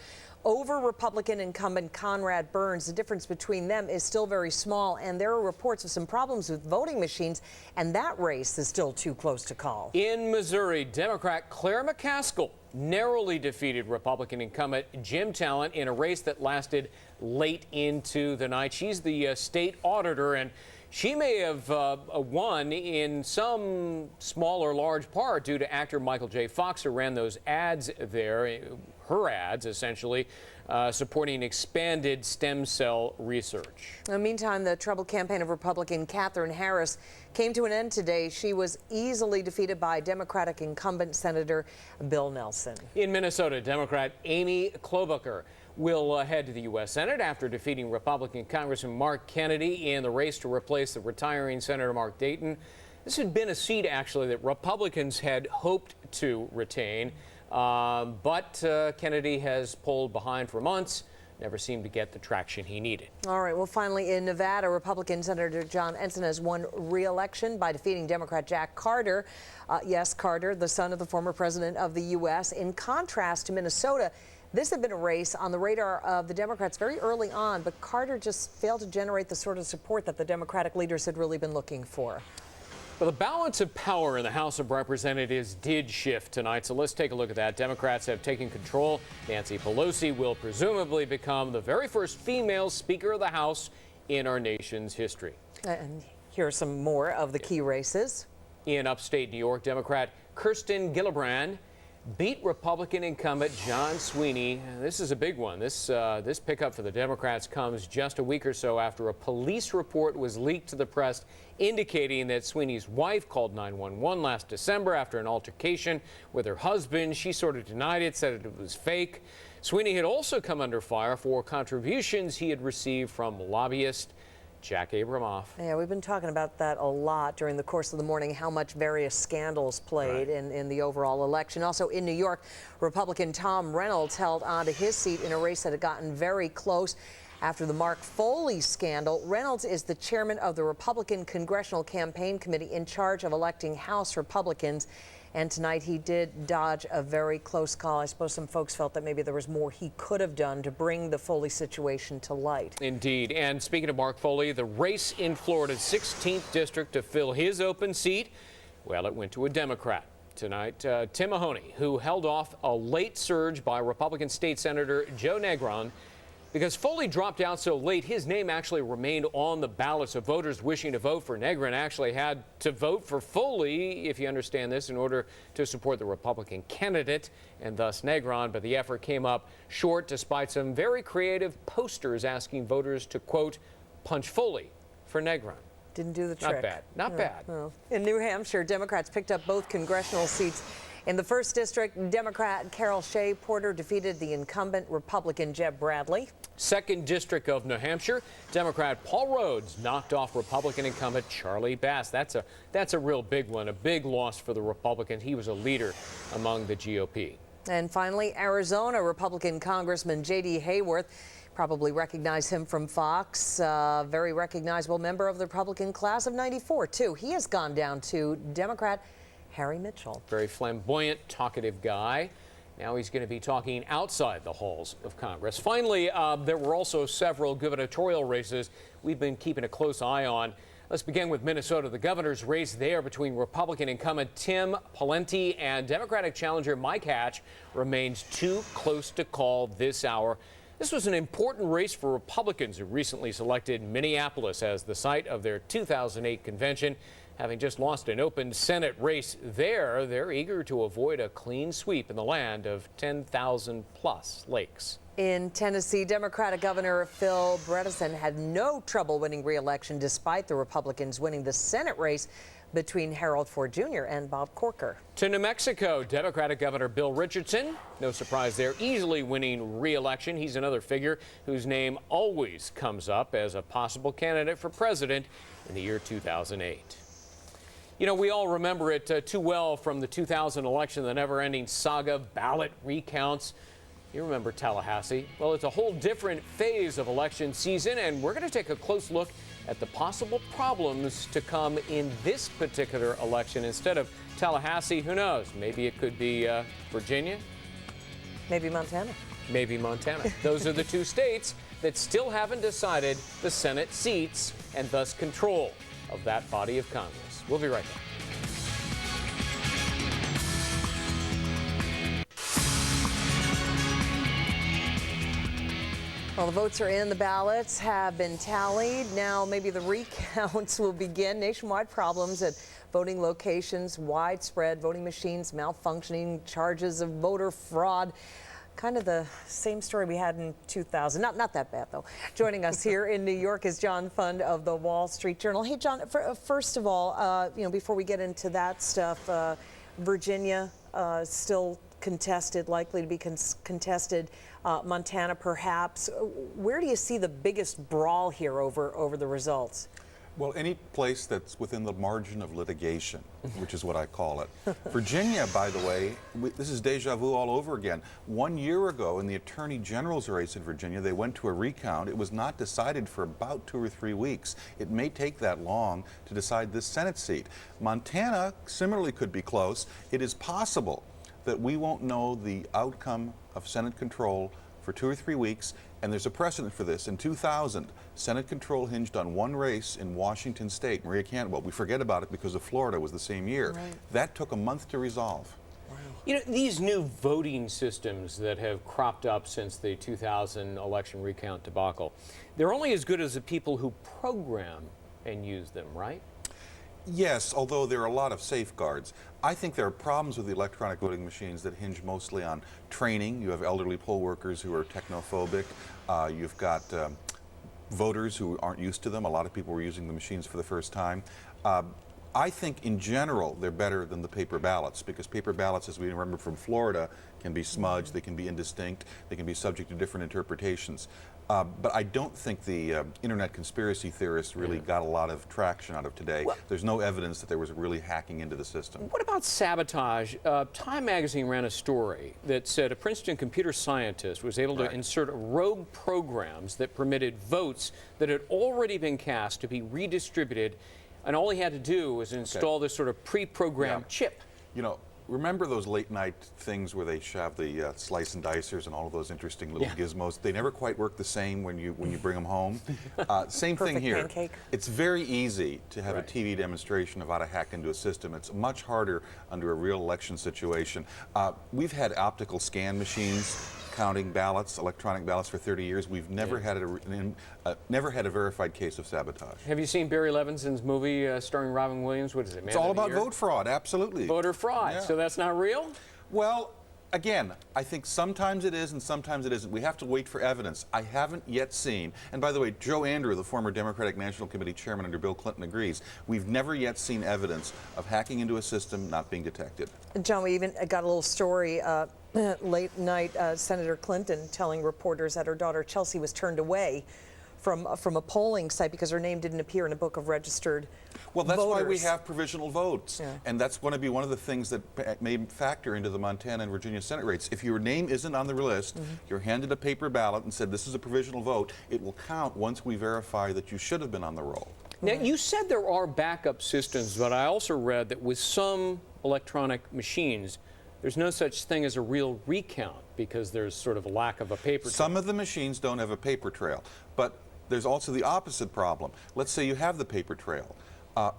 over Republican incumbent Conrad Burns. The difference between them is still very small, and there are reports of some problems with voting machines, and that race is still too close to call. In Missouri, Democrat Claire McCaskill narrowly defeated Republican incumbent Jim Talent in a race that lasted late into the night. She's the state auditor, and she may have won in some small or large part due to actor Michael J. Fox, who ran those ads there, her ads essentially, supporting expanded stem cell research. In the meantime, the troubled campaign of Republican Katherine Harris came to an end today. She was easily defeated by Democratic incumbent Senator Bill Nelson. In Minnesota, Democrat Amy Klobuchar will head to the U.S. Senate after defeating Republican Congressman Mark Kennedy in the race to replace the retiring Senator Mark Dayton. This had been a seat, actually, that Republicans had hoped to retain, but Kennedy has pulled behind for months. Never seemed to get the traction he needed. All right, well, finally in Nevada, Republican Senator John Ensign has won re-election by defeating Democrat Jack Carter. Yes, Carter, the son of the former president of the U.S. In contrast to Minnesota, This had been a race on the radar of the Democrats very early on, but Carter just failed to generate the sort of support that the Democratic leaders had really been looking for. Well, the balance of power in the House of Representatives did shift tonight, so let's take a look at that. Democrats have taken control. Nancy Pelosi will presumably become the very first female Speaker of the House in our nation's history. And here are some more of the key races. In upstate New York, Democrat Kirsten Gillibrand beat Republican incumbent John Sweeney. This is a big one. This pickup for the Democrats comes just a week or so after a police report was leaked to the press indicating that Sweeney's wife called 911 last December after an altercation with her husband. She sort of denied it, said it was fake. Sweeney had also come under fire for contributions he had received from lobbyist Jack Abramoff. Yeah, we've been talking about that a lot during the course of the morning, how much various scandals played in the overall election. Also in New York, Republican Tom Reynolds held on to his seat in a race that had gotten very close after the Mark Foley scandal. Reynolds is the chairman of the Republican Congressional Campaign Committee in charge of electing House Republicans. And tonight he did dodge a very close call. I suppose some folks felt that maybe there was more he could have done to bring the Foley situation to light. Indeed. And speaking of Mark Foley, the race in Florida's 16th district to fill his open seat, well, it went to a Democrat. Tonight, Tim Mahoney, who held off a late surge by Republican State Senator Joe Negron. Because Foley dropped out so late, his name actually remained on the ballot, so voters wishing to vote for Negron actually had to vote for Foley, if you understand this, in order to support the Republican candidate, and thus Negron. But the effort came up short despite some very creative posters asking voters to, quote, punch Foley for Negron. Didn't do the trick. Not bad. Not bad. No. In New Hampshire, Democrats picked up both congressional seats. In the 1st district, Democrat Carol Shea Porter defeated the incumbent Republican Jeb Bradley. 2nd district of New Hampshire, Democrat Paul Rhodes knocked off Republican incumbent Charlie Bass. That's a real big one, a big loss for the Republicans. He was a leader among the GOP. And finally, Arizona Republican Congressman J.D. Hayworth. Probably recognize him from Fox, very recognizable member of the Republican class of '94, too. He has gone down to Democrat Harry Mitchell. Very flamboyant, talkative guy. Now he's going to be talking outside the halls of Congress. Finally, there were also several gubernatorial races we've been keeping a close eye on. Let's begin with Minnesota. The governor's race there between Republican incumbent Tim Pawlenty and Democratic challenger Mike Hatch remains too close to call this hour. This was an important race for Republicans who recently selected Minneapolis as the site of their 2008 convention. Having just lost an open Senate race there, they're eager to avoid a clean sweep in the land of 10,000-plus lakes. In Tennessee, Democratic Governor Phil Bredesen had no trouble winning re-election despite the Republicans winning the Senate race between Harold Ford Jr. and Bob Corker. To New Mexico, Democratic Governor Bill Richardson, no surprise there, easily winning re-election. He's another figure whose name always comes up as a possible candidate for president in the year 2008. You know, we all remember it too well from the 2000 election, the never-ending saga of ballot recounts. You remember Tallahassee. Well, it's a whole different phase of election season, and we're going to take a close look at the possible problems to come in this particular election. Instead of Tallahassee, who knows? Maybe it could be Virginia. Maybe Montana. Maybe Montana. Those are the two states that still haven't decided the Senate seats and thus control of that body of Congress. We'll be right back. Well, the votes are in, the ballots have been tallied. Now maybe the recounts will begin. Nationwide problems at voting locations, widespread voting machines malfunctioning, charges of voter fraud. Kind of the same story we had in 2000. Not that bad, though. Joining us here in New York is John Fund of the Wall Street Journal. Hey, John, first of all, before we get into that stuff, Virginia still contested, likely to be contested. Montana, perhaps. Where do you see the biggest brawl here over the results? Well, any place that's within the margin of litigation, which is what I call it. Virginia, by the way, this is deja vu all over again. 1 year ago in the Attorney General's race in Virginia, they went to a recount. It was not decided for about 2 or 3 weeks. It may take that long to decide this Senate seat. Montana similarly could be close. It is possible that we won't know the outcome of Senate control for 2 or 3 weeks, and there's a precedent for this. In 2000, Senate control hinged on one race in Washington State, Maria Cantwell. We forget about it because of Florida was the same year. Right. That took a month to resolve. You know, these new voting systems that have cropped up since the 2000 election recount debacle, they're only as good as the people who program and use them, right? Yes, although there are a lot of safeguards. I think there are problems with the electronic voting machines that hinge mostly on training. You have elderly poll workers who are technophobic. You've got voters who aren't used to them. A lot of people were using the machines for the first time. I think in general they're better than the paper ballots, because paper ballots, as we remember from Florida, can be smudged, they can be indistinct, they can be subject to different interpretations. But I don't think the internet conspiracy theorists really got a lot of traction out of today. There's no evidence that there was really hacking into the system. What about sabotage? Time magazine ran a story that said a Princeton computer scientist was able to insert rogue programs that permitted votes that had already been cast to be redistributed, and all he had to do was install this sort of pre-programmed chip. You know, remember those late night things where they shove the slice and dicers and all of those interesting little gizmos? They never quite work the same when you bring them home. Same thing here. Pancake. It's very easy to have a TV demonstration of how to hack into a system. It's much harder under a real election situation. We've had optical scan machines counting ballots, electronic ballots, for 30 years. We've never had never had a verified case of sabotage. Have you seen Barry Levinson's movie starring Robin Williams? What is it? Man It's all of the about Year? vote fraud, absolutely. Voter fraud. Yeah. So that's not real? Well, again, I think sometimes it is and sometimes it isn't. We have to wait for evidence. I haven't yet seen, and by the way, Joe Andrew, the former Democratic National Committee chairman under Bill Clinton, agrees. We've never yet seen evidence of hacking into a system not being detected. John, we even got a little story late night, Senator Clinton telling reporters that her daughter Chelsea was turned away from a polling site because her name didn't appear in a book of registered Well, that's voters. why we have provisional votes. And that's going to be one of the things that may factor into the Montana and Virginia Senate rates. If your name isn't on the list, you're handed a paper ballot and said this is a provisional vote, it will count once we verify that you should have been on the roll. Now, you said there are backup systems, but I also read that with some electronic machines, there's no such thing as a real recount because there's sort of a lack of a paper trail. Some of the machines don't have a paper trail, but there's also the opposite problem. Let's say you have the paper trail.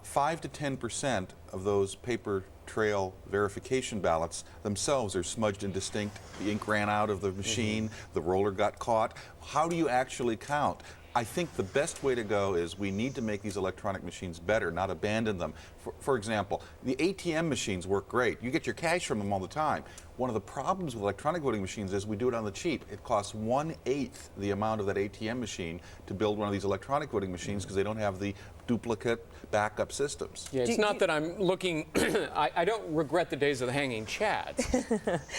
5 to 10% of those paper trail verification ballots themselves are smudged and indistinct. The ink ran out of the machine, the roller got caught. How do you actually count? I think the best way to go is we need to make these electronic machines better, not abandon them. For example, the ATM machines work great. You get your cash from them all the time. One of the problems with electronic voting machines is we do it on the cheap. It costs 1/8 the amount of that ATM machine to build one of these electronic voting machines because they don't have the duplicate backup systems. Yeah, it's not that I'm looking, I don't regret the days of the hanging chads.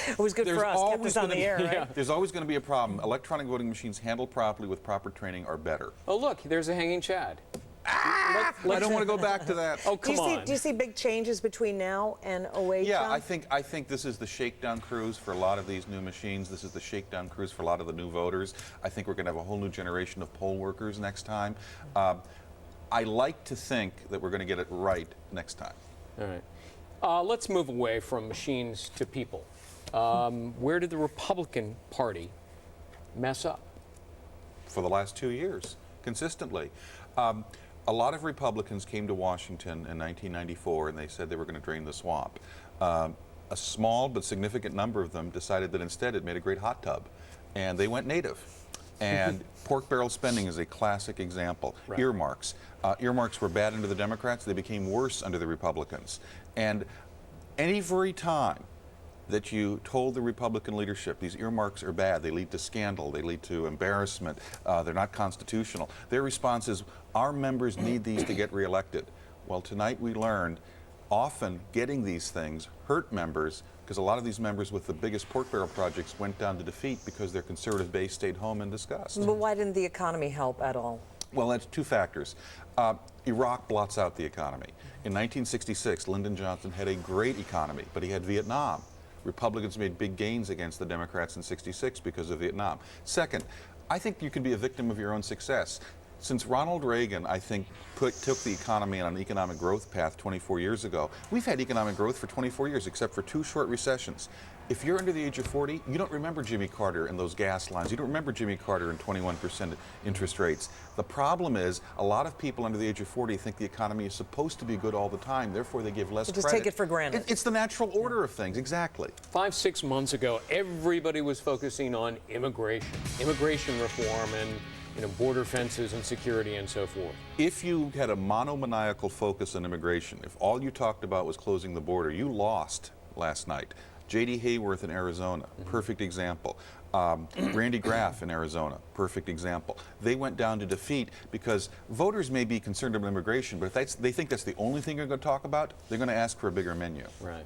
It was good for us, kept us on the air, right? There's always going to be a problem. Electronic voting machines handled properly with proper training are better. Oh, look, there's a hanging chad. I don't want to go back to that. Oh, come on. Do you see big changes between now and 08, Yeah, John? I think this is the shakedown cruise for a lot of these new machines. This is the shakedown cruise for a lot of the new voters. I think we're going to have a whole new generation of poll workers next time. I like to think that we're going to get it right next time. All right. Let's move away from machines to people. Where did the Republican Party mess up? For the last 2 years, consistently. A lot of Republicans came to Washington in 1994 and they said they were going to drain the swamp. A small but significant number of them decided that instead it made a great hot tub, and they went native. And pork barrel spending is a classic example. Right. Earmarks. Earmarks were bad under the Democrats. They became worse under the Republicans. And every time that you told the Republican leadership these earmarks are bad, they lead to scandal, they lead to embarrassment, they're not constitutional, their response is, our members need these to get reelected. Well, tonight we learned often getting these things hurt members because a lot of these members with the biggest pork barrel projects went down to defeat because their conservative base stayed home in disgust. But why didn't the economy help at all? Well, that's two factors. Iraq blots out the economy. In 1966, Lyndon Johnson had a great economy, but he had Vietnam. Republicans made big gains against the Democrats in '66 because of Vietnam. Second, I think you can be a victim of your own success. Since Ronald Reagan, I think, took the economy on an economic growth path 24 years ago, we've had economic growth for 24 years, except for 2 short recessions. If you're under the age of 40, you don't remember Jimmy Carter and those gas lines. You don't remember Jimmy Carter and 21% interest rates. The problem is a lot of people under the age of 40 think the economy is supposed to be good all the time. Therefore, they give less credit. Just take it for granted. It's the natural order of things, exactly. 5-6 months ago, everybody was focusing on immigration reform and border fences and security and so forth. If you had a monomaniacal focus on immigration, if all you talked about was closing the border, you lost last night. J.D. Hayworth in Arizona, perfect example. Randy Graff in Arizona, perfect example. They went down to defeat because voters may be concerned about immigration, but if they think that's the only thing you're going to talk about, they're going to ask for a bigger menu. Right.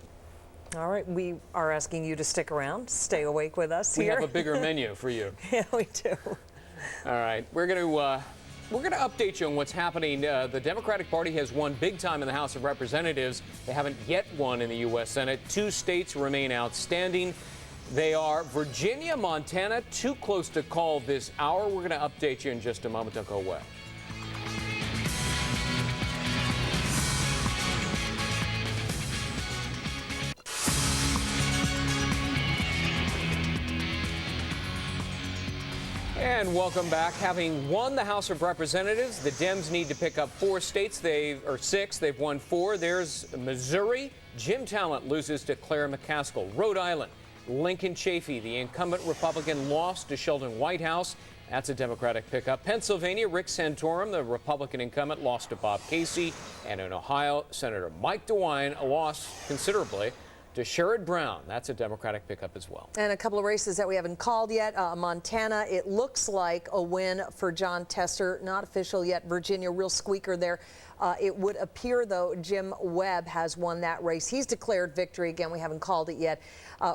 All right, we are asking you to stick around, stay awake with us We here. have a bigger menu for you. Yeah, we do. All right, we're going to update you on what's happening. The Democratic Party has won big time in the House of Representatives. They haven't yet won in the U.S. Senate. 2 states remain outstanding. They are Virginia, Montana, too close to call this hour. We're going to update you in just a moment. Don't go away. And welcome back. Having won the House of Representatives, the Dems need to pick up 4 states. Or 6. They've won 4. There's Missouri. Jim Talent loses to Claire McCaskill. Rhode Island. Lincoln Chafee, the incumbent Republican, lost to Sheldon Whitehouse. That's a Democratic pickup. Pennsylvania, Rick Santorum, the Republican incumbent, lost to Bob Casey. And in Ohio, Senator Mike DeWine lost considerably to Sherrod Brown. That's a Democratic pickup as well. And a couple of races that we haven't called yet. Montana, it looks like a win for John Tester. Not official yet. Virginia, real squeaker there. It would appear, though, Jim Webb has won that race. He's declared victory. Again, we haven't called it yet.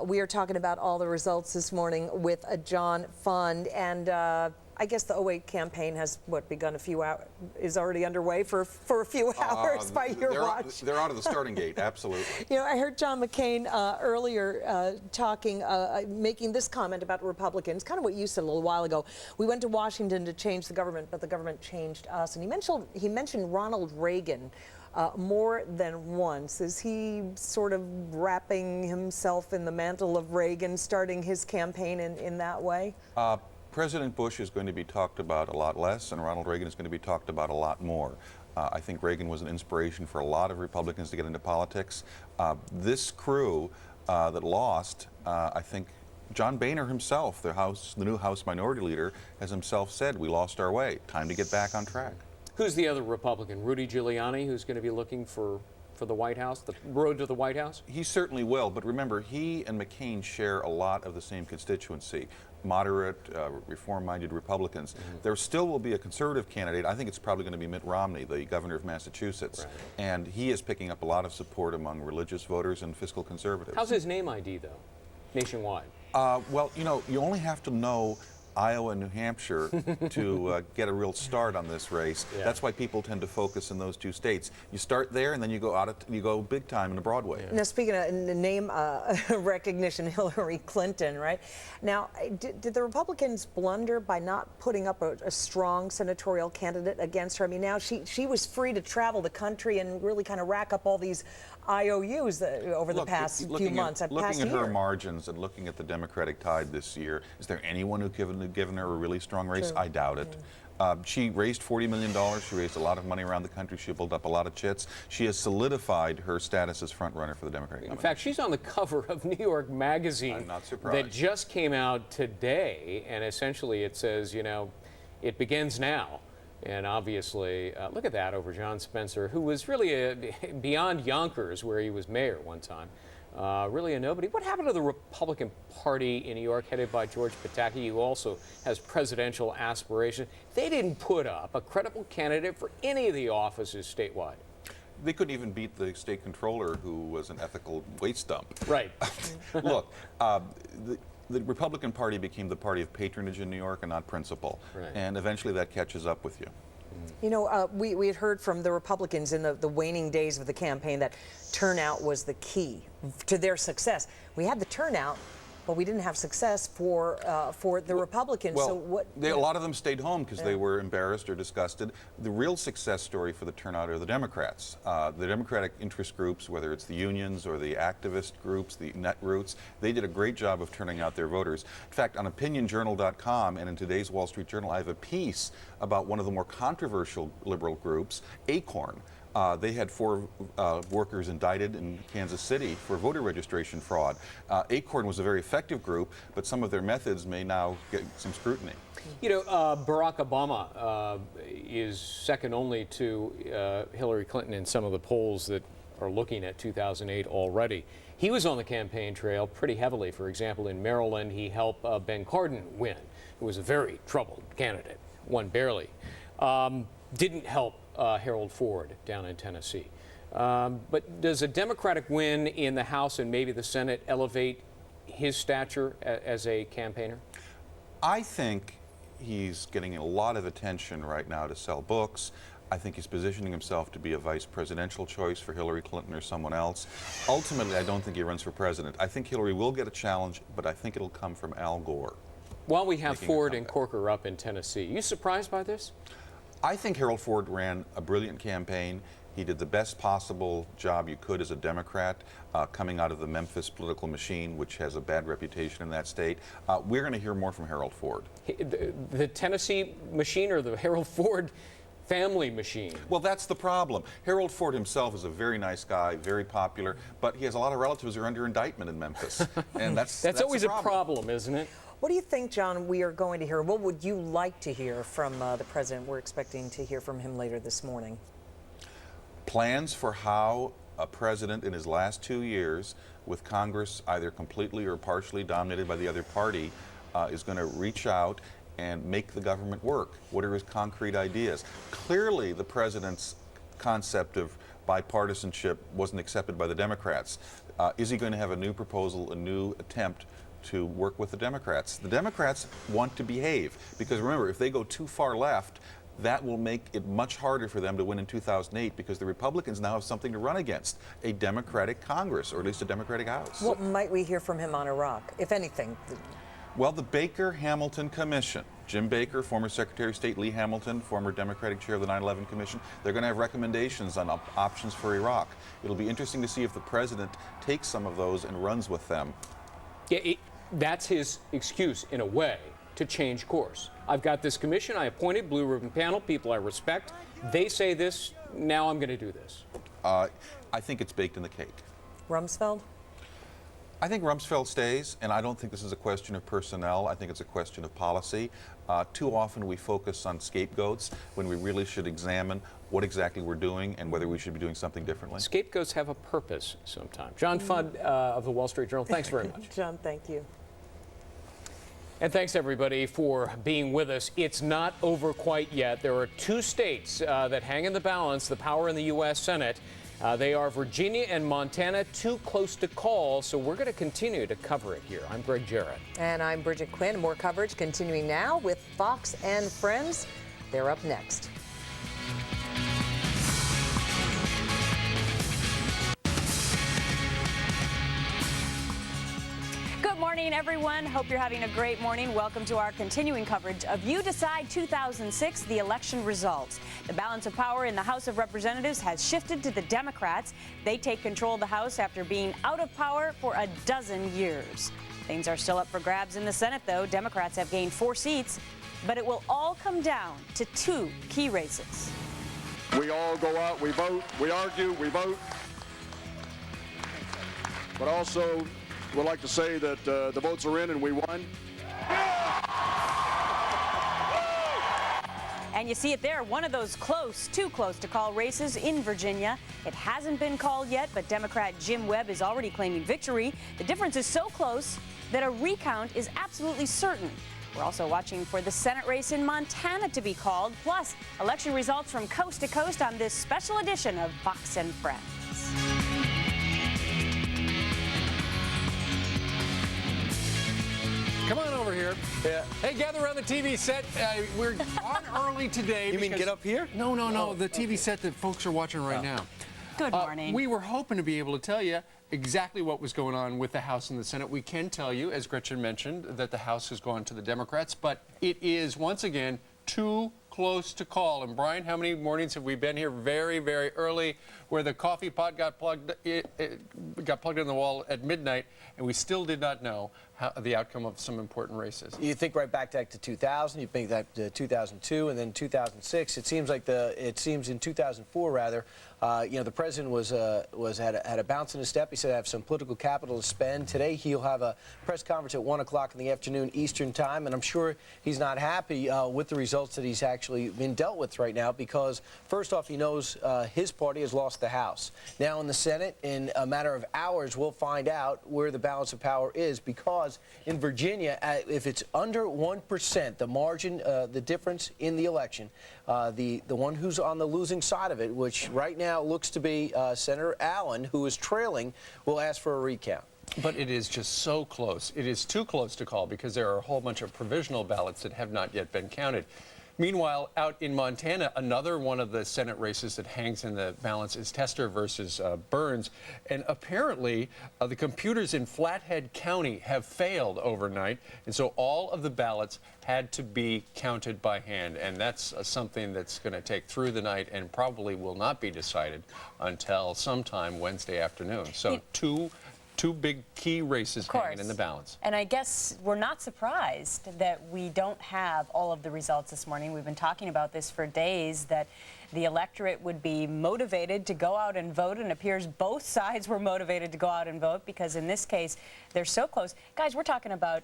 We are talking about all the results this morning with John Fund. And I guess the 08 campaign has, begun a few hours, is already underway for a few hours by your watch. They're out of the starting gate, absolutely. You know, I heard John McCain earlier talking, making this comment about Republicans, kind of what you said a little while ago. We went to Washington to change the government, but the government changed us. And he mentioned Ronald Reagan more than once. Is he sort of wrapping himself in the mantle of Reagan, starting his campaign in that way? President Bush is going to be talked about a lot less, and Ronald Reagan is going to be talked about a lot more. I think Reagan was an inspiration for a lot of Republicans to get into politics. This crew that lost, I think John Boehner himself, the new House Minority Leader, has himself said, we lost our way. Time to get back on track. Who's the other Republican? Rudy Giuliani, who's going to be looking for the White House, the road to the White House? He certainly will, but remember, he and McCain share a lot of the same constituency. Moderate, reform-minded Republicans. There still will be a conservative candidate. I think it's probably going to be Mitt Romney, the governor of Massachusetts. Right. And he is picking up a lot of support among religious voters and fiscal conservatives. How's his name ID, though, nationwide? Well, you know, you only have to know Iowa and New Hampshire to get a real start on this race. Yeah. That's why people tend to focus in those 2 states. You start there, and then you go big time into Broadway. Yeah. Now, speaking of name recognition, Hillary Clinton, right? Now, did the Republicans blunder by not putting up a strong senatorial candidate against her? I mean, now she was free to travel the country and really kind of rack up all these IOUs over the past few months. Looking at her margins and looking at the Democratic tide this year, is there anyone who given her a really strong race? True. I doubt it. She raised $40 million. She raised a lot of money around the country. She built up a lot of chits. She has solidified her status as front runner for the Democratic nominee. In fact, she's on the cover of New York Magazine. I'm not surprised. That just came out today, and essentially it says, you know, it begins now. And obviously, look at that over John Spencer, who was really beyond Yonkers, where he was mayor one time. Really a nobody. What happened to the Republican Party in New York, headed by George Pataki, who also has presidential aspirations? They didn't put up a credible candidate for any of the offices statewide. They couldn't even beat the state controller, who was an ethical waste dump. Right. Look, the Republican Party became the party of patronage in New York and not principle. Right. And eventually that catches up with you. You know, we had heard from the Republicans in the waning days of the campaign that turnout was the key to their success. We had the turnout, but we didn't have success for the Republicans. Well, so what? A lot of them stayed home because they were embarrassed or disgusted. The real success story for the turnout are the Democrats. The Democratic interest groups, whether it's the unions or the activist groups, the netroots, they did a great job of turning out their voters. In fact, on opinionjournal.com and in today's Wall Street Journal, I have a piece about one of the more controversial liberal groups, Acorn. They had 4 workers indicted in Kansas City for voter registration fraud. Acorn was a very effective group, but some of their methods may now get some scrutiny. You know, Barack Obama is second only to Hillary Clinton in some of the polls that are looking at 2008 already. He was on the campaign trail pretty heavily. For example, in Maryland, he helped Ben Cardin win, who was a very troubled candidate, won barely. Didn't help Harold Ford down in Tennessee. But does a Democratic win in the House and maybe the Senate elevate his stature as a campaigner? I think he's getting a lot of attention right now to sell books. I think he's positioning himself to be a vice presidential choice for Hillary Clinton or someone else. Ultimately, I don't think he runs for president. I think Hillary will get a challenge, but I think it'll come from Al Gore. While we have Ford and Corker up in Tennessee, you surprised by this? I think Harold Ford ran a brilliant campaign. He did the best possible job you could as a Democrat coming out of the Memphis political machine, which has a bad reputation in that state. We're going to hear more from Harold Ford. The Tennessee machine or the Harold Ford family machine? Well, that's the problem. Harold Ford himself is a very nice guy, very popular, but he has a lot of relatives who are under indictment in Memphis. And that's always a problem, isn't it? What do you think, John, we are going to hear? What would you like to hear from the president? We're expecting to hear from him later this morning. Plans for how a president in his last 2 years, with Congress either completely or partially dominated by the other party, is going to reach out and make the government work. What are his concrete ideas? Clearly, the president's concept of bipartisanship wasn't accepted by the Democrats. Is he going to have a new proposal, a new attempt to work with the Democrats? The Democrats want to behave because remember, if they go too far left, that will make it much harder for them to win in 2008 because the Republicans now have something to run against, a Democratic Congress, or at least a Democratic House. What might we hear from him on Iraq, if anything? Well, the Baker-Hamilton Commission, Jim Baker, former Secretary of State, Lee Hamilton, former Democratic chair of the 9/11 Commission, they're going to have recommendations on options for Iraq. It'll be interesting to see if the president takes some of those and runs with them. Yeah, that's his excuse, in a way, to change course. I've got this commission I appointed, blue ribbon panel, people I respect. They say this, now I'm going to do this. I think it's baked in the cake. Rumsfeld? I think Rumsfeld stays, and I don't think this is a question of personnel. I think it's a question of policy. Too often we focus on scapegoats when we really should examine what exactly we're doing and whether we should be doing something differently. Scapegoats have a purpose sometimes. John Fudd of the Wall Street Journal, thanks very much. John, thank you. And thanks, everybody, for being with us. It's not over quite yet. There are 2 states that hang in the balance, the power in the U.S. Senate. They are Virginia and Montana, too close to call, so we're going to continue to cover it here. I'm Greg Jarrett. And I'm Bridget Quinn. More coverage continuing now with Fox and Friends. They're up next. Good morning, everyone. Hope you're having a great morning. Welcome to our continuing coverage of You Decide 2006, the election results. The balance of power in the House of Representatives has shifted to the Democrats. They take control of the House after being out of power for a dozen years. Things are still up for grabs in the Senate, though. Democrats have gained 4 seats, but it will all come down to 2 key races. We all go out, we vote, we argue, we vote. But also, we'd like to say that the votes are in and we won. And you see it there, one of those too close to call races in Virginia. It hasn't been called yet, but Democrat Jim Webb is already claiming victory. The difference is so close that a recount is absolutely certain. We're also watching for the Senate race in Montana to be called, plus election results from coast to coast on this special edition of Fox and Friends. Come on over here. Yeah. Hey, gather around the TV set. We're on early today. You mean get up here? No. The TV set that folks are watching right now. Good morning. We were hoping to be able to tell you exactly what was going on with the House and the Senate. We can tell you, as Gretchen mentioned, that the House has gone to the Democrats, but it is, once again, too close to call. And Brian, how many mornings have we been here very, very early where the coffee pot got plugged in the wall at midnight, and we still did not know the outcome of some important races? You think right back to 2000, you think that to 2002, and then 2006. It seems like in 2004 rather, the president had a bounce in his step. He said I have some political capital to spend. Today he'll have a press conference at 1 o'clock in the afternoon Eastern time, and I'm sure he's not happy with the results that he's actually been dealt with right now, because first off, he knows his party has lost the House. Now in the Senate, in a matter of hours, we'll find out where the balance of power is, because in Virginia, if it's under 1%, the margin, the difference in the election, the one who's on the losing side of it, which right now looks to be Senator Allen, who is trailing, will ask for a recount. But it is just so close. It is too close to call, because there are a whole bunch of provisional ballots that have not yet been counted. Meanwhile, out in Montana, another one of the Senate races that hangs in the balance is Tester versus Burns. And apparently, the computers in Flathead County have failed overnight. And so all of the ballots had to be counted by hand. And that's something that's going to take through the night and probably will not be decided until sometime Wednesday afternoon. So two big key races hanging in the balance. And I guess we're not surprised that we don't have all of the results this morning. We've been talking about this for days, that the electorate would be motivated to go out and vote, and it appears both sides were motivated to go out and vote, because in this case, they're so close. Guys, we're talking about,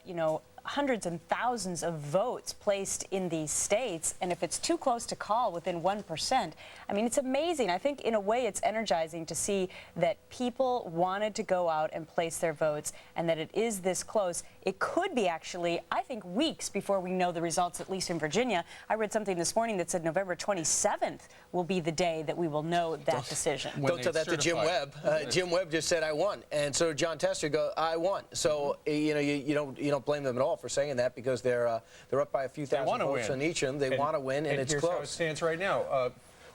hundreds and thousands of votes placed in these states, and if it's too close to call within 1%, I mean, it's amazing. I think in a way it's energizing to see that people wanted to go out and place their votes, and that it is this close. It could be actually, I think, weeks before we know the results, at least in Virginia. I read something this morning that said November 27th will be the day that we will know that decision. Don't tell that to Jim Webb. Jim Webb just said I won, and so John Tester go I won. So you don't blame them at all for saying that, because they're up by a few thousand votes on each of them. They want to win, and it's here's close. How it stands right now.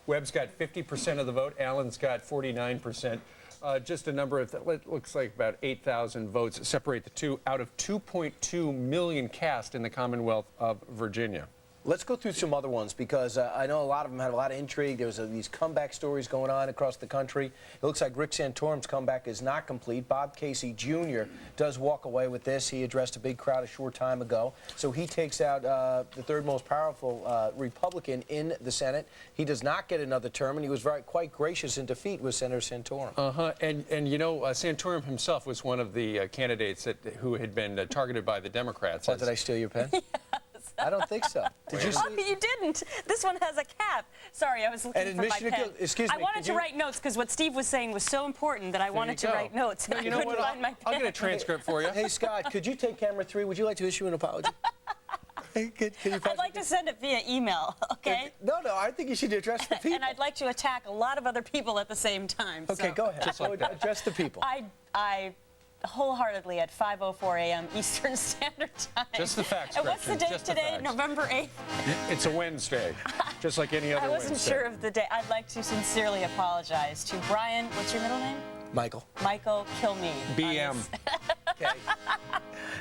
Webb's got 50% of the vote. Allen's got 49%. Just a number of, it looks like about 8,000 votes separate the two out of 2.2 million cast in the Commonwealth of Virginia. Let's go through some other ones, because I know a lot of them had a lot of intrigue. There was these comeback stories going on across the country. It looks like Rick Santorum's comeback is not complete. Bob Casey Jr. does walk away with this. He addressed a big crowd a short time ago. So he takes out the third most powerful Republican in the Senate. He does not get another term, and he was quite gracious in defeat with Senator Santorum. And Santorum himself was one of the candidates who had been targeted by the Democrats. Did I steal your pen? I don't think so. Did you see? Oh, you didn't. This one has a cap. Sorry, I was looking for my pen. Excuse me. I wanted to write notes, because what Steve was saying was so important that I wanted to write notes. And I couldn't find my pen. I'll get a transcript for you. Hey, Scott, could you take camera 3? Would you like to issue an apology? I'd like to send it via email, okay? No, I think you should address the people. And I'd like to attack a lot of other people at the same time. Okay, go ahead. Just like that. Address the people. I wholeheartedly at 5:04 a.m. Eastern Standard Time. Just the facts, And what's the date today? November 8th? It's a Wednesday, just like any other Wednesday. I wasn't sure of the day. I'd like to sincerely apologize to Brian. What's your middle name? Michael. Michael, kill me. BM. Okay.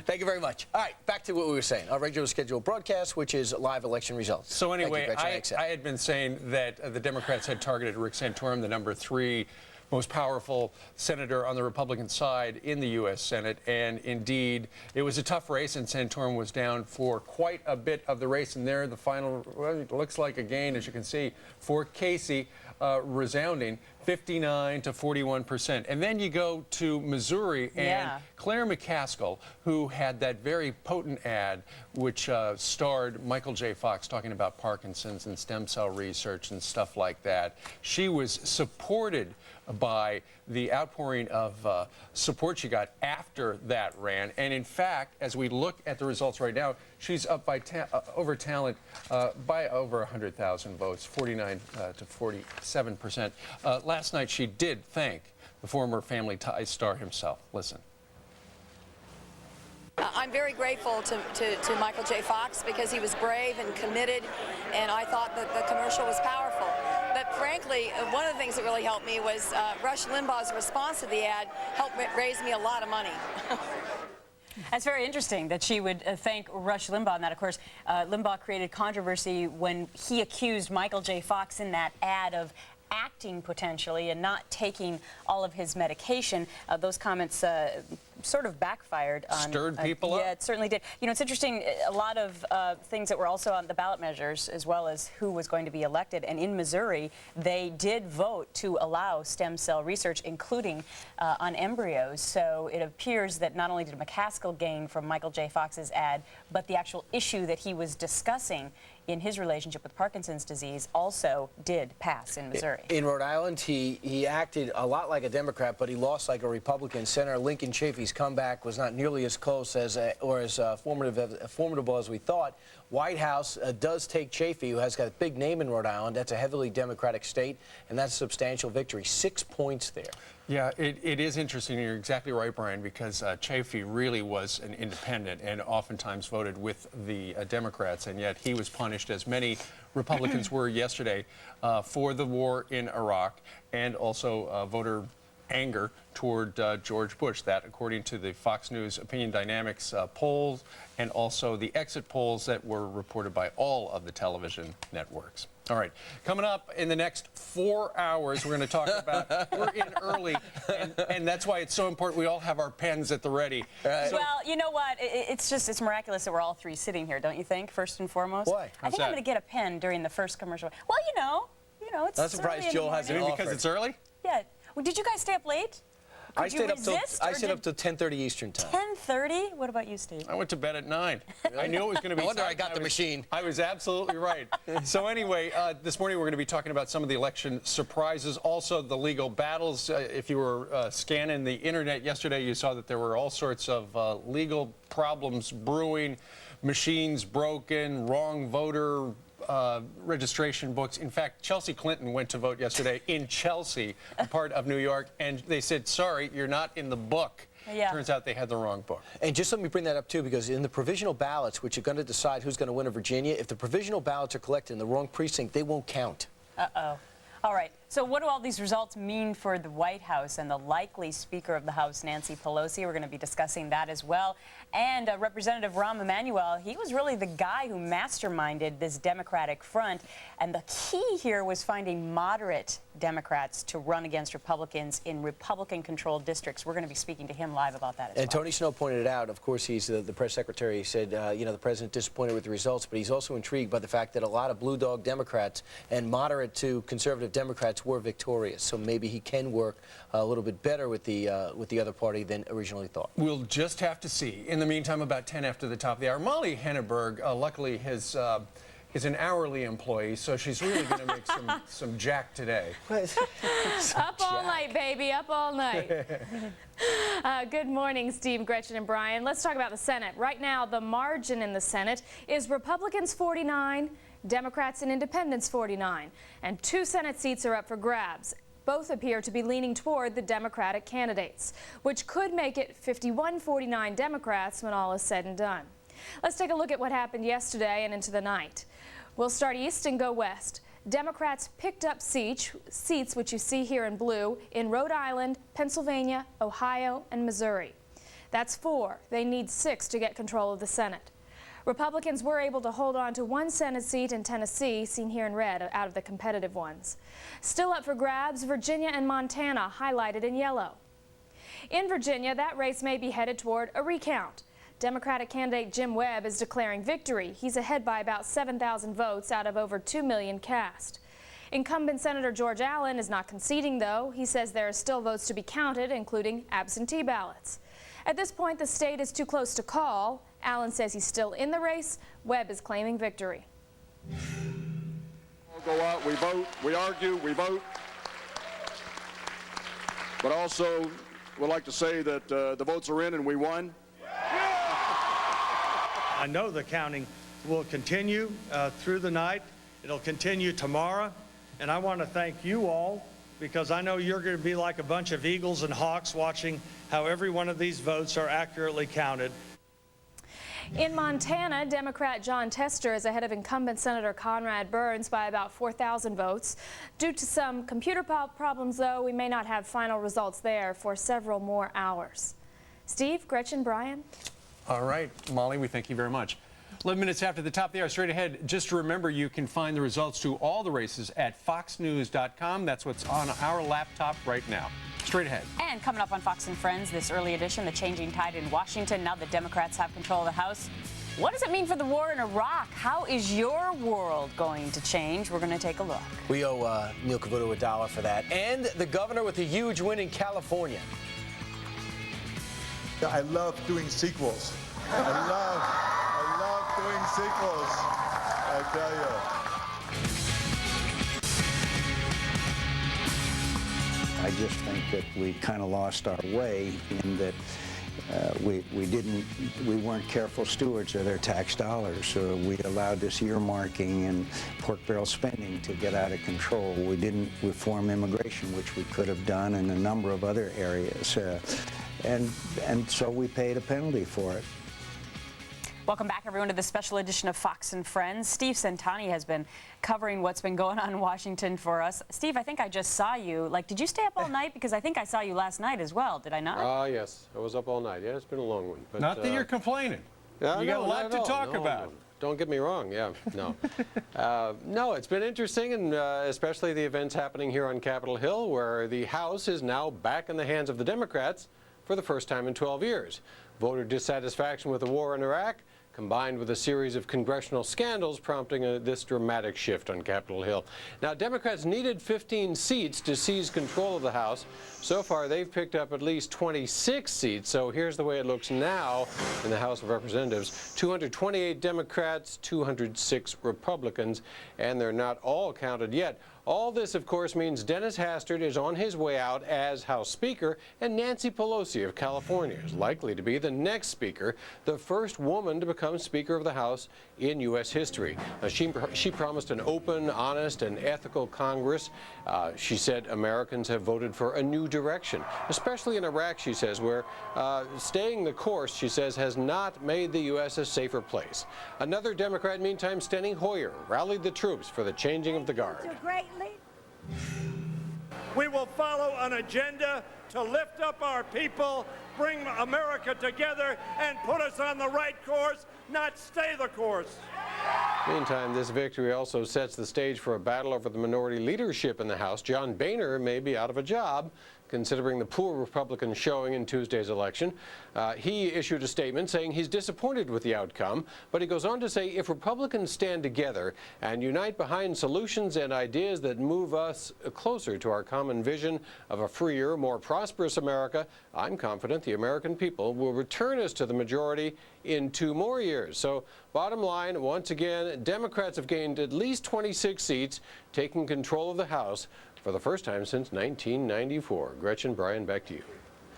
Thank you very much. All right, back to what we were saying. Our regular scheduled broadcast, which is live election results. So anyway, I had been saying that the Democrats had targeted Rick Santorum, the number 3 most powerful senator on the Republican side in the U.S. Senate. And indeed, it was a tough race, and Santorum was down for quite a bit of the race. And there, the final, it looks like a gain, as you can see, for Casey, resounding 59 to 41%. And then you go to Missouri, and Claire McCaskill, who had that very potent ad, which starred Michael J. Fox talking about Parkinson's and stem cell research and stuff like that. She was supported by the outpouring of support she got after that ran. And in fact, as we look at the results right now, she's up by over talent by over 100,000 votes, 49 to 47%. Last night, she did thank the former Family Ties star himself. Listen. I'm very grateful to Michael J. Fox, because he was brave and committed, and I thought that the commercial was powerful. But frankly, one of the things that really helped me was Rush Limbaugh's response to the ad helped raise me a lot of money. That's very interesting that she would thank Rush Limbaugh. And that, of course, Limbaugh created controversy when he accused Michael J. Fox in that ad of acting potentially and not taking all of his medication. Those comments sort of backfired on... Stirred people up? Yeah, it certainly did. You know, it's interesting, a lot of things that were also on the ballot measures, as well as who was going to be elected. And in Missouri, they did vote to allow stem cell research, including on embryos. So it appears that not only did McCaskill gain from Michael J. Fox's ad, but the actual issue that he was discussing in his relationship with Parkinson's disease also did pass in Missouri. In Rhode Island, he acted a lot like a Democrat, but he lost like a Republican. Senator Lincoln Chafee's comeback was not nearly as close as or as formidable as we thought. White House does take Chafee, who has got a big name in Rhode Island. That's a heavily Democratic state, and that's a substantial victory. 6 points there. Yeah, it is interesting. You're exactly right, Brian, because Chafee really was an independent and oftentimes voted with the Democrats, and yet he was punished, as many Republicans were yesterday, for the war in Iraq and also voter anger toward George Bush. That, according to the Fox News Opinion Dynamics polls and also the exit polls that were reported by all of the television networks. All right, coming up in the next 4 hours, we're going to talk about, we're in early, and that's why it's so important we all have our pens at the ready. Well, you know what? It's miraculous that we're all three sitting here, don't you think, first and foremost? Why? I think I'm going to get a pen during the first commercial. Well, you know, it's I'm surprised Joel hasn't offered. Because it's early? Yeah. Well, did you guys stay up late? I stayed up till 10:30 Eastern time. 10:30? What about you, Steve? I went to bed at 9. I knew it was going to be. No wonder I got the machine. I was absolutely right. So anyway, this morning we're going to be talking about some of the election surprises, also the legal battles. If you were scanning the internet yesterday, you saw that there were all sorts of legal problems brewing, machines broken, wrong voter registration books. In fact, Chelsea Clinton went to vote yesterday in Chelsea, a part of New York, and they said, sorry, you're not in the book. Yeah. Turns out they had the wrong book. And just let me bring that up, too, because in the provisional ballots, which are going to decide who's going to win in Virginia, if the provisional ballots are collected in the wrong precinct, they won't count. Uh-oh. All right. So what do all these results mean for the White House and the likely Speaker of the House, Nancy Pelosi? We're going to be discussing that as well. And Representative Rahm Emanuel, he was really the guy who masterminded this Democratic front. And the key here was finding moderate Democrats to run against Republicans in Republican-controlled districts. We're going to be speaking to him live about that as well. And Tony Snow pointed it out. Of course, he's the press secretary. He said, you know, the president disappointed with the results, but he's also intrigued by the fact that a lot of blue dog Democrats and moderate to conservative Democrats were victorious. So maybe he can work a little bit better with the other party than originally thought. We'll just have to see. In the meantime, about 10 after the top of the hour, Molly Henneberg, luckily, is an hourly employee, so she's really going to make some jack today. Up all night, baby, up all night. Good morning, Steve, Gretchen, and Brian. Let's talk about the Senate. Right now, the margin in the Senate is Republicans 49, Democrats and Independents 49, and 2 Senate seats are up for grabs. Both appear to be leaning toward the Democratic candidates, which could make it 51-49 Democrats when all is said and done. Let's take a look at what happened yesterday and into the night. We'll start east and go west. Democrats picked up seats, which you see here in blue, in Rhode Island, Pennsylvania, Ohio, and Missouri. That's 4. They need 6 to get control of the Senate. Republicans were able to hold on to 1 Senate seat in Tennessee, seen here in red, out of the competitive ones. Still up for grabs, Virginia and Montana, highlighted in yellow. In Virginia, that race may be headed toward a recount. Democratic candidate Jim Webb is declaring victory. He's ahead by about 7,000 votes out of over 2 million cast. Incumbent Senator George Allen is not conceding, though. He says there are still votes to be counted, including absentee ballots. At this point, the state is too close to call. Allen says he's still in the race. Webb is claiming victory. We'll go out, we vote, we argue, we vote. But also, we'd like to say that the votes are in and we won. I know the counting will continue through the night. It'll continue tomorrow. And I want to thank you all, because I know you're going to be like a bunch of eagles and hawks watching how every one of these votes are accurately counted. In Montana, Democrat John Tester is ahead of incumbent Senator Conrad Burns by about 4,000 votes. Due to some computer problems, though, we may not have final results there for several more hours. Steve, Gretchen, Brian? All right, Molly, we thank you very much. 11 minutes after the top of the hour, straight ahead, just remember you can find the results to all the races at foxnews.com. That's what's on our laptop right now. Straight ahead. And coming up on Fox and Friends, this early edition, the changing tide in Washington. Now the Democrats have control of the House. What does it mean for the war in Iraq? How is your world going to change? We're going to take a look. We owe Neil Cavuto $1 for that. And the governor with a huge win in California. I love doing sequels. I love doing sequels, I tell you. I just think that we kind of lost our way in that we weren't careful stewards of their tax dollars. We allowed this earmarking and pork barrel spending to get out of control. We didn't reform immigration, which we could have done in a number of other areas. And so we paid a penalty for it. Welcome back, everyone, to the special edition of Fox and Friends. Steve Centani has been covering what's been going on in Washington for us. Steve, I think I just saw you. Like, did you stay up all night? Because I think I saw you last night as well. Did I not? Yes. I was up all night. Yeah, it's been a long one. But, not that you're complaining. You got a lot to talk about. Don't get me wrong. Yeah, no. No, it's been interesting, and especially the events happening here on Capitol Hill, where the House is now back in the hands of the Democrats for the first time in 12 years. Voter dissatisfaction with the war in Iraq, combined with a series of congressional scandals prompting this dramatic shift on Capitol Hill. Now, Democrats needed 15 seats to seize control of the House. So far, they've picked up at least 26 seats. So here's the way it looks now in the House of Representatives. 228 Democrats, 206 Republicans, and they're not all counted yet. All this, of course, means Dennis Hastert is on his way out as House Speaker, and Nancy Pelosi of California is likely to be the next Speaker, the first woman to become Speaker of the House in U.S. history. She promised an open, honest, and ethical Congress. She said Americans have voted for a new direction, especially in Iraq, she says, where staying the course, she says, has not made the U.S. a safer place. Another Democrat, meantime, Steny Hoyer, rallied the troops for the changing of the guard. We will follow an agenda to lift up our people, bring America together, and put us on the right course, not stay the course. Meantime, this victory also sets the stage for a battle over the minority leadership in the House. John Boehner may be out of a job, considering the poor Republican showing in Tuesday's election. He issued a statement saying he's disappointed with the outcome, but he goes on to say if Republicans stand together and unite behind solutions and ideas that move us closer to our common vision of a freer, more prosperous America, I'm confident the American people will return us to the majority in 2 more years. So, bottom line, once again, Democrats have gained at least 26 seats, taking control of the House for the first time since 1994. Gretchen, Brian, back to you.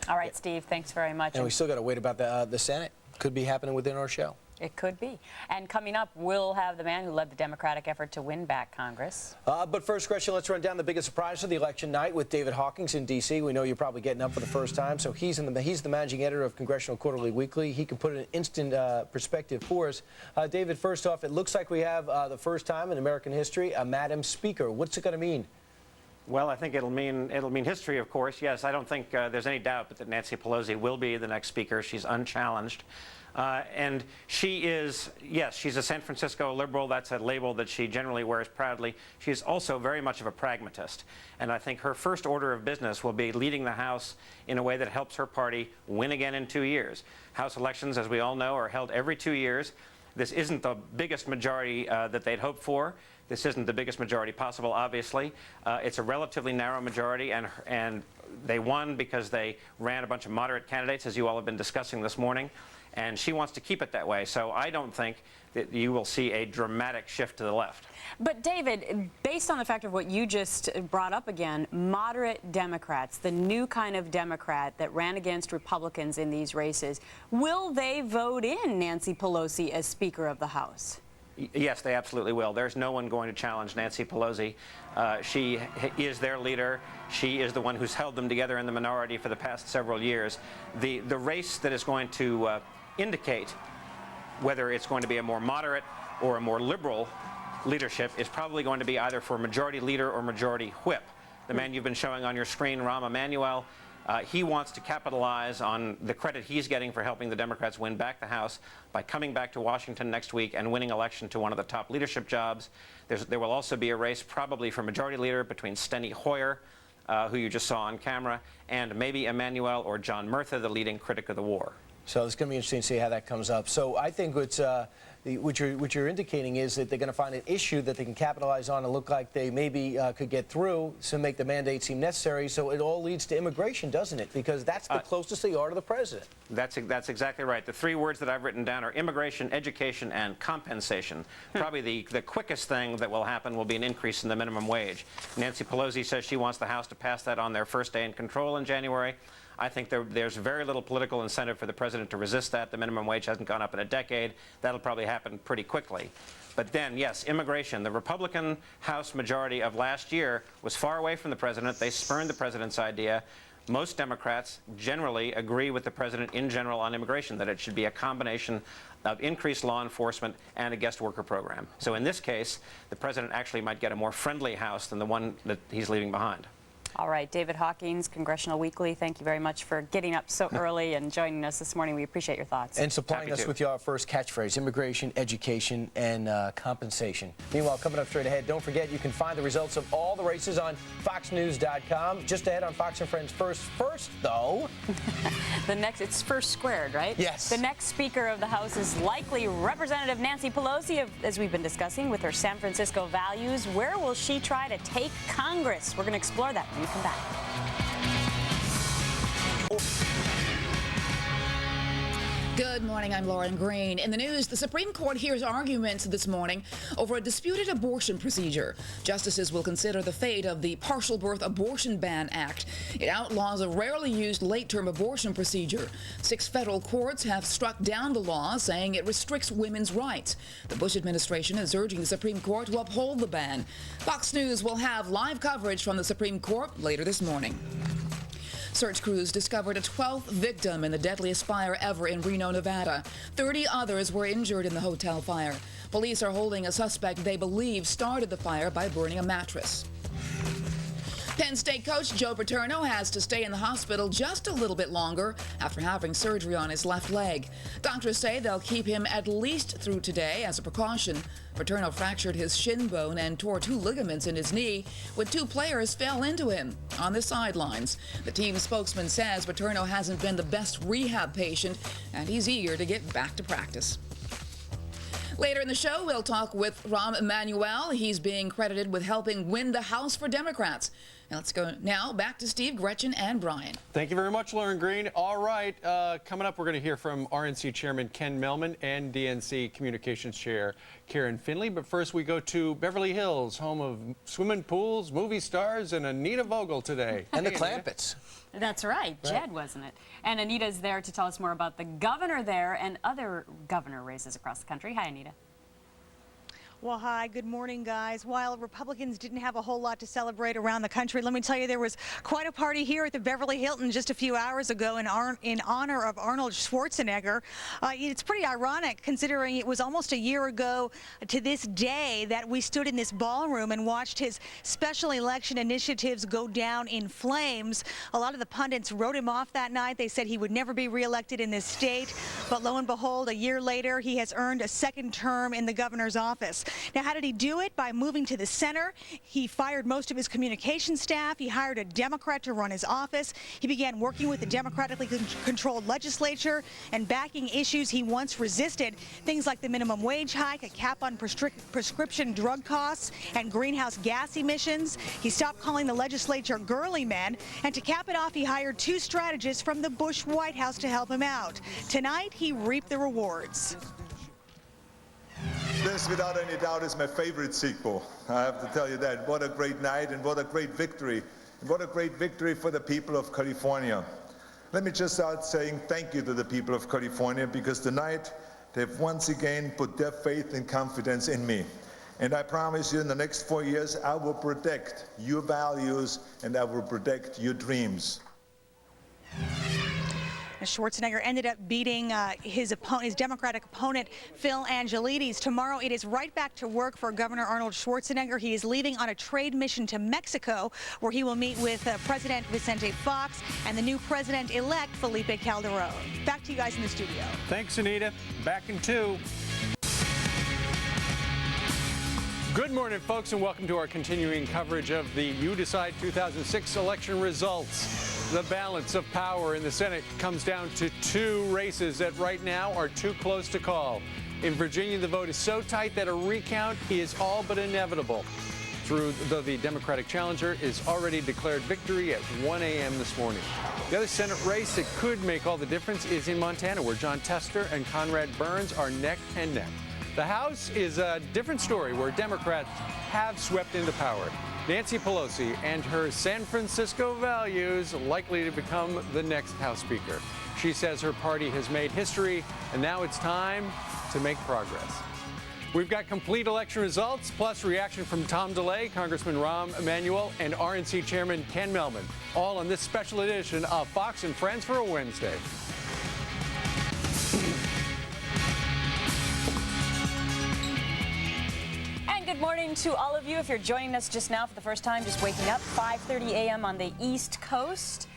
All right, Steve, thanks very much. And we still got to wait about the Senate. Could be happening within our show. It could be. And coming up, we'll have the man who led the Democratic effort to win back Congress. But first, Gretchen, let's run down the biggest surprise of the election night with David Hawkins in D.C. We know you're probably getting up for the first time, so he's the managing editor of Congressional Quarterly Weekly. He can put an instant perspective for us. David, first off, it looks like we have the first time in American history a Madam Speaker. What's it going to mean? Well, I think it'll mean history, of course. Yes, I don't think there's any doubt but that Nancy Pelosi will be the next Speaker. She's unchallenged. And she is, yes, she's a San Francisco liberal. That's a label that she generally wears proudly. She's also very much of a pragmatist. And I think her first order of business will be leading the House in a way that helps her party win again in 2 years. House elections, as we all know, are held every 2 years. This isn't the biggest majority that they'd hoped for. This isn't the biggest majority possible, obviously. It's a relatively narrow majority, and they won because they ran a bunch of moderate candidates, as you all have been discussing this morning. And she wants to keep it that way. So I don't think that you will see a dramatic shift to the left. But David, based on the fact of what you just brought up again, moderate Democrats, the new kind of Democrat that ran against Republicans in these races, will they vote in Nancy Pelosi as Speaker of the House? Yes, they absolutely will. There's no one going to challenge Nancy Pelosi. She is their leader. She is the one who's held them together in the minority for the past several years. The race that is going to indicate whether it's going to be a more moderate or a more liberal leadership is probably going to be either for majority leader or majority whip. The man you've been showing on your screen, Rahm Emanuel, he wants to capitalize on the credit he's getting for helping the Democrats win back the House by coming back to Washington next week and winning election to one of the top leadership jobs. There will also be a race probably for majority leader between Steny Hoyer, who you just saw on camera, and maybe Emanuel or John Murtha, the leading critic of the war. So it's going to be interesting to see how that comes up. So I think what you're indicating is that they're going to find an issue that they can capitalize on and look like they maybe could get through to make the mandate seem necessary. So it all leads to immigration, doesn't it? Because that's the closest they are to the president. That's exactly right. The three words that I've written down are immigration, education, and compensation. Probably the quickest thing that will happen will be an increase in the minimum wage. Nancy Pelosi says she wants the House to pass that on their first day in control in January. I think there's very little political incentive for the president to resist that. The minimum wage hasn't gone up in a decade. That'll probably happen pretty quickly. But then, yes, immigration. The Republican House majority of last year was far away from the president. They spurned the president's idea. Most Democrats generally agree with the president in general on immigration, that it should be a combination of increased law enforcement and a guest worker program. So in this case, the president actually might get a more friendly House than the one that he's leaving behind. All right, David Hawkins, Congressional Weekly, thank you very much for getting up so early and joining us this morning. We appreciate your thoughts. And supplying us with your first catchphrase, immigration, education, and compensation. Meanwhile, coming up straight ahead, don't forget you can find the results of all the races on FoxNews.com. Just ahead on Fox and Friends First, though. It's first squared, right? Yes. The next Speaker of the House is likely Representative Nancy Pelosi, as we've been discussing, with her San Francisco values. Where will she try to take Congress? We're going to explore that when we come back. Good morning, I'm Lauren Green. In the news, the Supreme Court hears arguments this morning over a disputed abortion procedure. Justices will consider the fate of the Partial Birth Abortion Ban Act. It outlaws a rarely used late-term abortion procedure. 6 federal courts have struck down the law, saying it restricts women's rights. The Bush administration is urging the Supreme Court to uphold the ban. Fox News will have live coverage from the Supreme Court later this morning. Search crews discovered a 12th victim in the deadliest fire ever in Reno, Nevada. 30 others were injured in the hotel fire. Police are holding a suspect they believe started the fire by burning a mattress. Penn State coach Joe Paterno has to stay in the hospital just a little bit longer after having surgery on his left leg. Doctors say they'll keep him at least through today as a precaution. Paterno fractured his shin bone and tore 2 ligaments in his knee when 2 players fell into him on the sidelines. The team spokesman says Paterno hasn't been the best rehab patient and he's eager to get back to practice. Later in the show, we'll talk with Rahm Emanuel. He's being credited with helping win the House for Democrats. And let's go now back to Steve, Gretchen, and Brian. Thank you very much, Lauren Green. All right, coming up, we're going to hear from RNC Chairman Ken Mehlman and DNC Communications Chair Karen Finley. But first, we go to Beverly Hills, home of swimming pools, movie stars, and Anita Vogel today. And the Clampetts. That's right, Jed, wasn't it? And Anita's there to tell us more about the governor there and other governor races across the country. Hi, Anita. Well, hi, good morning, guys. While Republicans didn't have a whole lot to celebrate around the country, let me tell you there was quite a party here at the Beverly Hilton just a few hours ago in honor of Arnold Schwarzenegger. It's pretty ironic considering it was almost a year ago to this day that we stood in this ballroom and watched his special election initiatives go down in flames. A lot of the pundits wrote him off that night. They said he would never be reelected in this state. But lo and behold, a year later, he has earned a second term in the governor's office. Now, how did he do it? By moving to the center. He fired most of his communication staff. He hired a Democrat to run his office. He began working with the democratically controlled legislature and backing issues he once resisted, things like the minimum wage hike, a cap on prescription drug costs, and greenhouse gas emissions. He stopped calling the legislature girly men, and to cap it off, he hired 2 strategists from the Bush White House to help him out. Tonight, he reaped the rewards. This, without any doubt, is my favorite sequel. I have to tell you that. What a great night and what a great victory. And what a great victory for the people of California. Let me just start saying thank you to the people of California, because tonight they've once again put their faith and confidence in me. And I promise you, in the next 4 years, I will protect your values and I will protect your dreams. And Schwarzenegger ended up beating his Democratic opponent, Phil Angelides. Tomorrow, it is right back to work for Governor Arnold Schwarzenegger. He is leaving on a trade mission to Mexico, where he will meet with President Vicente Fox and the new president-elect Felipe Calderon. Back to you guys in the studio. Thanks, Anita. Back in 2. Good morning, folks, and welcome to our continuing coverage of the You Decide 2006 election results. The balance of power in the Senate comes down to 2 races that right now are too close to call. In Virginia, the vote is so tight that a recount is all but inevitable. Though the Democratic challenger is already declared victory at 1 a.m. this morning. The other Senate race that could make all the difference is in Montana, where Jon Tester and Conrad Burns are neck and neck. The House is a different story, where Democrats have swept into power. Nancy Pelosi and her San Francisco values likely to become the next House Speaker. She says her party has made history, and now it's time to make progress. We've got complete election results, plus reaction from Tom DeLay, Congressman Rahm Emanuel, and RNC Chairman Ken Mehlman, all on this special edition of Fox and Friends for a Wednesday. Good morning to all of you. If you're joining us just now for the first time, just waking up, 5:30 a.m. on the East Coast.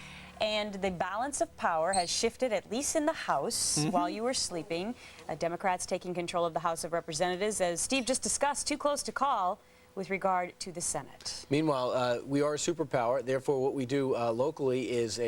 And the balance of power has shifted, at least in the House, while you were sleeping. Democrats taking control of the House of Representatives, as Steve just discussed, too close to call with regard to the Senate. Meanwhile, we are a superpower. Therefore, what we do locally is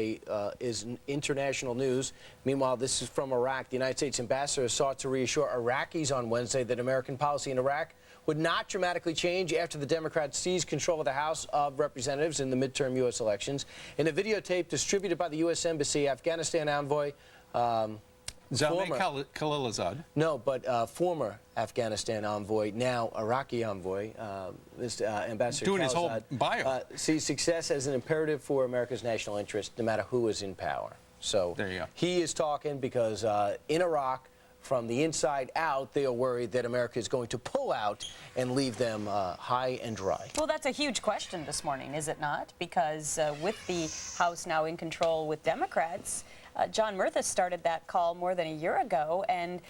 international news. Meanwhile, this is from Iraq. The United States ambassador sought to reassure Iraqis on Wednesday that American policy in Iraq would not dramatically change after the Democrats seized control of the House of Representatives in the midterm U.S. elections. In a videotape distributed by the U.S. Embassy, Afghanistan envoy Zalmay Khalilzad. No, but former Afghanistan envoy, now Iraqi envoy, Ambassador doing his whole Khalilzad, bio. sees success as an imperative for America's national interest, no matter who is in power. So there you go. He is talking because in Iraq, from the inside out, they are worried that America is going to pull out and leave them high and dry. Well, that's a huge question this morning, is it not? Because with the House now in control with Democrats, John Murtha started that call more than a year ago, and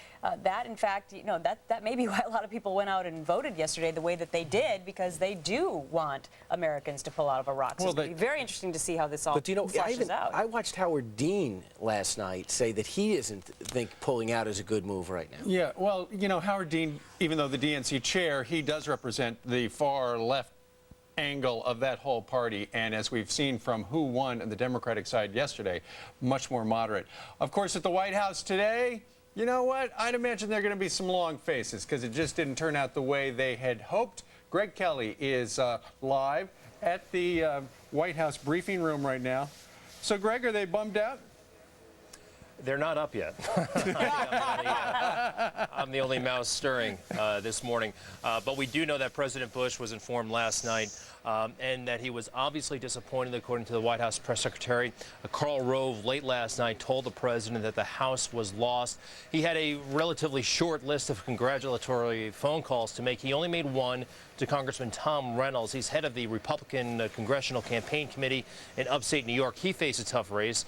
that, in fact, you know, that may be why a lot of people went out and voted yesterday the way that they did, because they do want Americans to pull out of Iraq. So Well, it's going to be very interesting to see how this all But you know, flushes out. I watched Howard Dean last night say that he doesn't think pulling out is a good move right now. Yeah, well, you know, Howard Dean, even though the DNC chair, he does represent the far left angle of that whole party, and as we've seen from who won on the Democratic side yesterday, much more moderate. Of course, at the White House today, you know what? I'd imagine there are going to be some long faces, because it just didn't turn out the way they had hoped. Greg Kelly is live at the White House briefing room right now. So, Greg, are they bummed out? They're not up yet. I'm the only mouse stirring this morning. But we do know that President Bush was informed last night and that he was obviously disappointed, according to the White House press secretary. Karl Rove late last night told the president that the House was lost. He had a relatively short list of congratulatory phone calls to make. He only made one to Congressman Tom Reynolds. He's head of the Republican Congressional Campaign Committee in upstate New York. He faced a tough race.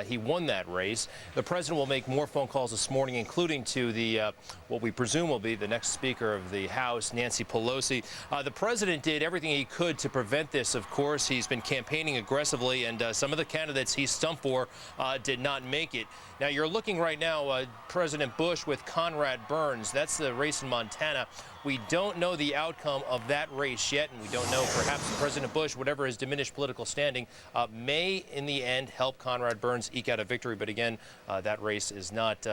He won that race. The president will make more phone calls this morning, including to the what we presume will be the next Speaker of the House, Nancy Pelosi. The president did everything he could to prevent this, of course. He's been campaigning aggressively, and some of the candidates he stumped for did not make it. Now, you're looking right now, President Bush with Conrad Burns. That's the race in Montana. We don't know the outcome of that race yet, and we don't know, perhaps President Bush, whatever his diminished political standing, may in the end help Conrad Burns eke out a victory. But again, that race is not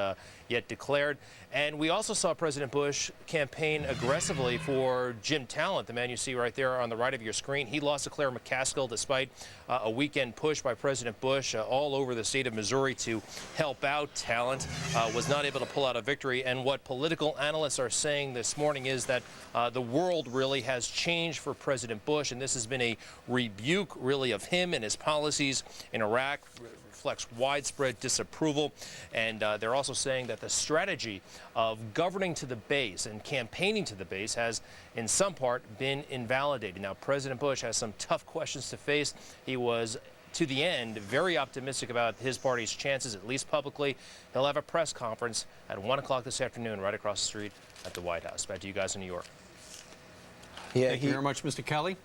yet declared. And we also saw President Bush campaign aggressively for Jim Talent, the man you see right there on the right of your screen. He lost to Claire McCaskill despite a weekend push by President Bush all over the state of Missouri to help out Talent. Was not able to pull out a victory. And what political analysts are saying this morning is that the world really has changed for President Bush, and this has been a rebuke really of him and his policies in Iraq. Reflects widespread disapproval, and they're also saying that the strategy of governing to the base and campaigning to the base has in some part been invalidated. Now, President Bush has some tough questions to face. He was to the end, very optimistic about his party's chances, at least publicly. He'll have a press conference at 1 o'clock this afternoon right across the street at the White House. Back to you guys in New York. Yeah, thank you very much, Mr. Kelly.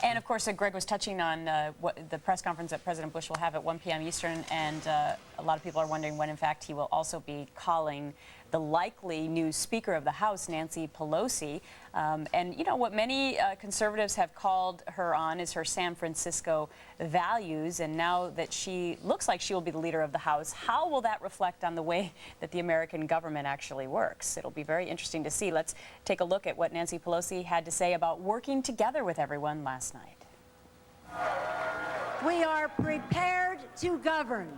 And of course, Greg was touching on what the press conference that President Bush will have at 1 p.m. Eastern, and a lot of people are wondering when, in fact, he will also be calling the likely new Speaker of the House, Nancy Pelosi. And, you know, what many conservatives have called her on is her San Francisco values. And now that she looks like she will be the leader of the House, how will that reflect on the way that the American government actually works? It'll be very interesting to see. Let's take a look at what Nancy Pelosi had to say about working together with everyone last night. We are prepared to govern,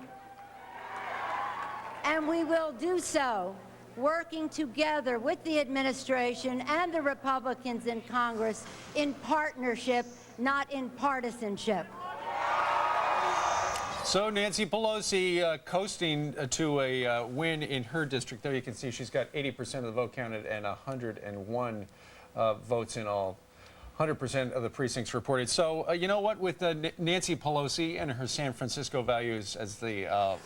and we will do so working together with the administration and the Republicans in Congress in partnership, not in partisanship. So Nancy Pelosi coasting to a win in her district. There you can see she's got 80% of the vote counted and 101 votes in all. 100% of the precincts reported. So you know what, with Nancy Pelosi and her San Francisco values as the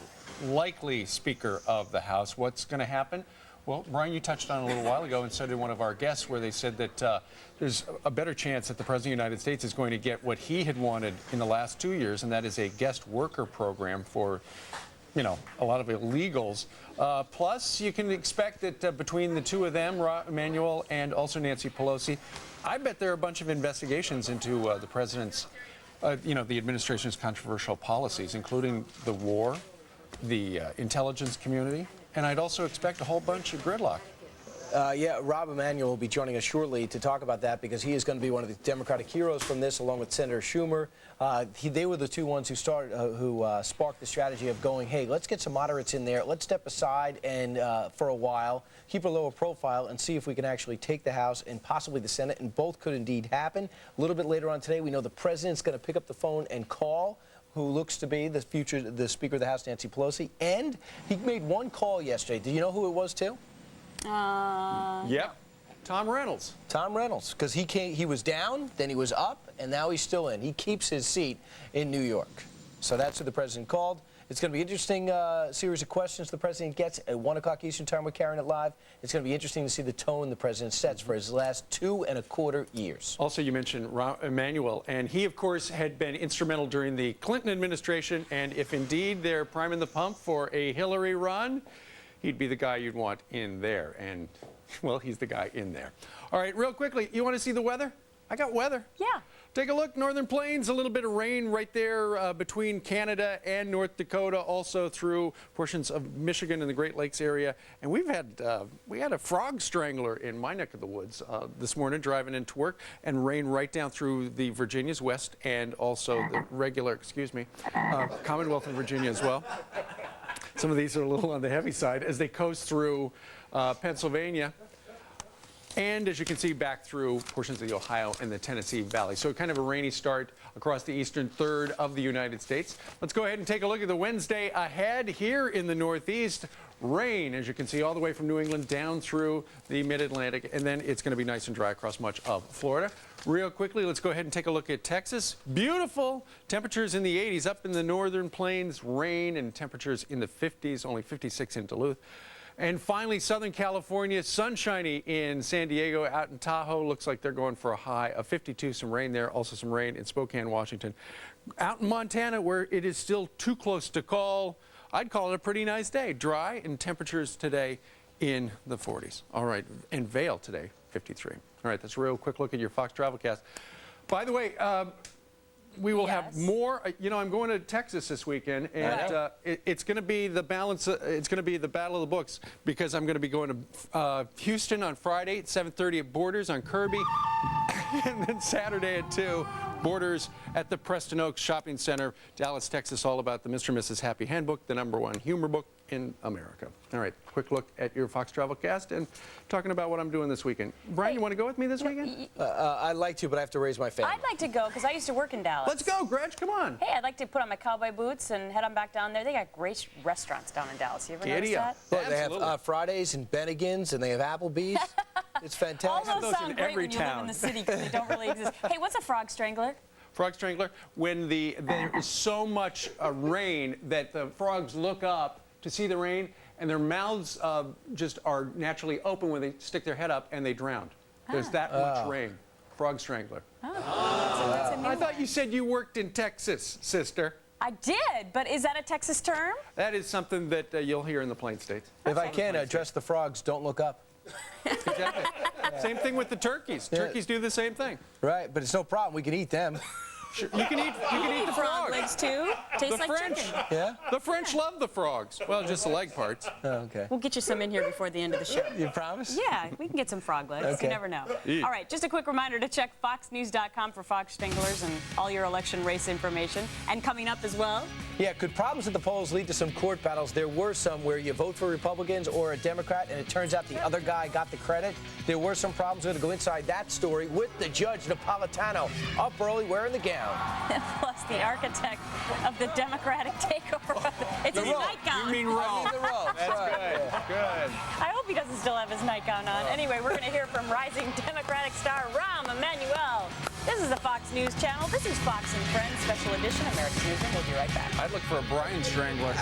likely Speaker of the House, what's going to happen? Well, Brian, you touched on it a little while ago, and so did one of our guests, where they said that there's a better chance that the President of the United States is going to get what he had wanted in the last 2 years, and that is a guest worker program for, you know, a lot of illegals. Plus, you can expect that between the two of them, Emanuel and also Nancy Pelosi, I bet there are a bunch of investigations into the president's, you know, the administration's controversial policies, including the war, the intelligence community, and I'd also expect a whole bunch of gridlock. Yeah, Rob Emanuel will be joining us shortly to talk about that, because he is going to be one of the Democratic heroes from this, along with Senator Schumer. They were the two ones who sparked the strategy of going, hey, let's get some moderates in there. Let's step aside and for a while, keep a lower profile, and see if we can actually take the House and possibly the Senate. And both could indeed happen. A little bit later on today, we know the president's going to pick up the phone and call who looks to be the Speaker of the House, Nancy Pelosi. And he made one call yesterday. Do you know who it was, too? Yep. Tom Reynolds. Tom Reynolds, because he was down, then he was up, and now he's still in. He keeps his seat in New York. So that's who the president called. It's going to be an interesting series of questions the president gets at 1 o'clock Eastern Time. We're carrying it live. It's going to be interesting to see the tone the president sets for his last 2.25 years. Also, you mentioned Emanuel, and he, of course, had been instrumental during the Clinton administration, and if indeed they're priming the pump for a Hillary run, he'd be the guy you'd want in there. And, well, he's the guy in there. All right, real quickly, you want to see the weather? I got weather. Yeah. Take a look, Northern Plains, a little bit of rain right there between Canada and North Dakota, also through portions of Michigan and the Great Lakes area. And we had a frog strangler in my neck of the woods this morning driving into work, and rain right down through the Virginias west and also the regular, Commonwealth of Virginia as well. Some of these are a little on the heavy side as they coast through Pennsylvania. And as you can see, back through portions of the Ohio and the Tennessee Valley. So kind of a rainy start across the eastern third of the United States. Let's go ahead and take a look at the Wednesday ahead here in the Northeast. Rain, as you can see, all the way from New England down through the mid-Atlantic. And then it's going to be nice and dry across much of Florida. Real quickly, let's go ahead and take a look at Texas. Beautiful. Temperatures in the 80s up in the Northern Plains. Rain and temperatures in the 50s, only 56 in Duluth. And finally, Southern California, sunshiny in San Diego. Out in Tahoe, looks like they're going for a high of 52. Some rain there, also some rain in Spokane, Washington. Out in Montana, where it is still too close to call, I'd call it a pretty nice day. Dry, and temperatures today in the 40s. All right, and Vail today, 53. All right, that's a real quick look at your Fox Travelcast. By the way, we will have more. You know, I'm going to Texas this weekend, and it's going to be the balance. It's going to be the battle of the books, because I'm going to be going to Houston on Friday at 7:30 at Borders on Kirby, and then Saturday at 2, Borders at the Preston Oaks Shopping Center, Dallas, Texas. All about the Mr. and Mrs. Happy Handbook, the #1 humor book in America. All right, quick look at your Fox Travelcast and talking about what I'm doing this weekend. Brian, you want to go with me this weekend? I'd like to, but I have to raise my family. I'd like to go because I used to work in Dallas. Let's go, Gretch, come on. Hey, I'd like to put on my cowboy boots and head on back down there. They got great restaurants down in Dallas. You ever notice that? Look, they have Fridays and Bennigan's, and they have Applebee's. It's fantastic. All those sound great when you live in the city because they don't really exist. Hey, what's a frog strangler? Frog strangler, when there is so much rain that the frogs look up to see the rain, and their mouths just are naturally open when they stick their head up, and they drown. There's that much rain. Frog strangler. I thought you said you worked in Texas, sister. I did, but is that a Texas term? That is something that you'll hear in the Plain States. If I can address the frogs, don't look up. Exactly. Same thing with the turkeys. Turkeys do the same thing. Right, but it's no problem. We can eat them. Sure. You can eat the frog frogs. legs too. Tastes The like French. chicken. Yeah? The French love the frogs. Well, just the leg parts. Oh, okay. We'll get you some in here before the end of the show. You promise? Yeah, we can get some frog legs. Okay. You never know. Eat. All right, just a quick reminder to check foxnews.com for Fox Stranglers and all your election race information. And coming up as well. Yeah, could problems at the polls lead to some court battles? There were some where you vote for Republicans or a Democrat, and it turns out the other guy got the credit. There were some problems. We're going to go inside that story with the judge, Napolitano, up early wearing the gown. Plus the architect of the Democratic takeover. It's his nightgown. You mean Rome. The robe. That's good. Good. I hope he doesn't still have his nightgown on. Anyway, we're going to hear from rising Democratic star Rahm Emanuel. This is the Fox News Channel. This is Fox and Friends Special Edition, America's Newsroom. We'll be right back. I'd look for a Brian Strangler.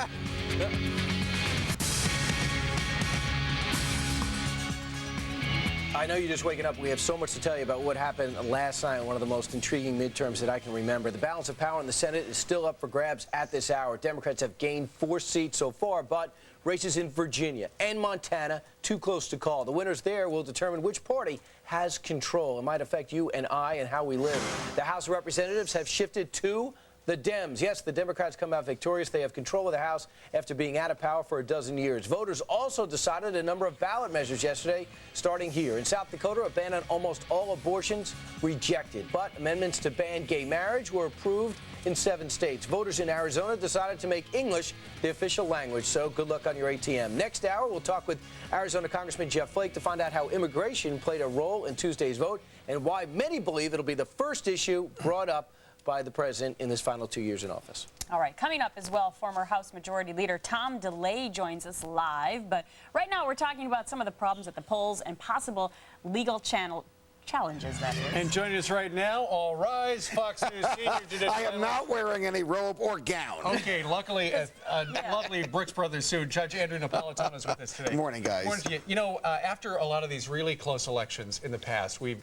I know you're just waking up. We have so much to tell you about what happened last night, one of the most intriguing midterms that I can remember. The balance of power in the Senate is still up for grabs at this hour. Democrats have gained 4 seats so far, but races in Virginia and Montana too close to call. The winners there will determine which party has control. It might affect you and I and how we live. The House of Representatives have shifted to the Dems. Yes, the Democrats come out victorious. They have control of the House after being out of power for a dozen years. Voters also decided a number of ballot measures yesterday, starting here. In South Dakota, a ban on almost all abortions rejected. But amendments to ban gay marriage were approved in 7 states. Voters in Arizona decided to make English the official language, so good luck on your ATM. Next hour, we'll talk with Arizona Congressman Jeff Flake to find out how immigration played a role in Tuesday's vote and why many believe it'll be the first issue brought up by the president in his final 2 years in office. All right, coming up as well, former House Majority Leader Tom DeLay joins us live. But right now we're talking about some of the problems at the polls and possible legal challenges, that is. And joining us right now, all rise, Fox News senior today. I am not wearing any robe or gown. Okay, luckily, a lovely Brooks Brothers suit. Judge Andrew Napolitano is with us today. Good morning, guys. Morning to you. You know, after a lot of these really close elections in the past, we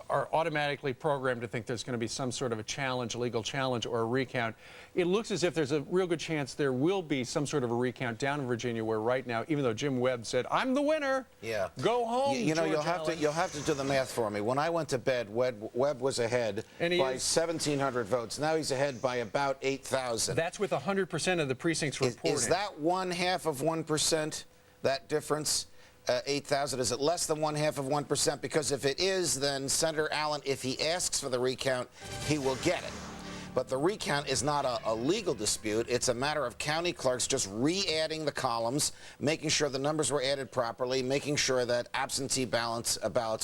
are automatically programmed to think there's going to be some sort of a challenge, a legal challenge, or a recount. It looks as if there's a real good chance there will be some sort of a recount down in Virginia, where right now, even though Jim Webb said, "I'm the winner," yeah, go home. You know, George you'll have to do the math for me. When I went to bed, Webb was ahead by 1,700 votes. Now he's ahead by about 8,000. That's with 100% of the precincts reporting. Is that 1/2 of 1%? That difference? 8,000, is it less than 1/2 of 1%? Because if it is, then Senator Allen, if he asks for the recount, he will get it. But the recount is not a legal dispute. It's a matter of county clerks just re-adding the columns, making sure the numbers were added properly, making sure that absentee ballots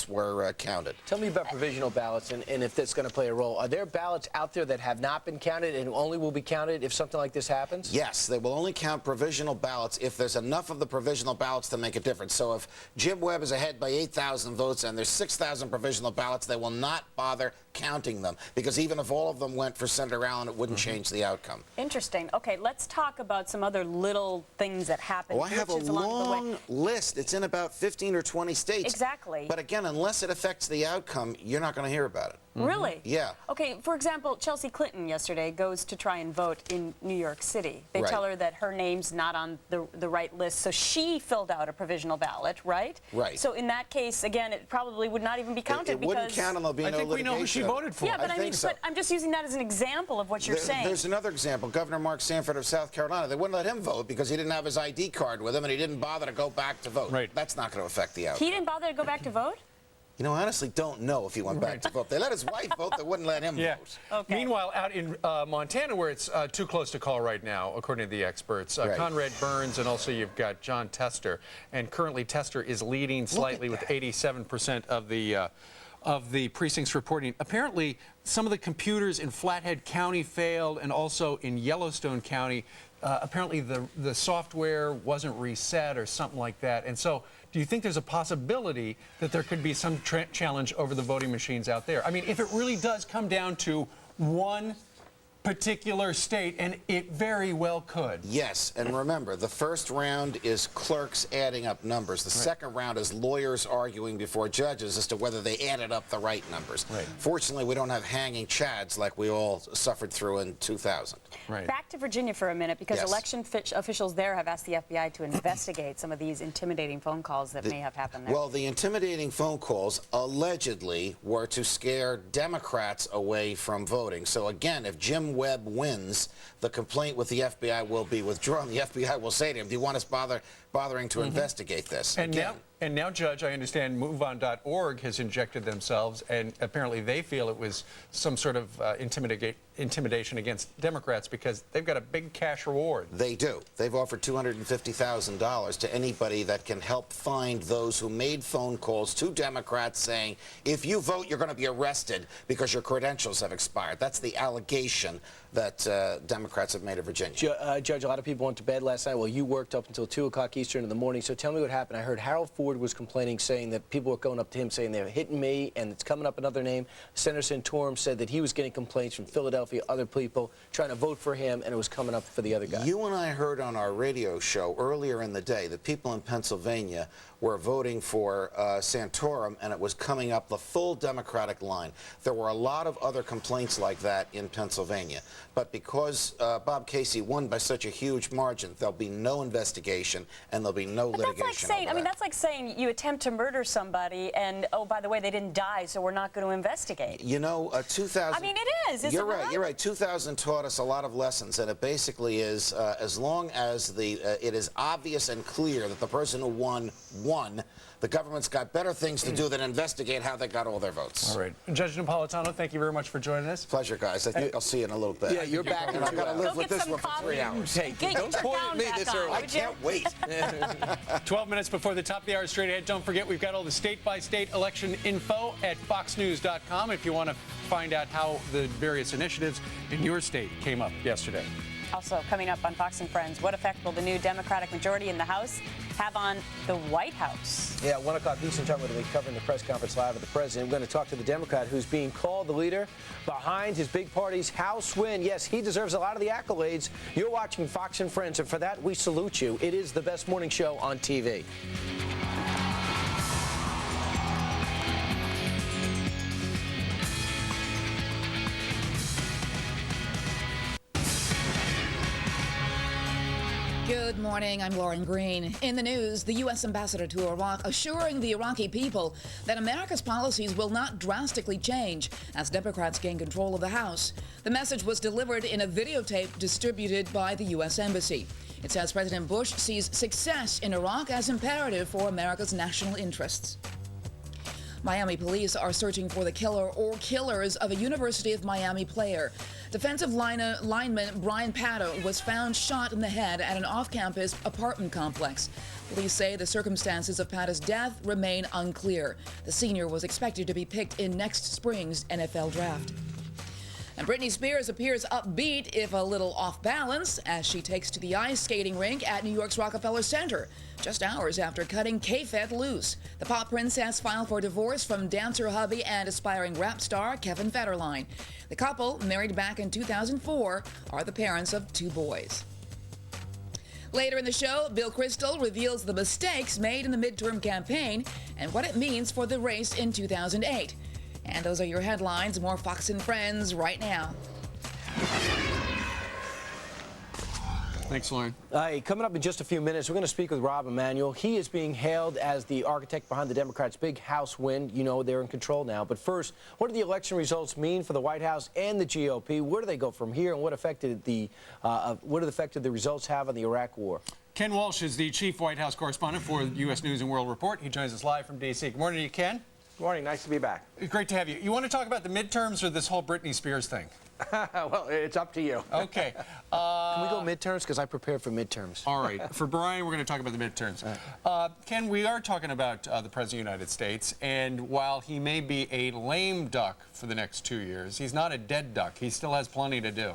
were counted. Tell me about provisional ballots and if that's going to play a role. Are there ballots out there that have not been counted and only will be counted if something like this happens? Yes, they will only count provisional ballots if there's enough of the provisional ballots to make a difference. So if Jim Webb is ahead by 8,000 votes and there's 6,000 provisional ballots, they will not bother counting them, because even if all of them went for Senator Allen, it wouldn't change the outcome. Interesting. Okay, let's talk about some other little things that happen. Oh, I have a long list. It's in about 15 or 20 states. Exactly. But again, unless it affects the outcome, you're not going to hear about it. Really? Yeah. Okay, for example, Chelsea Clinton yesterday goes to try and vote in New York City. They tell her that her name's not on the right list, so she filled out a provisional ballot, right? Right. So in that case, again, it probably would not even be counted it wouldn't count and there'll be no litigation. I think we know who she voted for. Yeah, but but I'm just using that as an example of what you're saying. There's another example. Governor Mark Sanford of South Carolina. They wouldn't let him vote because he didn't have his ID card with him and he didn't bother to go back to vote. Right. That's not going to affect the outcome. He didn't bother to go back to vote? You know, I honestly don't know if he went back to vote. They let his wife vote. They wouldn't let him vote. Okay. Meanwhile, out in Montana, where it's too close to call right now, according to the experts, Conrad Burns, and also you've got John Tester. And currently, Tester is leading slightly with 87% of the precincts reporting. Apparently, some of the computers in Flathead County failed, and also in Yellowstone County. Apparently, the software wasn't reset or something like that. And so, do you think there's a possibility that there could be some challenge over the voting machines out there? I mean, if it really does come down to one particular state, and it very well could. Yes, and remember, the first round is clerks adding up numbers. The second round is lawyers arguing before judges as to whether they added up the right numbers. Fortunately, we don't have hanging chads like we all suffered through in 2000. Back to Virginia for a minute, because Yes. election officials there have asked the FBI to investigate some of these intimidating phone calls that may have happened there. Well, the intimidating phone calls allegedly were to scare Democrats away from voting. So again, if Jim Webb wins, the complaint with the FBI will be withdrawn. The FBI will say to him, do you want us bothering to investigate this? And now, Judge, I understand MoveOn.org has injected themselves, and apparently they feel it was some sort of intimidation against Democrats because they've got a big cash reward. They do. They've offered $250,000 to anybody that can help find those who made phone calls to Democrats saying, if you vote, you're going to be arrested because your credentials have expired. That's the allegation that Democrats have made of Virginia. Judge, a lot of people went to bed last night. Well, you worked up until 2 o'clock Eastern in the morning, so tell me what happened. I heard Harold Ford was complaining, saying that people were going up to him saying they're hitting me, and it's coming up another name. Senator Santorum said that he was getting complaints from Philadelphia, other people trying to vote for him, and it was coming up for the other guy. You and I heard on our radio show earlier in the day that people in Pennsylvania were voting for Santorum, and it was coming up the full Democratic line. There were a lot of other complaints like that in Pennsylvania. But because Bob Casey won by such a huge margin, there'll be no investigation and there'll be no litigation. That's like saying, that's like saying you attempt to murder somebody and, oh, by the way, they didn't die, so we're not going to investigate. You know, 2000... I mean, it is. You're right. You're right. 2000 taught us a lot of lessons, and it basically is, as long as it is obvious and clear that the person who won, the government's got better things to do than investigate how they got all their votes. All right. Judge Napolitano, thank you very much for joining us. Pleasure, guys. I think I'll see you in a little bit. Yeah, you're back. And I've got to live with this one for 3 hours. Hey, don't point at me this early. I can't wait. 12 minutes before the top of the hour, straight ahead. Don't forget, we've got all the state-by-state election info at foxnews.com if you want to find out how the various initiatives in your state came up yesterday. Also, coming up on Fox and Friends, what effect will the new Democratic majority in the House have on the White House? Yeah, 1 o'clock Eastern Time, we're going to be covering the press conference live with the president. We're going to talk to the Democrat who's being called the leader behind his big party's House win. Yes, he deserves a lot of the accolades. You're watching Fox and Friends, and for that, we salute you. It is the best morning show on TV. Good morning, I'm Lauren Green. In the news, the U.S. ambassador to Iraq assuring the Iraqi people that America's policies will not drastically change as Democrats gain control of the House. The message was delivered in a videotape distributed by the U.S. Embassy. It says President Bush sees success in Iraq as imperative for America's national interests. Miami police are searching for the killer or killers of a University of Miami player. Defensive lineman Brian Pato was found shot in the head at an off-campus apartment complex. Police say the circumstances of Pato's death remain unclear. The senior was expected to be picked in next spring's NFL draft. And Britney Spears appears upbeat, if a little off balance, as she takes to the ice skating rink at New York's Rockefeller Center, just hours after cutting K-Fed loose. The pop princess filed for divorce from dancer hubby and aspiring rap star Kevin Federline. The couple, married back in 2004, are the parents of 2 boys. Later in the show, Bill Kristol reveals the mistakes made in the midterm campaign and what it means for the race in 2008. And those are your headlines. More Fox and Friends right now. Thanks, Lauren. Coming up in just a few minutes, we're going to speak with Rob Emanuel. He is being hailed as the architect behind the Democrats' big House win. You know they're in control now. But first, what do the election results mean for the White House and the GOP? Where do they go from here, and what effect did the results have on the Iraq War? Ken Walsh is the chief White House correspondent for U.S. News and World Report. He joins us live from D.C. Good morning to you, Ken. Good morning. Nice to be back. Great to have you. You want to talk about the midterms or this whole Britney Spears thing? Well, it's up to you. Okay. Can we go midterms? Because I prepared for midterms. All right. For Brian, we're going to talk about the midterms. Ken, we are talking about the President of the United States, and while he may be a lame duck for the next 2 years, he's not a dead duck. He still has plenty to do.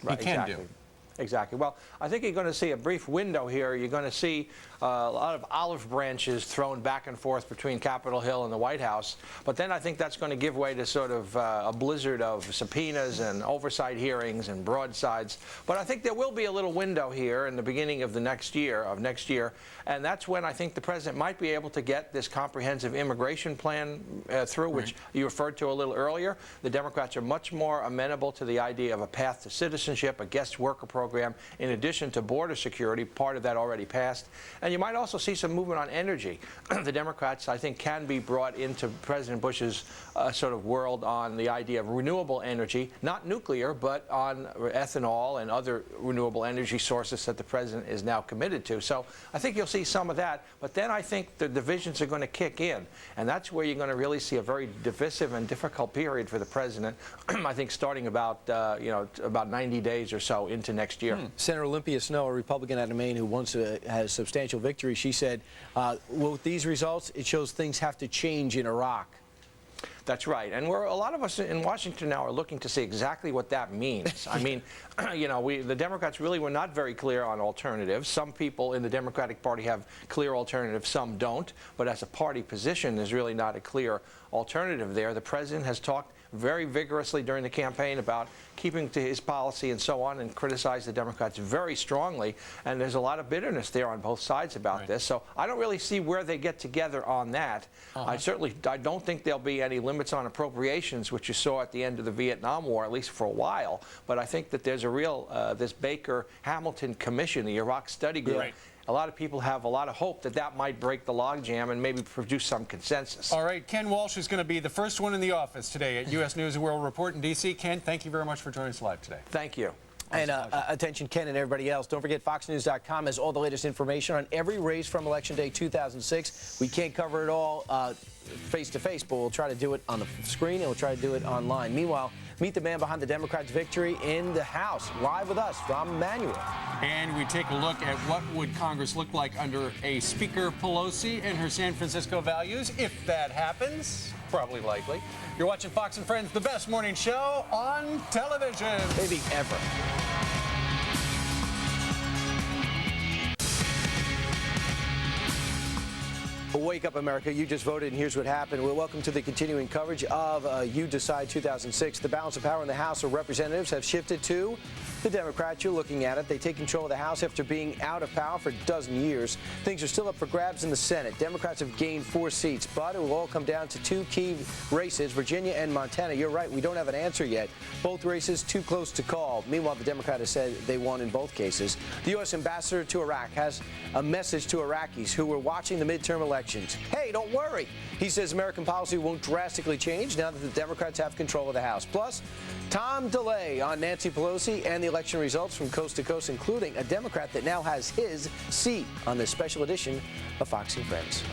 Right, he can exactly. do. Exactly. Well, I think you're going to see a brief window here. You're going to see a lot of olive branches thrown back and forth between Capitol Hill and the White House. But then I think that's going to give way to sort of a blizzard of subpoenas and oversight hearings and broadsides. But I think there will be a little window here in the beginning of the next year, and that's when I think the president might be able to get this comprehensive immigration plan through, which you referred to a little earlier. The Democrats are much more amenable to the idea of a path to citizenship, a guest worker program, in addition to border security. Part of that already passed. And you might also see some movement on energy. The Democrats, I think, can be brought into President Bush's sort of world on the idea of renewable energy, not nuclear, but on ethanol and other renewable energy sources that the president is now committed to. So I think you'll see some of that. But then I think the divisions are going to kick in. And that's where you're going to really see a very divisive and difficult period for the president, I think starting about, about 90 days or so into next year. Senator Olympia Snowe, a Republican out of Maine who once had a substantial victory, she said, with these results, it shows things have to change in Iraq. That's right. And a lot of us in Washington now are looking to see exactly what that means. I mean, the Democrats really were not very clear on alternatives. Some people in the Democratic Party have clear alternatives, some don't. But as a party position, there's really not a clear alternative there. The president has talked very vigorously during the campaign about keeping to his policy and so on, and criticized the Democrats very strongly. And there's a lot of bitterness there on both sides about this. So I don't really see where they get together on that. I don't think there'll be any limits on appropriations, which you saw at the end of the Vietnam War, at least for a while. But I think that there's a real, this Baker-Hamilton Commission, the Iraq Study Group. A lot of people have a lot of hope that that might break the logjam and maybe produce some consensus. All right, Ken Walsh is going to be the first one in the office today at U.S. News & World Report in D.C. Ken, thank you very much for joining us live today. Thank you. And attention, Ken and everybody else, don't forget FoxNews.com has all the latest information on every race from Election Day 2006. We can't cover it all face-to-face, but we'll try to do it on the screen and we'll try to do it online. Meanwhile, meet the man behind the Democrats' victory in the House. Live with us, Rahm Emanuel. And we take a look at what would Congress look like under a Speaker Pelosi and her San Francisco values, if that happens. Probably likely. You're watching Fox and Friends, the best morning show on television. Maybe ever. Wake up, America. You just voted, and here's what happened. Well, welcome to the continuing coverage of You Decide 2006. The balance of power in the House of Representatives have shifted to the Democrats. You're looking at it. They take control of the House after being out of power for a dozen years. Things are still up for grabs in the Senate. Democrats have gained 4 seats, but it will all come down to 2 key races, Virginia and Montana. You're right. We don't have an answer yet. Both races too close to call. Meanwhile, the Democrat has said they won in both cases. The U.S. ambassador to Iraq has a message to Iraqis who were watching the midterm elections. Hey, don't worry. He says American policy won't drastically change now that the Democrats have control of the House. Plus, Tom DeLay on Nancy Pelosi and the election results from coast to coast, including a Democrat that now has his seat on this special edition of Fox and Friends.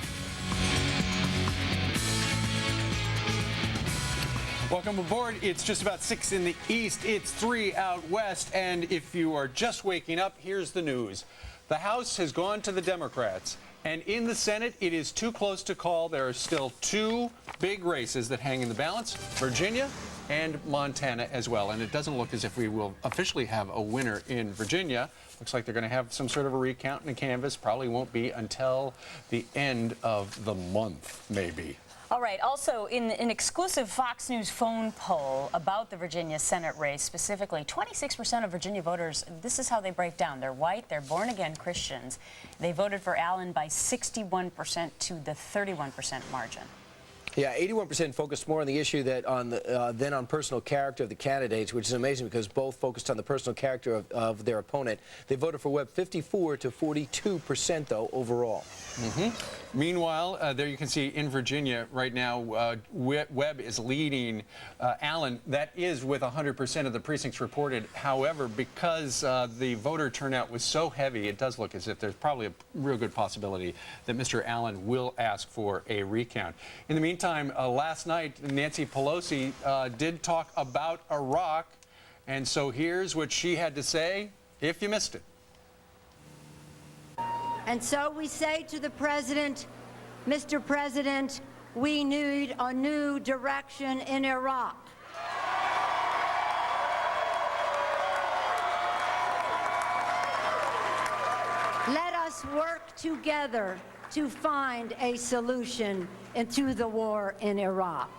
Welcome aboard. It's just about 6 in the east. It's 3 out west. And if you are just waking up, here's the news. The House has gone to the Democrats. And in the Senate, it is too close to call. There are still 2 big races that hang in the balance, Virginia and Montana as well. And it doesn't look as if we will officially have a winner in Virginia. Looks like they're going to have some sort of a recount and a canvass. Probably won't be until the end of the month, maybe. All right. Also, in an exclusive Fox News phone poll about the Virginia Senate race specifically, 26% of Virginia voters, this is how they break down. They're white, they're born-again Christians. They voted for Allen by 61% to the 31% margin. Yeah, 81% focused more on the issue than on personal character of the candidates, which is amazing because both focused on the personal character of their opponent. They voted for Webb 54 to 42%, though, overall. Meanwhile, there you can see in Virginia right now, Webb is leading Allen. That is with 100% of the precincts reported. However, because the voter turnout was so heavy, it does look as if there's probably a real good possibility that Mr. Allen will ask for a recount. In the meantime, last night, Nancy Pelosi did talk about Iraq. And so here's what she had to say, if you missed it. And so we say to the President, Mr. President, we need a new direction in Iraq. Let's work together to find a solution to the war in Iraq.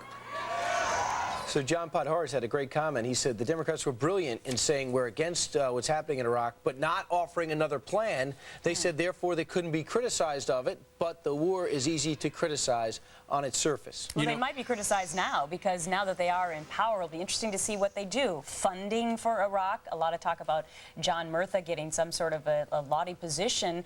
So John Podhoretz had a great comment. He said the Democrats were brilliant in saying we're against what's happening in Iraq, but not offering another plan. They said, therefore, they couldn't be criticized of it, but the war is easy to criticize on its surface. Well, they might be criticized now, because now that they are in power, it'll be interesting to see what they do. Funding for Iraq, a lot of talk about John Murtha getting some sort of a lauding position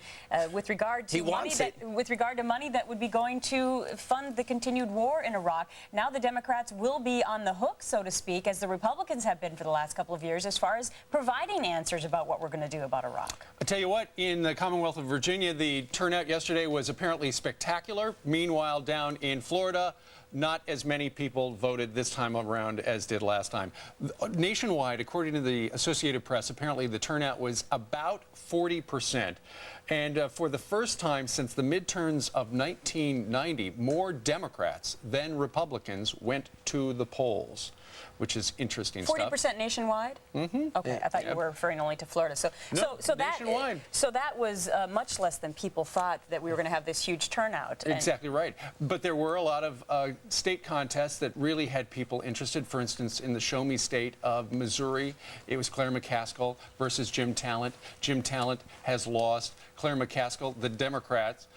with regard to money that would be going to fund the continued war in Iraq. Now the Democrats will be on the hook, so to speak, as the Republicans have been for the last couple of years, as far as providing answers about what we're going to do about Iraq. I'll tell you what, in the Commonwealth of Virginia, the turnout yesterday was apparently spectacular. Meanwhile, down in Florida, not as many people voted this time around as did last time. Nationwide, according to the Associated Press, apparently the turnout was about 40%. And for the first time since the midterms of 1990, more Democrats than Republicans went to the polls, which is interesting 40% stuff. Nationwide? Mm-hmm. Okay, I thought you were referring only to Florida. So nationwide. That was much less than people thought that we were going to have this huge turnout. Exactly right. But there were a lot of state contests that really had people interested. For instance, in the Show Me State of Missouri, it was Claire McCaskill versus Jim Talent. Jim Talent has lost. Claire McCaskill, the Democrats,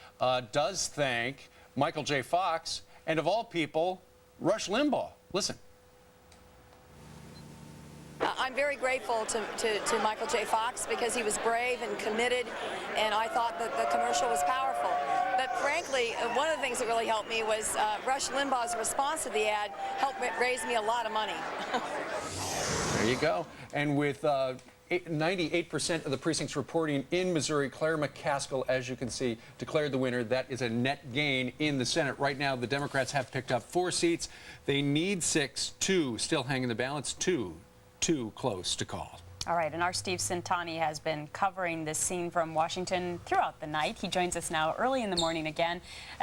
does thank Michael J. Fox and, of all people, Rush Limbaugh. Listen. I'm very grateful to Michael J. Fox because he was brave and committed, and I thought that the commercial was powerful. But frankly, one of the things that really helped me was Rush Limbaugh's response to the ad helped raise me a lot of money. There you go. And with 98% of the precincts reporting in Missouri, Claire McCaskill, as you can see, declared the winner. That is a net gain in the Senate. Right now, the Democrats have picked up 4 seats. They need 6, 2 still hanging the balance, 2 too close to call. All right, and our Steve Sintani has been covering this scene from Washington throughout the night. He joins us now early in the morning again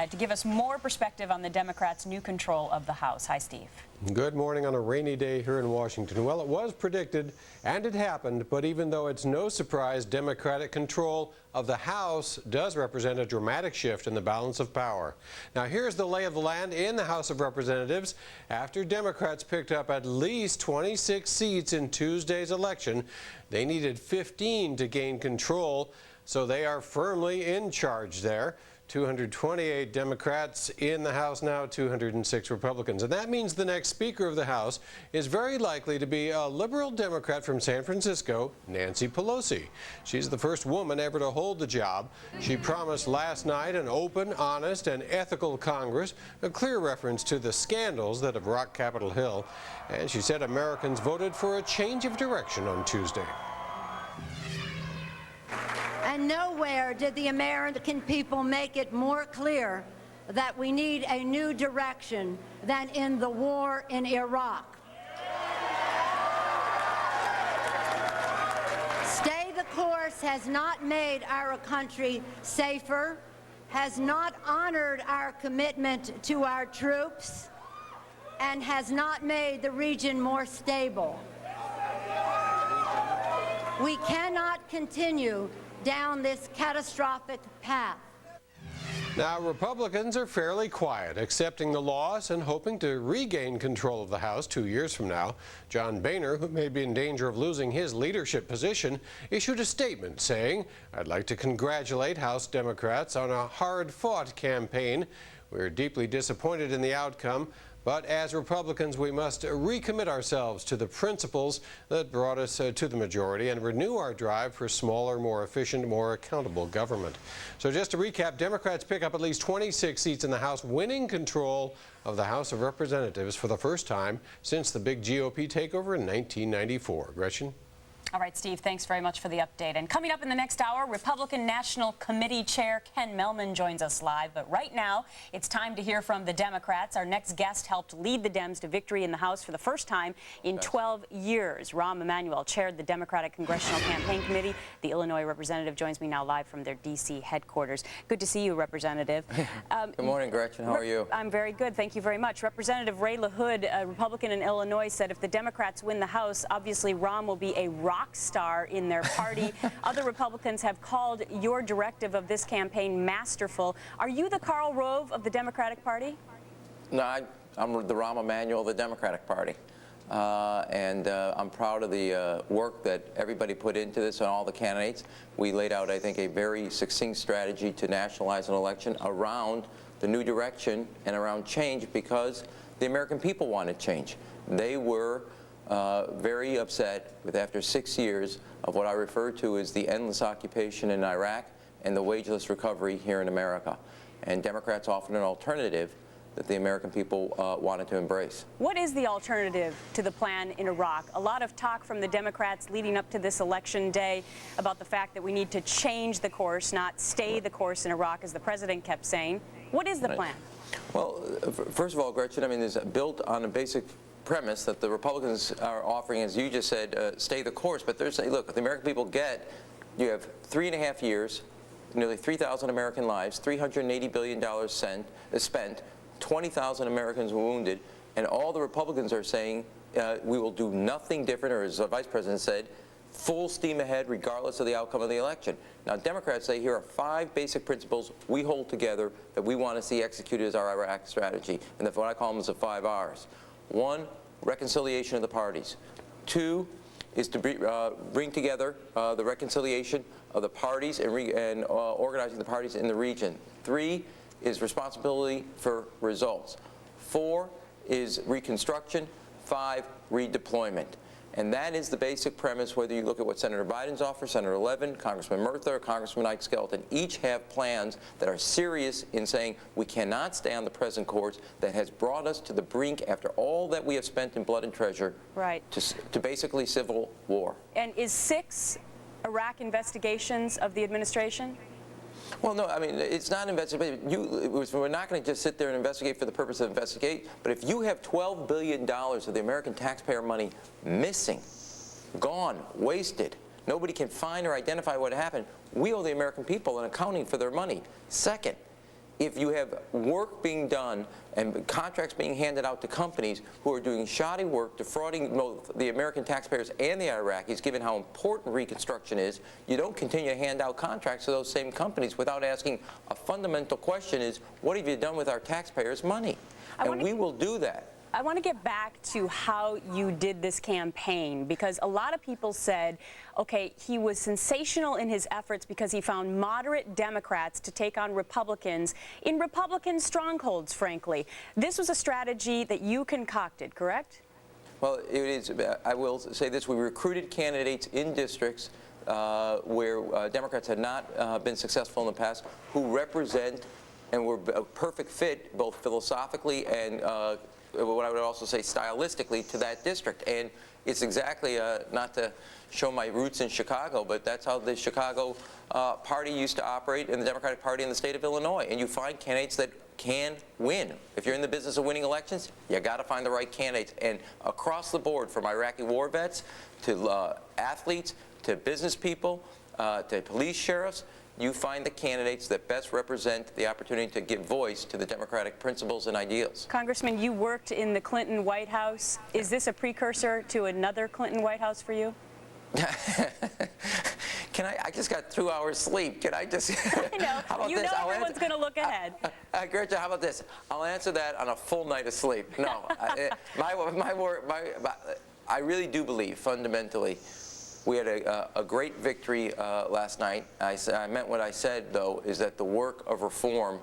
to give us more perspective on the Democrats' new control of the House. Hi, Steve. Good morning on a rainy day here in Washington. Well, it was predicted, and it happened, but even though it's no surprise, Democratic control of the House does represent a dramatic shift in the balance of power. Now, here's the lay of the land in the House of Representatives. After Democrats picked up at least 26 seats in Tuesday's election, they needed 15 to gain control, so they are firmly in charge there. 228 Democrats in the House now, 206 Republicans. And that means the next Speaker of the House is very likely to be a liberal Democrat from San Francisco, Nancy Pelosi. She's the first woman ever to hold the job. She promised last night an open, honest, and ethical Congress, a clear reference to the scandals that have rocked Capitol Hill. And she said Americans voted for a change of direction on Tuesday. And nowhere did the American people make it more clear that we need a new direction than in the war in Iraq. Stay the course has not made our country safer, has not honored our commitment to our troops, and has not made the region more stable. We cannot continue down this catastrophic path. Now, Republicans are fairly quiet, accepting the loss and hoping to regain control of the House 2 years from now. John Boehner, who may be in danger of losing his leadership position, issued a statement saying, "I'd like to congratulate House Democrats on a hard-fought campaign. We're deeply disappointed in the outcome, but as Republicans, we must recommit ourselves to the principles that brought us to the majority and renew our drive for smaller, more efficient, more accountable government." So just to recap, Democrats pick up at least 26 seats in the House, winning control of the House of Representatives for the first time since the big GOP takeover in 1994. Gretchen? All right, Steve, thanks very much for the update. And coming up in the next hour, Republican National Committee Chair Ken Mehlman joins us live. But right now, it's time to hear from the Democrats. Our next guest helped lead the Dems to victory in the House for the first time in 12 years. Rahm Emanuel chaired the Democratic Congressional Campaign Committee. The Illinois representative joins me now live from their D.C. headquarters. Good to see you, Representative. Good morning, Gretchen. How are you? I'm very good. Thank you very much. Representative Ray LaHood, a Republican in Illinois, said if the Democrats win the House, obviously Rahm will be a rock rock star in their party. Other Republicans have called your directive of this campaign masterful. Are you the Karl Rove of the Democratic Party? No, I'm the Rahm Emanuel of the Democratic Party. I'm proud of the work that everybody put into this and all the candidates. We laid out, I think, a very succinct strategy to nationalize an election around the new direction and around change because the American people wanted change. They were very upset with, after 6 years of what I refer to as the endless occupation in Iraq and the wageless recovery here in America. And Democrats offered an alternative that the American people wanted to embrace. What is the alternative to the plan in Iraq? A lot of talk from the Democrats leading up to this election day about the fact that we need to change the course, not stay the course in Iraq, as the president kept saying. What is the plan? Well, first of all, Gretchen, I mean, it's built on a basic premise that the Republicans are offering, as you just said, stay the course. But they're saying, look, the American people get, you have 3.5 years, nearly 3,000 American lives, $380 billion spent, 20,000 Americans wounded, and all the Republicans are saying we will do nothing different, or as the Vice President said, full steam ahead regardless of the outcome of the election. Now, Democrats say here are 5 basic principles we hold together that we want to see executed as our Iraq strategy, and that's what I call them as the 5 R's. 1, reconciliation of the parties. 2 is to bring together the reconciliation of the parties and organizing the parties in the region. 3 is responsibility for results. 4 is reconstruction. 5, redeployment. And that is the basic premise, whether you look at what Senator Biden's offer, Senator Levin, Congressman Murtha, or Congressman Ike Skelton. Each have plans that are serious in saying we cannot stay on the present course that has brought us to the brink, after all that we have spent in blood and treasure, to basically civil war. And is 6 Iraq investigations of the administration? Well, no, I mean, it's not investigation. We're not going to just sit there and investigate for the purpose of investigate. But if you have $12 billion of the American taxpayer money missing, gone, wasted, nobody can find or identify what happened, we owe the American people an accounting for their money. Second, if you have work being done and contracts being handed out to companies who are doing shoddy work, defrauding both the American taxpayers and the Iraqis, given how important reconstruction is, you don't continue to hand out contracts to those same companies without asking a fundamental question is, what have you done with our taxpayers' money? And we will do that. I want to get back to how you did this campaign, because a lot of people said, okay, he was sensational in his efforts because he found moderate Democrats to take on Republicans in Republican strongholds, frankly. This was a strategy that you concocted, correct? Well, it is. I will say this. We recruited candidates in districts where Democrats had not been successful in the past, who represent and were a perfect fit, both philosophically and what I would also say stylistically, to that district. And it's exactly, not to show my roots in Chicago, but that's how the Chicago party used to operate, in the Democratic Party in the state of Illinois. And you find candidates that can win. If you're in the business of winning elections, you got to find the right candidates. And across the board, from Iraqi war vets to athletes to business people to police sheriffs, you find the candidates that best represent the opportunity to give voice to the Democratic principles and ideals. Congressman, you worked in the Clinton White House. Is this a precursor to another Clinton White House for you? I just got 2 hours sleep. Can I just? I know. How about you this? know everyone's going to look ahead. Gretchen, how about this? I'll answer that on a full night of sleep. No, I really do believe fundamentally we had a great victory last night. I meant what I said, though, is that the work of reform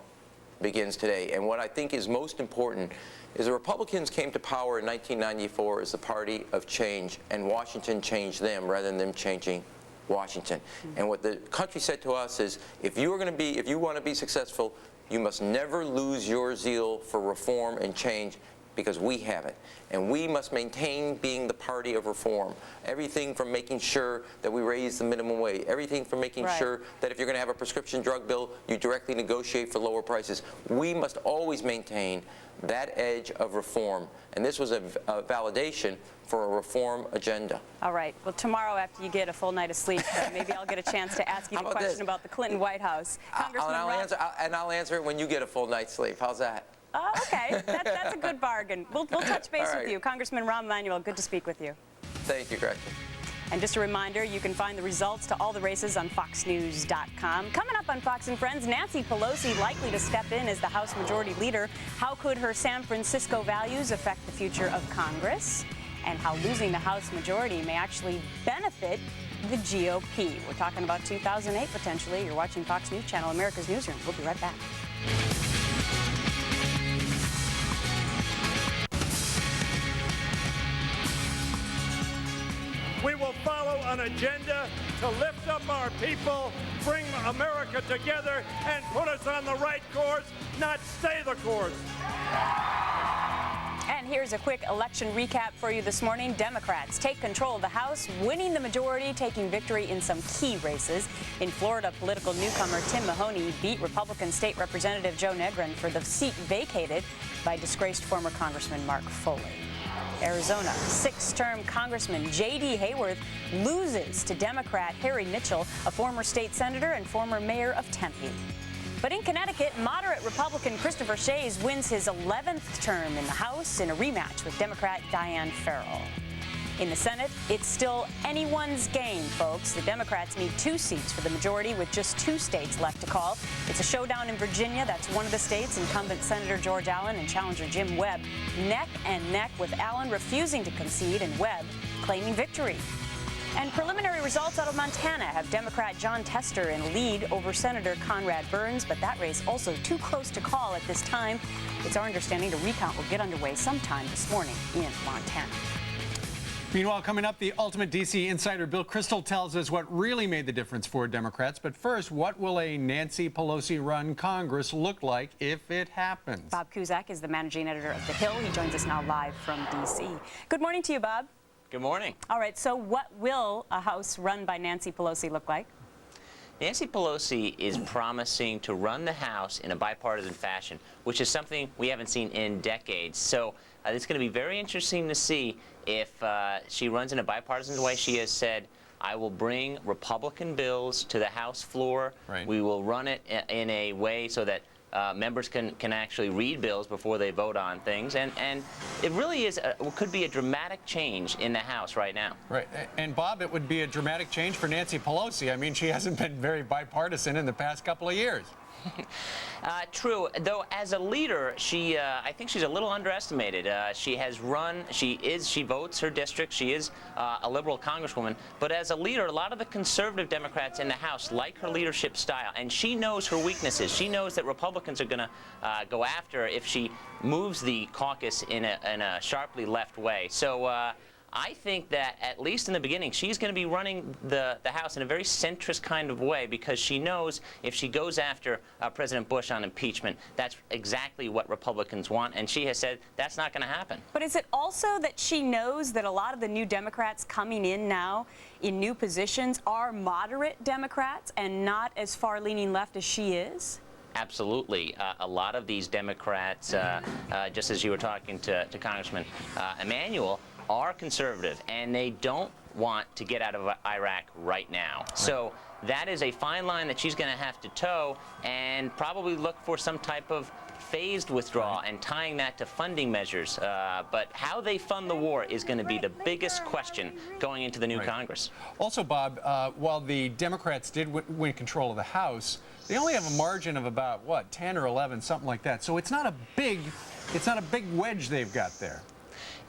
begins today. And what I think is most important is the Republicans came to power in 1994 as the party of change, and Washington changed them rather than them changing Washington. And what the country said to us is, if you want to be successful, you must never lose your zeal for reform and change, because we have it. And we must maintain being the party of reform. Everything from making sure that we raise the minimum wage, everything from making sure that if you're going to have a prescription drug bill, you directly negotiate for lower prices. We must always maintain that edge of reform. And this was a validation for a reform agenda. All right. Well, tomorrow after you get a full night of sleep, maybe I'll get a chance to ask you the question about the Clinton White House. I'll answer it when you get a full night's sleep. How's that? Oh, okay. That's a good bargain. We'll touch base with you. Congressman Rahm Emanuel, good to speak with you. Thank you, Gretchen. And just a reminder, you can find the results to all the races on foxnews.com. Coming up on Fox and Friends, Nancy Pelosi likely to step in as the House Majority Leader. How could her San Francisco values affect the future of Congress? And how losing the House majority may actually benefit the GOP. We're talking about 2008 potentially. You're watching Fox News Channel, America's Newsroom. We'll be right back. We will follow an agenda to lift up our people, bring America together, and put us on the right course, not stay the course. And here's a quick election recap for you this morning. Democrats take control of the House, winning the majority, taking victory in some key races. In Florida, political newcomer Tim Mahoney beat Republican State Representative Joe Negrin for the seat vacated by disgraced former Congressman Mark Foley. Arizona, six-term Congressman J.D. Hayworth loses to Democrat Harry Mitchell, a former state senator and former mayor of Tempe. But in Connecticut, moderate Republican Christopher Shays wins his 11th term in the House in a rematch with Democrat Dianne Farrell. In the Senate, it's still anyone's game, folks. The Democrats need 2 seats for the majority with just 2 states left to call. It's a showdown in Virginia. That's one of the states. Incumbent Senator George Allen and challenger Jim Webb neck and neck, with Allen refusing to concede and Webb claiming victory. And preliminary results out of Montana have Democrat John Tester in lead over Senator Conrad Burns, but that race also too close to call at this time. It's our understanding the recount will get underway sometime this morning in Montana. Meanwhile, coming up, the ultimate D.C. insider Bill Kristol tells us what really made the difference for Democrats. But first, what will a Nancy Pelosi-run Congress look like if it happens? Bob Cusack is the managing editor of The Hill. He joins us now live from D.C. Good morning to you, Bob. Good morning. All right, so what will a House run by Nancy Pelosi look like? Nancy Pelosi is promising to run the House in a bipartisan fashion, which is something we haven't seen in decades. So it's going to be very interesting to see if she runs in a bipartisan way. She has said, I will bring Republican bills to the House floor. Right. We will run it in a way so that members can actually read bills before they vote on things. And it really is could be a dramatic change in the House right now. Right. And, Bob, it would be a dramatic change for Nancy Pelosi. I mean, she hasn't been very bipartisan in the past couple of years. True, though as a leader, I think she's a little underestimated. She has run, she votes her district, she is a liberal congresswoman, but as a leader, a lot of the conservative Democrats in the House like her leadership style, and she knows her weaknesses. She knows that Republicans are going to go after her if she moves the caucus in a sharply left way. So I think that, at least in the beginning, she's going to be running the House in a very centrist kind of way, because she knows if she goes after President Bush on impeachment, that's exactly what Republicans want, and she has said that's not going to happen. But is it also that she knows that a lot of the new Democrats coming in now in new positions are moderate Democrats and not as far-leaning left as she is? Absolutely. A lot of these Democrats, just as you were talking to Congressman Emanuel, are conservative, and they don't want to get out of Iraq right now. So that is a fine line that she's going to have to toe, and probably look for some type of phased withdrawal and tying that to funding measures. But how they fund the war is going to be the biggest question going into the new Congress. Also, Bob, while the Democrats did win control of the House, they only have a margin of about, what, 10 or 11, something like that. So it's not a big wedge they've got there.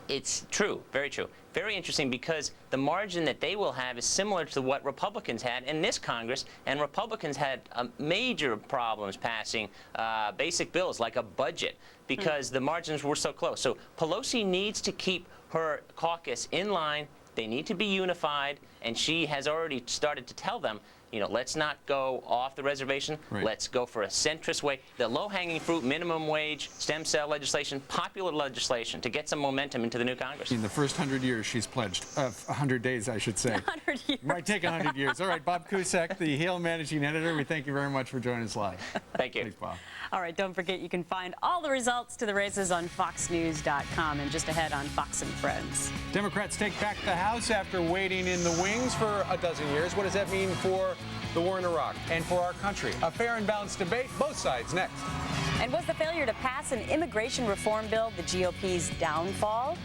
It's true, very true. Very interesting, because the margin that they will have is similar to what Republicans had in this Congress, and Republicans had major problems passing basic bills like a budget because the margins were so close. So Pelosi needs to keep her caucus in line. They need to be unified, and she has already started to tell them, you know, let's not go off the reservation. Right. Let's go for a centrist way. The low-hanging fruit, minimum wage, stem cell legislation, popular legislation to get some momentum into the new Congress. In the first 100 years, she's pledged. 100 days, I should say. 100 years. Might take 100 years. All right, Bob Cusack, the Hill managing editor, we thank you very much for joining us live. Thank you. Thanks, Bob. All right, don't forget you can find all the results to the races on foxnews.com and just ahead on Fox and Friends. Democrats take back the House after waiting in the wings for a dozen years. What does that mean for the war in Iraq and for our country? A fair and balanced debate, both sides next. And was the failure to pass an immigration reform bill the GOP's downfall?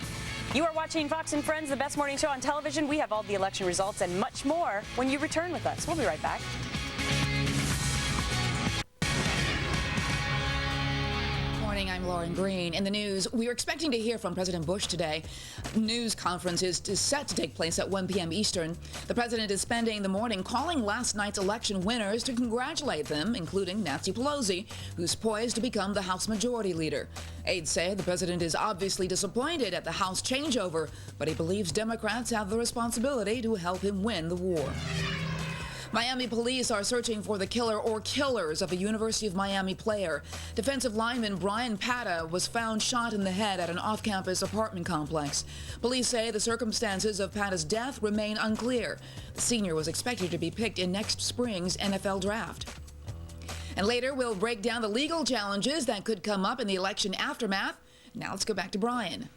You are watching Fox and Friends, the best morning show on television. We have all the election results and much more when you return with us. We'll be right back. Morning, I'm Lauren Green. In the news, we are expecting to hear from President Bush today. News conference is set to take place at 1 p.m. Eastern. The president is spending the morning calling last night's election winners to congratulate them, including Nancy Pelosi, who's poised to become the House Majority Leader. Aides say the president is obviously disappointed at the House changeover, but he believes Democrats have the responsibility to help him win the war. Miami police are searching for the killer or killers of a University of Miami player. Defensive lineman Brian Pata was found shot in the head at an off-campus apartment complex. Police say the circumstances of Pata's death remain unclear. The senior was expected to be picked in next spring's NFL draft. And later, we'll break down the legal challenges that could come up in the election aftermath. Now let's go back to Brian.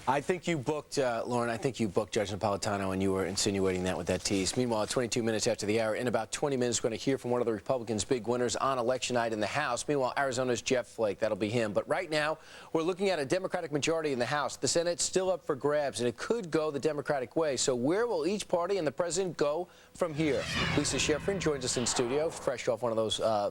I think you booked, Lauren, I think you booked Judge Napolitano, and you were insinuating that with that tease. Meanwhile, 22 minutes after the hour, in about 20 minutes, we're going to hear from one of the Republicans' big winners on election night in the House. Meanwhile, Arizona's Jeff Flake, that'll be him. But right now, we're looking at a Democratic majority in the House. The Senate's still up for grabs, and it could go the Democratic way. So where will each party and the president go from here? Lisa Schifrin joins us in studio, fresh off one of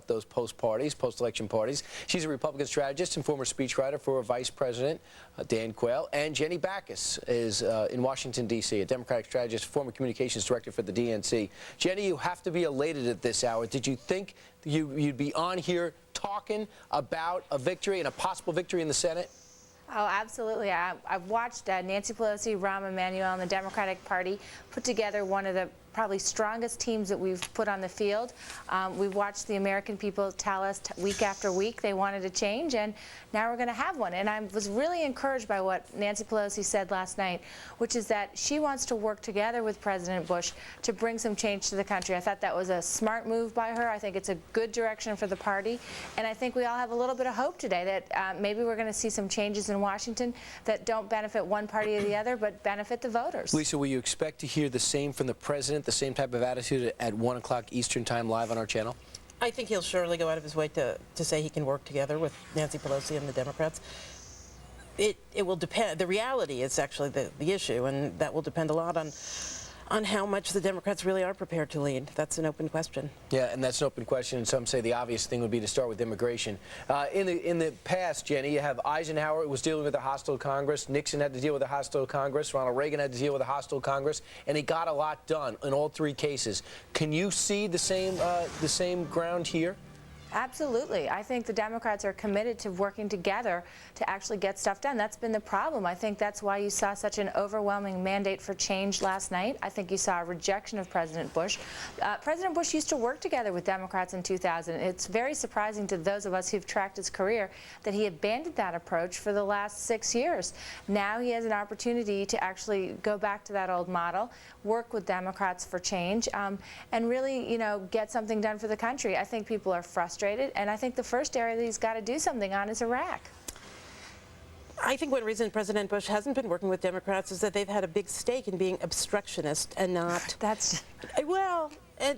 those post-election parties. She's a Republican strategist and former speechwriter for Vice President Dan Quayle. And Jenny Backus is in Washington, D.C., a Democratic strategist, former communications director for the DNC. Jenny, you have to be elated at this hour. Did you think you'd be on here talking about a victory and a possible victory in the Senate? Oh, absolutely. I've watched Nancy Pelosi, Rahm Emanuel, and the Democratic Party put together one of the probably strongest teams that we've put on the field. We've watched the American people tell us week after week they wanted a change, and now we're going to have one. And I was really encouraged by what Nancy Pelosi said last night, which is that she wants to work together with President Bush to bring some change to the country. I thought that was a smart move by her. I think it's a good direction for the party, and I think we all have a little bit of hope today that maybe we're going to see some changes in Washington that don't benefit one party or the other, but benefit the voters. Lisa, will you expect to hear the same from the president, the same type of attitude at 1 o'clock Eastern time live on our channel? I think he'll surely go out of his way to say he can work together with Nancy Pelosi and the Democrats. It will depend. The reality is actually the issue, and that will depend a lot on how much the Democrats really are prepared to lead. That's an open question. Yeah, and that's an open question, and some say the obvious thing would be to start with immigration. In the past, Jenny, you have Eisenhower was dealing with a hostile Congress, Nixon had to deal with a hostile Congress, Ronald Reagan had to deal with a hostile Congress, and he got a lot done in all three cases. Can you see the same ground here? Absolutely. I think the Democrats are committed to working together to actually get stuff done. That's been the problem. I think that's why you saw such an overwhelming mandate for change last night. I think you saw a rejection of President Bush. President Bush used to work together with Democrats in 2000. It's very surprising to those of us who've tracked his career that he abandoned that approach for the last 6 years. Now he has an opportunity to actually go back to that old model, work with Democrats for change, and really, get something done for the country. I think people are frustrated. And I think the first area that he's got to do something on is Iraq. I think one reason President Bush hasn't been working with Democrats is that they've had a big stake in being obstructionist and not. That's well.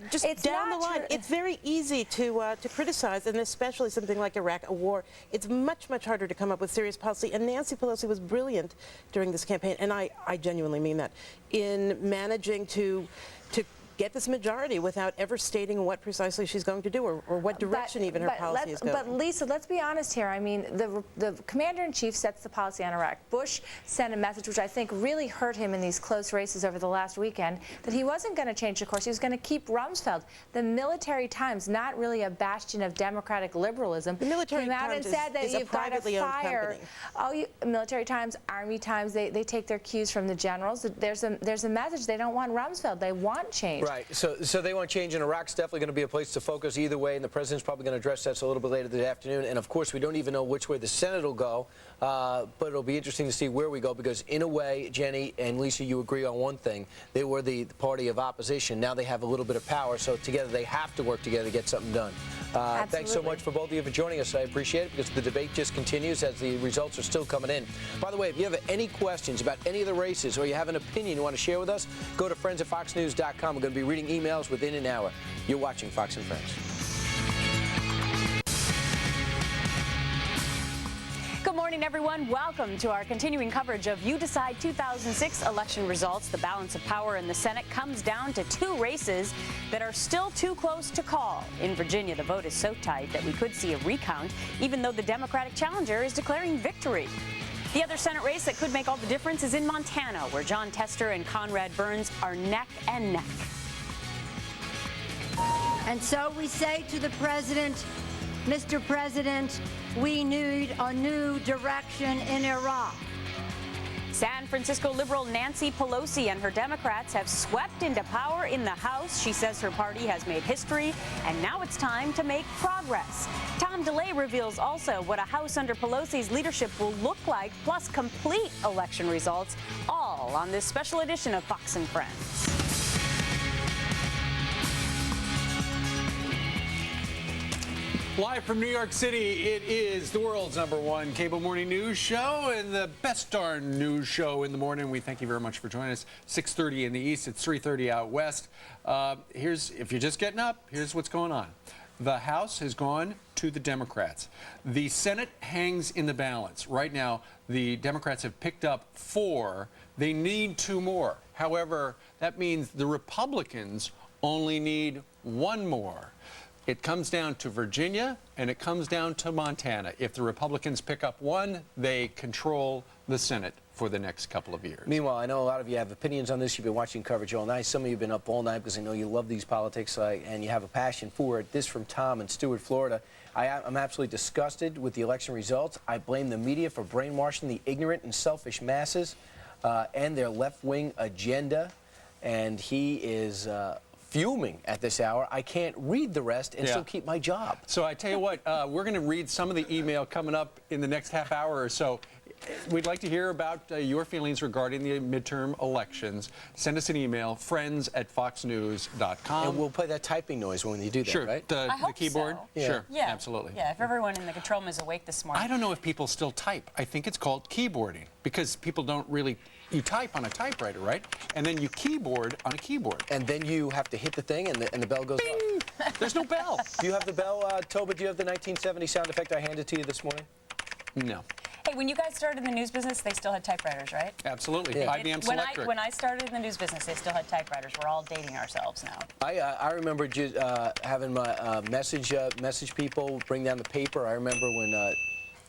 Just it's down the line, it's very easy to criticize, and especially something like Iraq, a war. It's much, much harder to come up with serious policy. And Nancy Pelosi was brilliant during this campaign, and I genuinely mean that, in managing to get this majority without ever stating what precisely she's going to do or what direction even her policy is going. But Lisa, let's be honest here. I mean, the commander-in-chief sets the policy on Iraq. Bush sent a message which I think really hurt him in these close races over the last weekend, that he wasn't going to change the course. He was going to keep Rumsfeld. The Military Times, not really a bastion of democratic liberalism, the Military came out Times and said that is you've got to fire. Military Times, Army Times, they take their cues from the generals. There's a message. They don't want Rumsfeld. They want change. Right. So they want change, and Iraq's definitely going to be a place to focus either way, and the president's probably going to address that a little bit later this afternoon. And, of course, we don't even know which way the Senate will go, but it'll be interesting to see where we go because, in a way, Jenny and Lisa, you agree on one thing. They were the party of opposition. Now they have a little bit of power, so together they have to work together to get something done. Thanks so much for both of you for joining us. I appreciate it because the debate just continues as the results are still coming in. By the way, if you have any questions about any of the races or you have an opinion you want to share with us, go to friends@foxnews.com. We're going to be reading emails within an hour. You're watching Fox and Friends. Good morning. morning, everyone. Welcome to our continuing coverage of You Decide 2006 election results. The balance of power in the Senate comes down to two races that are still too close to call. In Virginia, the vote is so tight that we could see a recount, even though the Democratic challenger is declaring victory. The other Senate race that could make all the difference is in Montana, where John Tester and Conrad Burns are neck and neck. And so we say to the President, Mr. President, we need a new direction in Iraq. San Francisco liberal Nancy Pelosi and her Democrats have swept into power in the House. She says her party has made history, and now it's time to make progress. Tom DeLay reveals also what a House under Pelosi's leadership will look like, plus complete election results, all on this special edition of Fox and Friends. Live from New York City, it is the world's #1 cable morning news show and the best darn news show in the morning. We thank you very much for joining us. 6:30 in the east, it's 3:30 out west. If you're just getting up, here's what's going on. The House has gone to the Democrats. The Senate hangs in the balance. Right now, the Democrats have picked up 4. They need 2 more. However, that means the Republicans only need 1 more. It comes down to Virginia, and it comes down to Montana. If the Republicans pick up 1, they control the Senate for the next couple of years. Meanwhile, I know a lot of you have opinions on this. You've been watching coverage all night. Some of you have been up all night because I know you love these politics and you have a passion for it. This from Tom in Stewart, Florida. I'm absolutely disgusted with the election results. I blame the media for brainwashing the ignorant and selfish masses and their left-wing agenda. And he is fuming at this hour. I can't read the rest and still keep my job. So I tell you what, we're going to read some of the email coming up in the next half hour or so. We'd like to hear about your feelings regarding the midterm elections. Send us an email, friends@foxnews.com. And we'll play that typing noise when you do that, right? The keyboard? So. Sure, Yeah. absolutely. Yeah, if everyone in the control room is awake this morning. I don't know if people still type. I think it's called keyboarding because people don't really... You type on a typewriter, right? And then you keyboard on a keyboard. And then you have to hit the thing, and the bell goes off. There's no bell. Do you have the bell, Toba? Do you have the 1970 sound effect I handed to you this morning? No. Hey, when you guys started in the news business, they still had typewriters, right? Absolutely. IBM Selectric. When I started in the news business, they still had typewriters. We're all dating ourselves now. I remember just having my message people, bring down the paper. I remember when...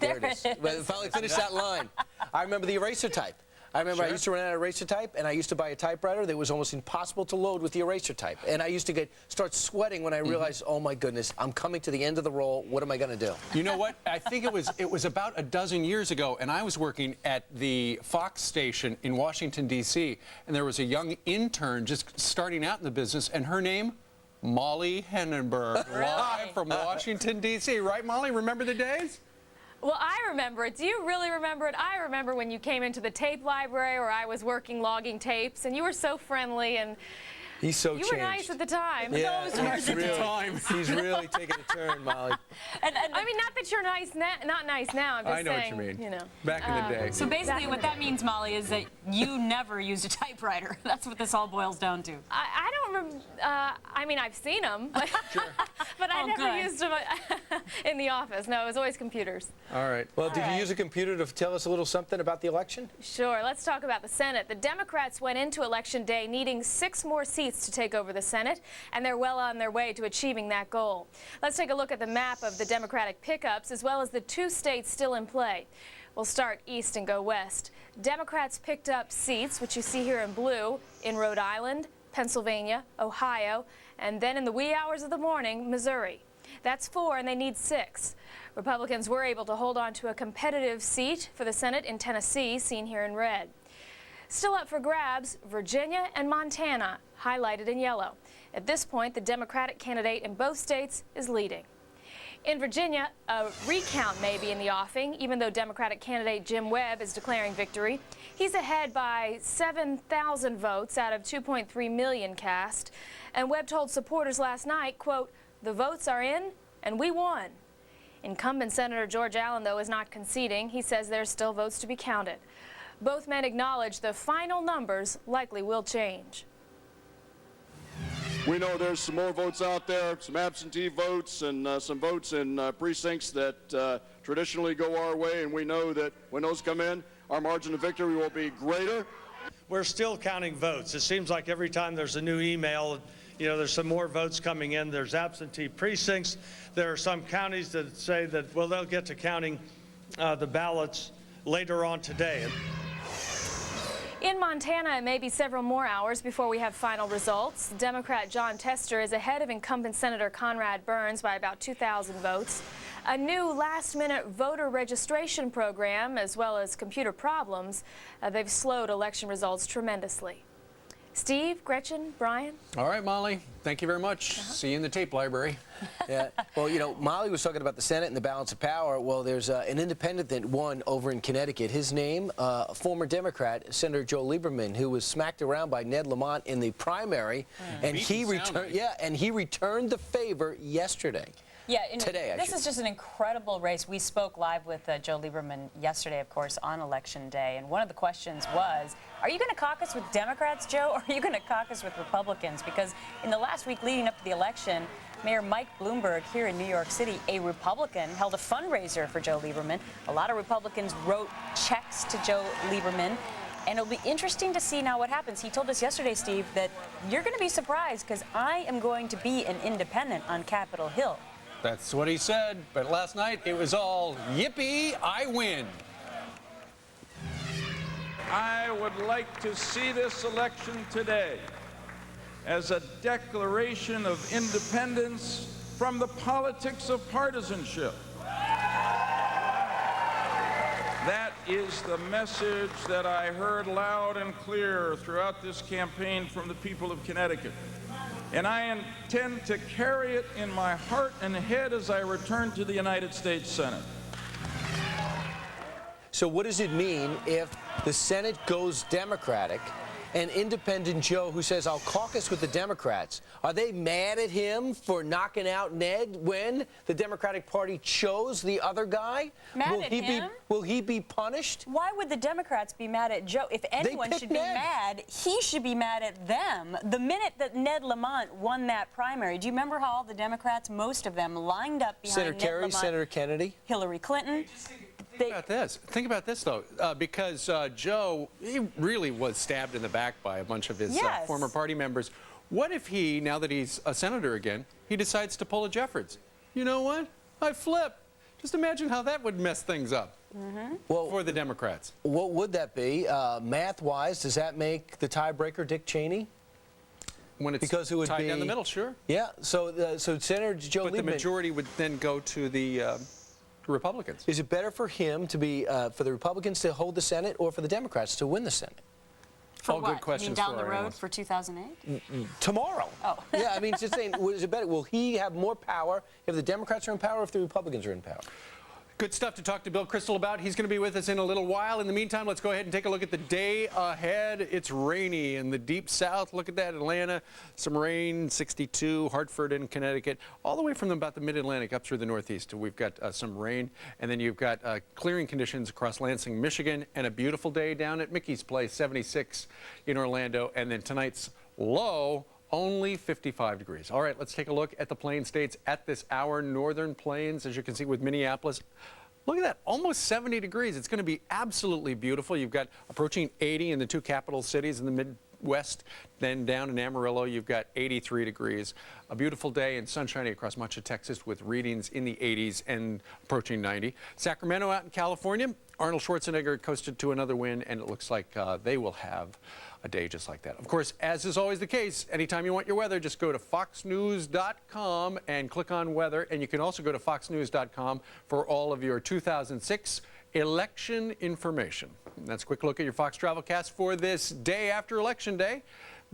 there it is. When I finally finished that line. I remember the eraser type. I remember I used to run out of eraser type, and I used to buy a typewriter that was almost impossible to load with the eraser type. And I used to start sweating when I realized, oh my goodness, I'm coming to the end of the roll. What am I going to do? You know what? I think it was about a dozen years ago, and I was working at the Fox station in Washington, D.C., and there was a young intern just starting out in the business, and her name? Molly Hennenberg, live from Washington, D.C. Right, Molly? Remember the days? Well, I remember it. Do you really remember it? I remember when you came into the tape library where I was working logging tapes, and you were so friendly, and he's so you were nice at the time. Yeah, he's really taking a turn, Molly. And I mean, not that you're nice now, not nice now. I'm just I know saying, what you mean. You know. Back in the day. So basically, what that means, Molly, is that you never used a typewriter. That's what this all boils down to. I don't remember. I mean, I've seen them, but, but I never used them in the office. No, it was always computers. All right. Well, did you use a computer to tell us a little something about the election? Sure. Let's talk about the Senate. The Democrats went into Election Day needing 6 more seats to take over the Senate, and they're well on their way to achieving that goal. Let's take a look at the map of the Democratic pickups, as well as the 2 states still in play. We'll start east and go west. Democrats picked up seats, which you see here in blue, in Rhode Island, Pennsylvania, Ohio, and then in the wee hours of the morning, Missouri. That's 4, and they need 6. Republicans were able to hold on to a competitive seat for the Senate in Tennessee, seen here in red. Still up for grabs, Virginia and Montana, highlighted in yellow. At this point, the Democratic candidate in both states is leading. In Virginia, a recount may be in the offing, even though Democratic candidate Jim Webb is declaring victory. He's ahead by 7,000 votes out of 2.3 million cast. And Webb told supporters last night, quote, "The votes are in, and we won." Incumbent Senator George Allen, though, is not conceding. He says there's still votes to be counted. Both men acknowledge the final numbers likely will change. We know there's some more votes out there, some absentee votes and some votes in precincts that traditionally go our way, and we know that when those come in, our margin of victory will be greater. We're still counting votes. It seems like every time there's a new email, there's some more votes coming in. There's absentee precincts. There are some counties that say that, well, they'll get to counting the ballots later on today. In Montana, it may be several more hours before we have final results. Democrat John Tester is ahead of incumbent Senator Conrad Burns by about 2,000 votes. A new last-minute voter registration program, as well as computer problems, they've slowed election results tremendously. Steve, Gretchen, Brian? All right, Molly. Thank you very much. See you in the tape library. Yeah. Well, Molly was talking about the Senate and the balance of power. Well, there's an independent that won over in Connecticut. His name, former Democrat, Senator Joe Lieberman, who was smacked around by Ned Lamont in the primary, and he returned. Yeah, and he returned the favor yesterday. Yeah, today. This is just an incredible race. We spoke live with Joe Lieberman yesterday, of course, on Election Day, and one of the questions was, are you going to caucus with Democrats, Joe, or are you going to caucus with Republicans? Because in the last week leading up to the election, Mayor Mike Bloomberg here in New York City, a Republican, held a fundraiser for Joe Lieberman. A lot of Republicans wrote checks to Joe Lieberman. And it'll be interesting to see now what happens. He told us yesterday, Steve, that you're going to be surprised because I am going to be an independent on Capitol Hill. That's what he said, but last night it was all, yippee, I win. I would like to see this election today as a declaration of independence from the politics of partisanship. That is the message that I heard loud and clear throughout this campaign from the people of Connecticut. And I intend to carry it in my heart and head as I return to the United States Senate. So what does it mean if the Senate goes Democratic and independent Joe, who says, I'll caucus with the Democrats, are they mad at him for knocking out Ned when the Democratic Party chose the other guy? Mad at him? Will he be punished? Why would the Democrats be mad at Joe? If anyone should be mad, he should be mad at them. The minute that Ned Lamont won that primary, do you remember how all the Democrats, most of them, lined up behind Senator Ned Kerry, Lamont, Senator Kennedy? Hillary Clinton? Think about this, though, because Joe, he really was stabbed in the back by a bunch of his former party members. What if he, now that he's a senator again, he decides to pull a Jeffords? You know what? I flip. Just imagine how that would mess things up for the Democrats. What would that be? Math-wise, does that make the tiebreaker Dick Cheney? When it's because it would tied be down the middle, sure. Yeah, so Senator Joe Lieberman... But the majority would then go to the Republicans. Is it better for him to be, for the Republicans to hold the Senate or for the Democrats to win the Senate? For all what? good questions you mean down for the our road analysts. for 2008? Tomorrow. Oh. Yeah, I mean, just saying, is it better? Will he have more power if the Democrats are in power or if the Republicans are in power? Good stuff to talk to Bill Kristol about. He's going to be with us in a little while. In the meantime, let's go ahead and take a look at the day ahead. It's rainy in the deep south. Look at that, Atlanta, some rain, 62, Hartford and Connecticut, all the way from about the mid-Atlantic up through the northeast. We've got some rain, and then you've got clearing conditions across Lansing, Michigan, and a beautiful day down at Mickey's Place, 76 in Orlando, and then tonight's low, only 55 degrees. All right, let's take a look at the Plain States at this hour. Northern Plains, as you can see with Minneapolis. Look at that, almost 70 degrees. It's going to be absolutely beautiful. You've got approaching 80 in the two capital cities in the Midwest. Then down in Amarillo, you've got 83 degrees. A beautiful day and sunshiny across much of Texas with readings in the 80s and approaching 90. Sacramento out in California, Arnold Schwarzenegger coasted to another win, and it looks like they will have a day just like that. Of course, as is always the case, anytime you want your weather, just go to foxnews.com and click on weather. And you can also go to foxnews.com for all of your 2006 election information. And that's a quick look at your Fox Travelcast for this day after Election Day.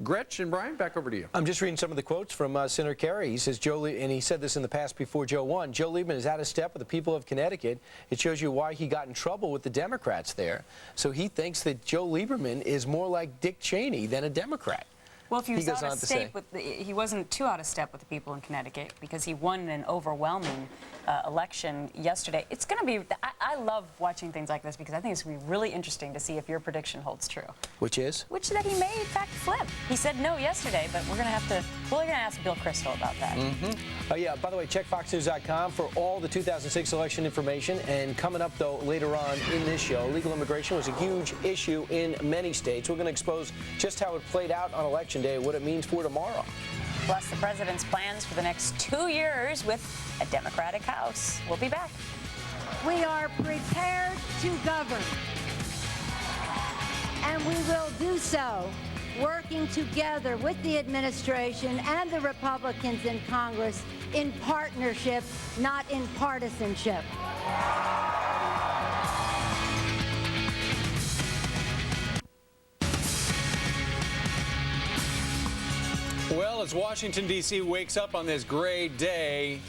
Gretch and Brian, back over to you. I'm just reading some of the quotes from Senator Kerry. He says, and he said this in the past before Joe won, Joe Lieberman is out of step with the people of Connecticut. It shows you why he got in trouble with the Democrats there. So he thinks that Joe Lieberman is more like Dick Cheney than a Democrat. Well, if he was goes out on of to say, step with he wasn't too out of step with the people in Connecticut because he won an overwhelming election yesterday. It's going to be, I love watching things like this because I think it's going to be really interesting to see if your prediction holds true. Which is? Which that he may, in fact, flip. He said no yesterday, but we're going to have to, we're going to ask Bill Kristol about that. Yeah, by the way, check foxnews.com for all the 2006 election information. And coming up, though, later on in this show, legal immigration was a huge issue in many states. We're going to expose just how it played out on Election Day and what it means for tomorrow. Plus, the president's plans for the next 2 years with a Democratic House. We'll be back. We are prepared to govern, and we will do so working together with the administration and the Republicans in Congress in partnership, not in partisanship. Well, as Washington, D.C. wakes up on this gray day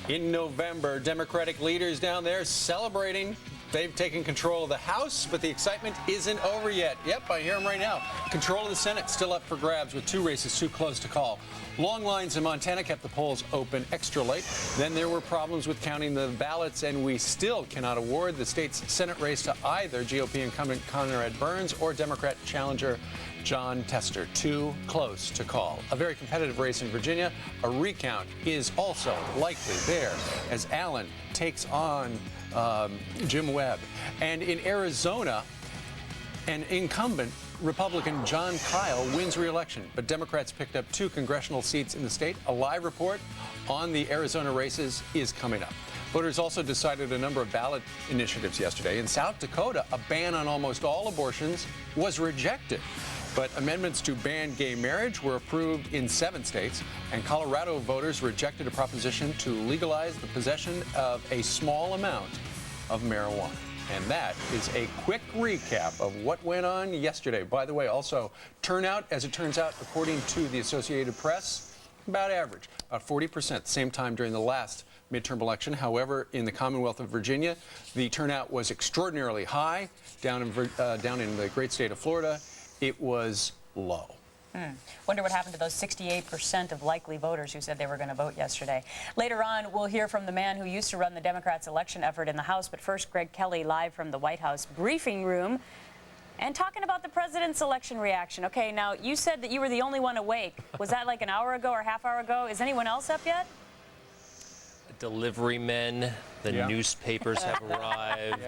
in November, Democratic leaders down there celebrating. They've taken control of the House, but the excitement isn't over yet. Yep, I hear them right now. Control of the Senate still up for grabs with 2 races too close to call. Long lines in Montana kept the polls open extra late. Then there were problems with counting the ballots, and we still cannot award the state's Senate race to either GOP incumbent Conrad Burns or Democrat challenger John Tester. Too close to call. A very competitive race in Virginia. A recount is also likely there as Allen takes on Jim Webb. And in Arizona, an incumbent Republican John Kyle wins re-election, but Democrats picked up 2 congressional seats in the state. A live report on the Arizona races is coming up. Voters also decided a number of ballot initiatives yesterday. In South Dakota, a ban on almost all abortions was rejected. But amendments to ban gay marriage were approved in 7 states, and Colorado voters rejected a proposition to legalize the possession of a small amount of marijuana. And that is a quick recap of what went on yesterday. By the way, also, turnout, as it turns out, according to the Associated Press, about average, about 40%, same time during the last midterm election. However, in the Commonwealth of Virginia, the turnout was extraordinarily high. Down in the great state of Florida, it was low. Wonder what happened to those 68% of likely voters who said they were going to vote yesterday. Later on, we'll hear from the man who used to run the Democrats' election effort in the House. But first, Greg Kelly live from the White House briefing room and talking about the president's election reaction. Okay, now, you said that you were the only one awake. Was that like an hour ago or half hour ago? Is anyone else up yet? Delivery men, the newspapers have arrived.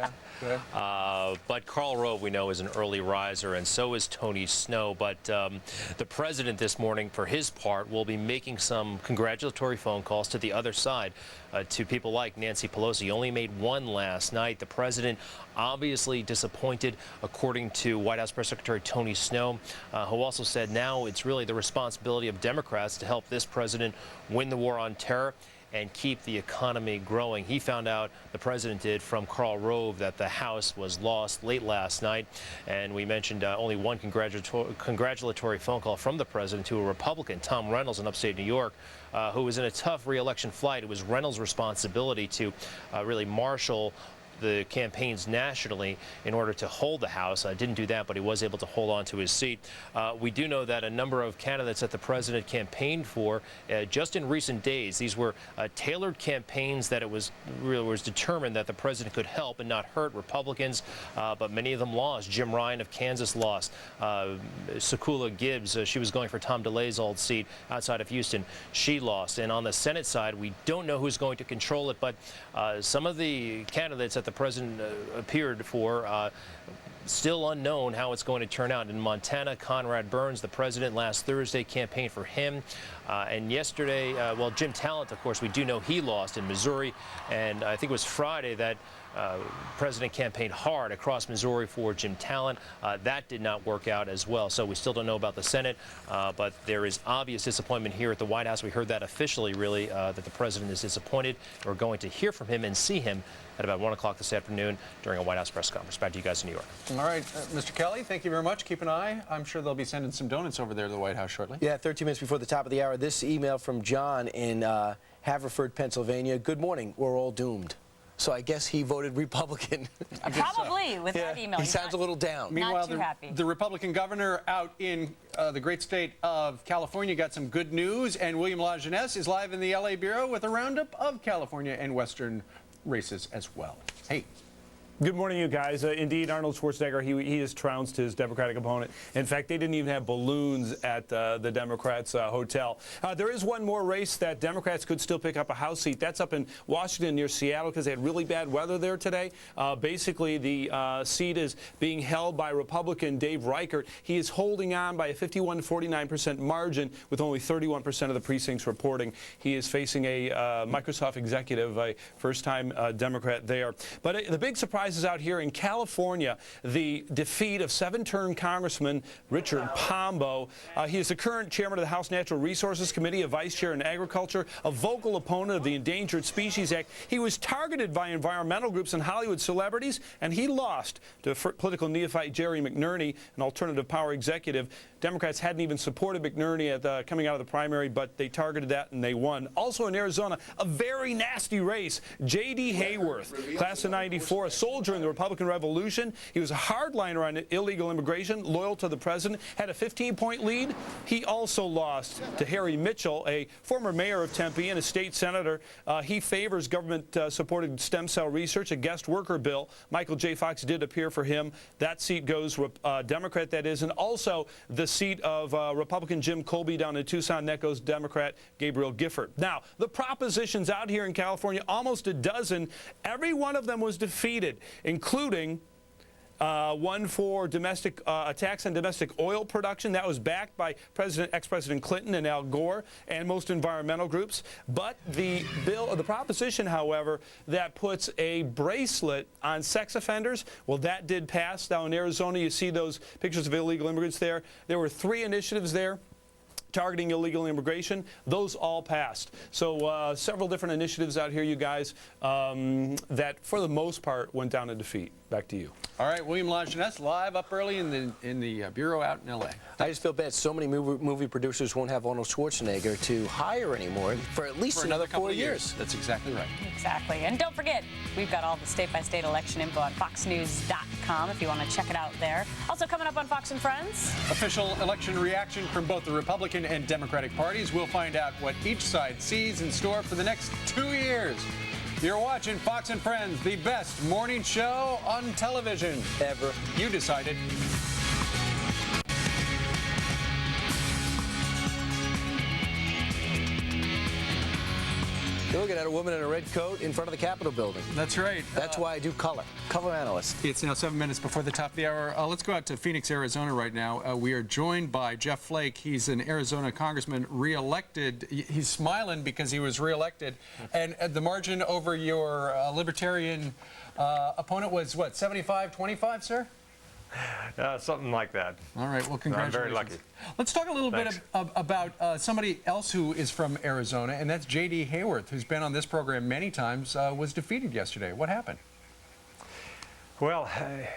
But Karl Rove, we know, is an early riser, and so is Tony Snow. But the president this morning, for his part, will be making some congratulatory phone calls to the other side, to people like Nancy Pelosi. He only made 1 last night. The president obviously disappointed, according to White House Press Secretary Tony Snow, who also said now it's really the responsibility of Democrats to help this president win the war on terror and keep the economy growing. He found out, the president did, from Karl Rove that the House was lost late last night. And we mentioned only 1 congratulatory phone call from the president to a Republican, Tom Reynolds, in upstate New York, who was in a tough re-election flight. It was Reynolds' responsibility to really marshal the campaigns nationally in order to hold the House. Didn't do that, but he was able to hold on to his seat. We do know that a number of candidates that the president campaigned for just in recent days, these were tailored campaigns that it was determined that the president could help and not hurt Republicans, but many of them lost. Jim Ryan of Kansas lost. Sekula Gibbs, she was going for Tom DeLay's old seat outside of Houston. She lost. And on the Senate side, we don't know who's going to control it, but some of the candidates that the president appeared for, still unknown how it's going to turn out. In Montana, Conrad Burns, the president, last Thursday campaigned for him. And yesterday, well, Jim Talent, of course, we do know he lost in Missouri. And I think it was Friday that president campaigned hard across Missouri for Jim Talent. That did not work out as well. So we still don't know about the Senate, but there is obvious disappointment here at the White House. We heard that officially, really, that the president is disappointed. We're going to hear from him and see him at about 1 o'clock this afternoon during a White House press conference. Back to you guys in New York. All right, Mr. Kelly, thank you very much. Keep an eye. I'm sure they'll be sending some donuts over there to the White House shortly. Yeah, 13 minutes before the top of the hour, this email from John in Haverford, Pennsylvania. Good morning. We're all doomed. so I guess he voted Republican. Probably with that email. He sounds a little down. Meanwhile, Not too happy. the Republican governor out in the great state of California got some good news, and William LaJeunesse is live in the LA Bureau with a roundup of California and Western races as well. Hey. Good morning, you guys. Indeed, Arnold Schwarzenegger, he has trounced his Democratic opponent. In fact, they didn't even have balloons at the Democrats' hotel. There is one more race that Democrats could still pick up a House seat. That's up in Washington near Seattle because they had really bad weather there today. Basically, the seat is being held by Republican Dave Reichert. He is holding on by a 51-49% margin with only 31% of the precincts reporting. He is facing a Microsoft executive, a first-time Democrat there. But the big surprise is out here in California, the defeat of 7-term Congressman Richard Pombo. He is the current chairman of the House Natural Resources Committee, a vice chair in agriculture, a vocal opponent of the Endangered Species Act. He was targeted by environmental groups and Hollywood celebrities, and he lost to political neophyte Jerry McNerney, an alternative power executive. Democrats hadn't even supported McNerney at coming out of the primary, but they targeted that and they won. Also in Arizona, a very nasty race. J.D. Hayworth, class of '94, a soldier in the Republican Revolution. He was a hardliner on illegal immigration, loyal to the president, had a 15-point lead. He also lost to Harry Mitchell, a former mayor of Tempe and a state senator. He favors government-supported stem cell research, a guest worker bill. Michael J. Fox did appear for him. That seat goes Democrat, that is, and also the seat of Republican Jim Colby down in Tucson. That goes Democrat Gabriel Gifford. Now, the propositions out here in California, almost a dozen, every one of them was defeated, including one for domestic attacks on domestic oil production. That was backed by ex-President Clinton and Al Gore and most environmental groups. But the bill, the proposition, however, that puts a bracelet on sex offenders, well, that did pass. Now in Arizona, you see those pictures of illegal immigrants there. There were 3 initiatives there targeting illegal immigration. Those all passed. So several different initiatives out here, you guys, that for the most part went down to defeat. Back to you. All right, William LaJeunesse live up early in the bureau out in L.A. I just feel bad. So many movie producers won't have Arnold Schwarzenegger to hire anymore for at least another 4 years. That's exactly right. Exactly. And don't forget, we've got all the state-by-state election info on foxnews.com if you want to check it out there. Also coming up on Fox and Friends. Official election reaction from both the Republican and Democratic parties. We'll find out what each side sees in store for the next 2 years. You're watching Fox and Friends, the best morning show on television ever. You decided. You're looking at a woman in a red coat in front of the Capitol building. That's right. That's why I do color. Color analyst. It's now 7 minutes before the top of the hour. Let's go out to Phoenix, Arizona right now. We are joined by Jeff Flake. He's an Arizona congressman re-elected. He's smiling because he was re-elected. And the margin over your libertarian opponent was, what, 75-25, sir? Something like that. All right, well, congratulations. I'm very lucky. Let's talk a little bit about somebody else who is from Arizona, and that's J.D. Hayworth, who's been on this program many times, was defeated yesterday. What happened? Well,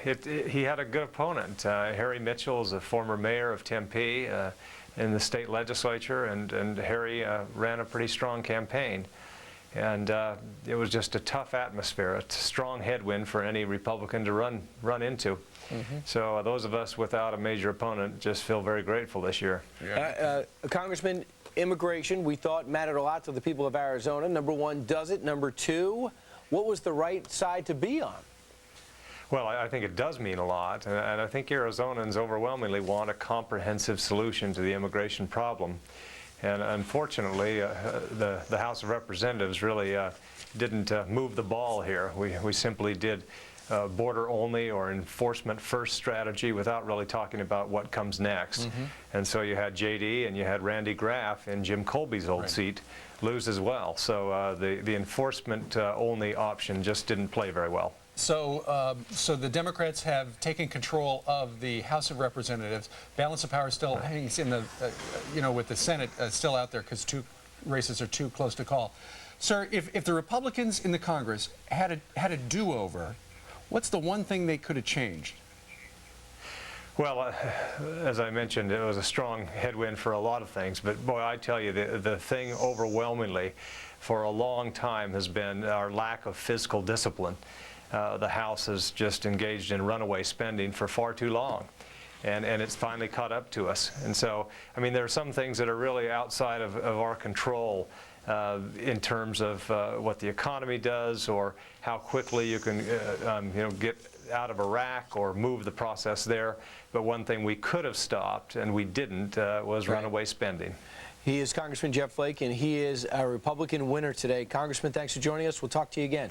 he had a good opponent. Harry Mitchell is a former mayor of Tempe in the state legislature, and Harry ran a pretty strong campaign. And it was just a tough atmosphere, a strong headwind for any Republican to run into. Mm-hmm. So those of us without a major opponent just feel very grateful this year. Congressman, immigration, we thought mattered a lot to the people of Arizona. Number one, does it? Number two, what was the right side to be on? Well, I think it does mean a lot, and I think Arizonans overwhelmingly want a comprehensive solution to the immigration problem. And unfortunately, the House of Representatives really didn't move the ball here. We simply did border-only or enforcement-first strategy without really talking about what comes next. Mm-hmm. And so you had J.D. and you had Randy Graff in Jim Colby's old seat lose as well. So the enforcement-only option just didn't play very well. So, so the Democrats have taken control of the House of Representatives. Balance of power still hangs in the, you know, with the Senate still out there because 2 races are too close to call. Sir, if the Republicans in the Congress had a do-over, what's the one thing they could have changed? Well, as I mentioned, it was a strong headwind for a lot of things. But boy, I tell you, the thing overwhelmingly for a long time has been our lack of fiscal discipline. The House has just engaged in runaway spending for far too long. And it's finally caught up to us. And so, I mean, there are some things that are really outside of our control in terms of what the economy does or how quickly you can, get out of Iraq or move the process there. But one thing we could have stopped, and we didn't, was runaway spending. He is Congressman Jeff Flake, and he is a Republican winner today. Congressman, thanks for joining us. We'll talk to you again.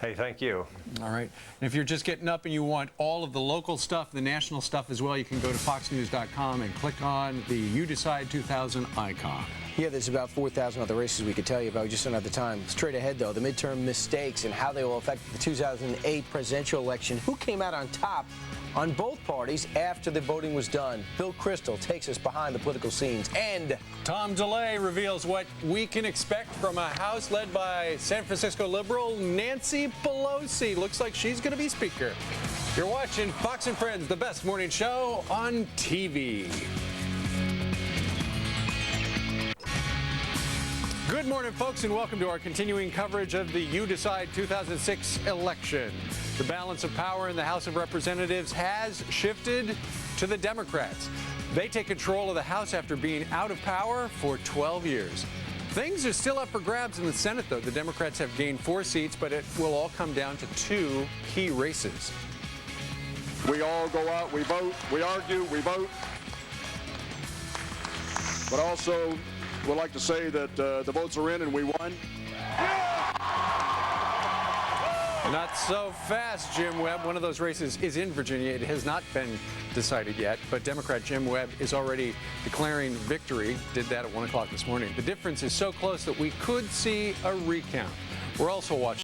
Hey, thank you. All right. And if you're just getting up and you want all of the local stuff, the national stuff as well, you can go to foxnews.com and click on the You Decide 2000 icon. Yeah, there's about 4,000 other races we could tell you about. We just don't have the time. Straight ahead, though, the midterm mistakes and how they will affect the 2008 presidential election. Who came out on top on both parties after the voting was done? Bill Kristol takes us behind the political scenes. And Tom DeLay reveals what we can expect from a House led by San Francisco liberal Nancy Pelosi. Looks like she's going to be Speaker. You're watching Fox and Friends, the best morning show on TV. Good morning, folks, and welcome to our continuing coverage of the You Decide 2006 election. The balance of power in the House of Representatives has shifted to the Democrats. They take control of the House after being out of power for 12 years. Things are still up for grabs in the Senate, though. The Democrats have gained 4 seats, but it will all come down to 2 key races. We all go out, we vote, we argue, we vote. But also, we'd like to say that the votes are in and we won. Not so fast, Jim Webb. One of those races is in Virginia. It has not been decided yet, but Democrat Jim Webb is already declaring victory. Did that at 1 o'clock this morning. The difference is so close that we could see a recount. We're also watching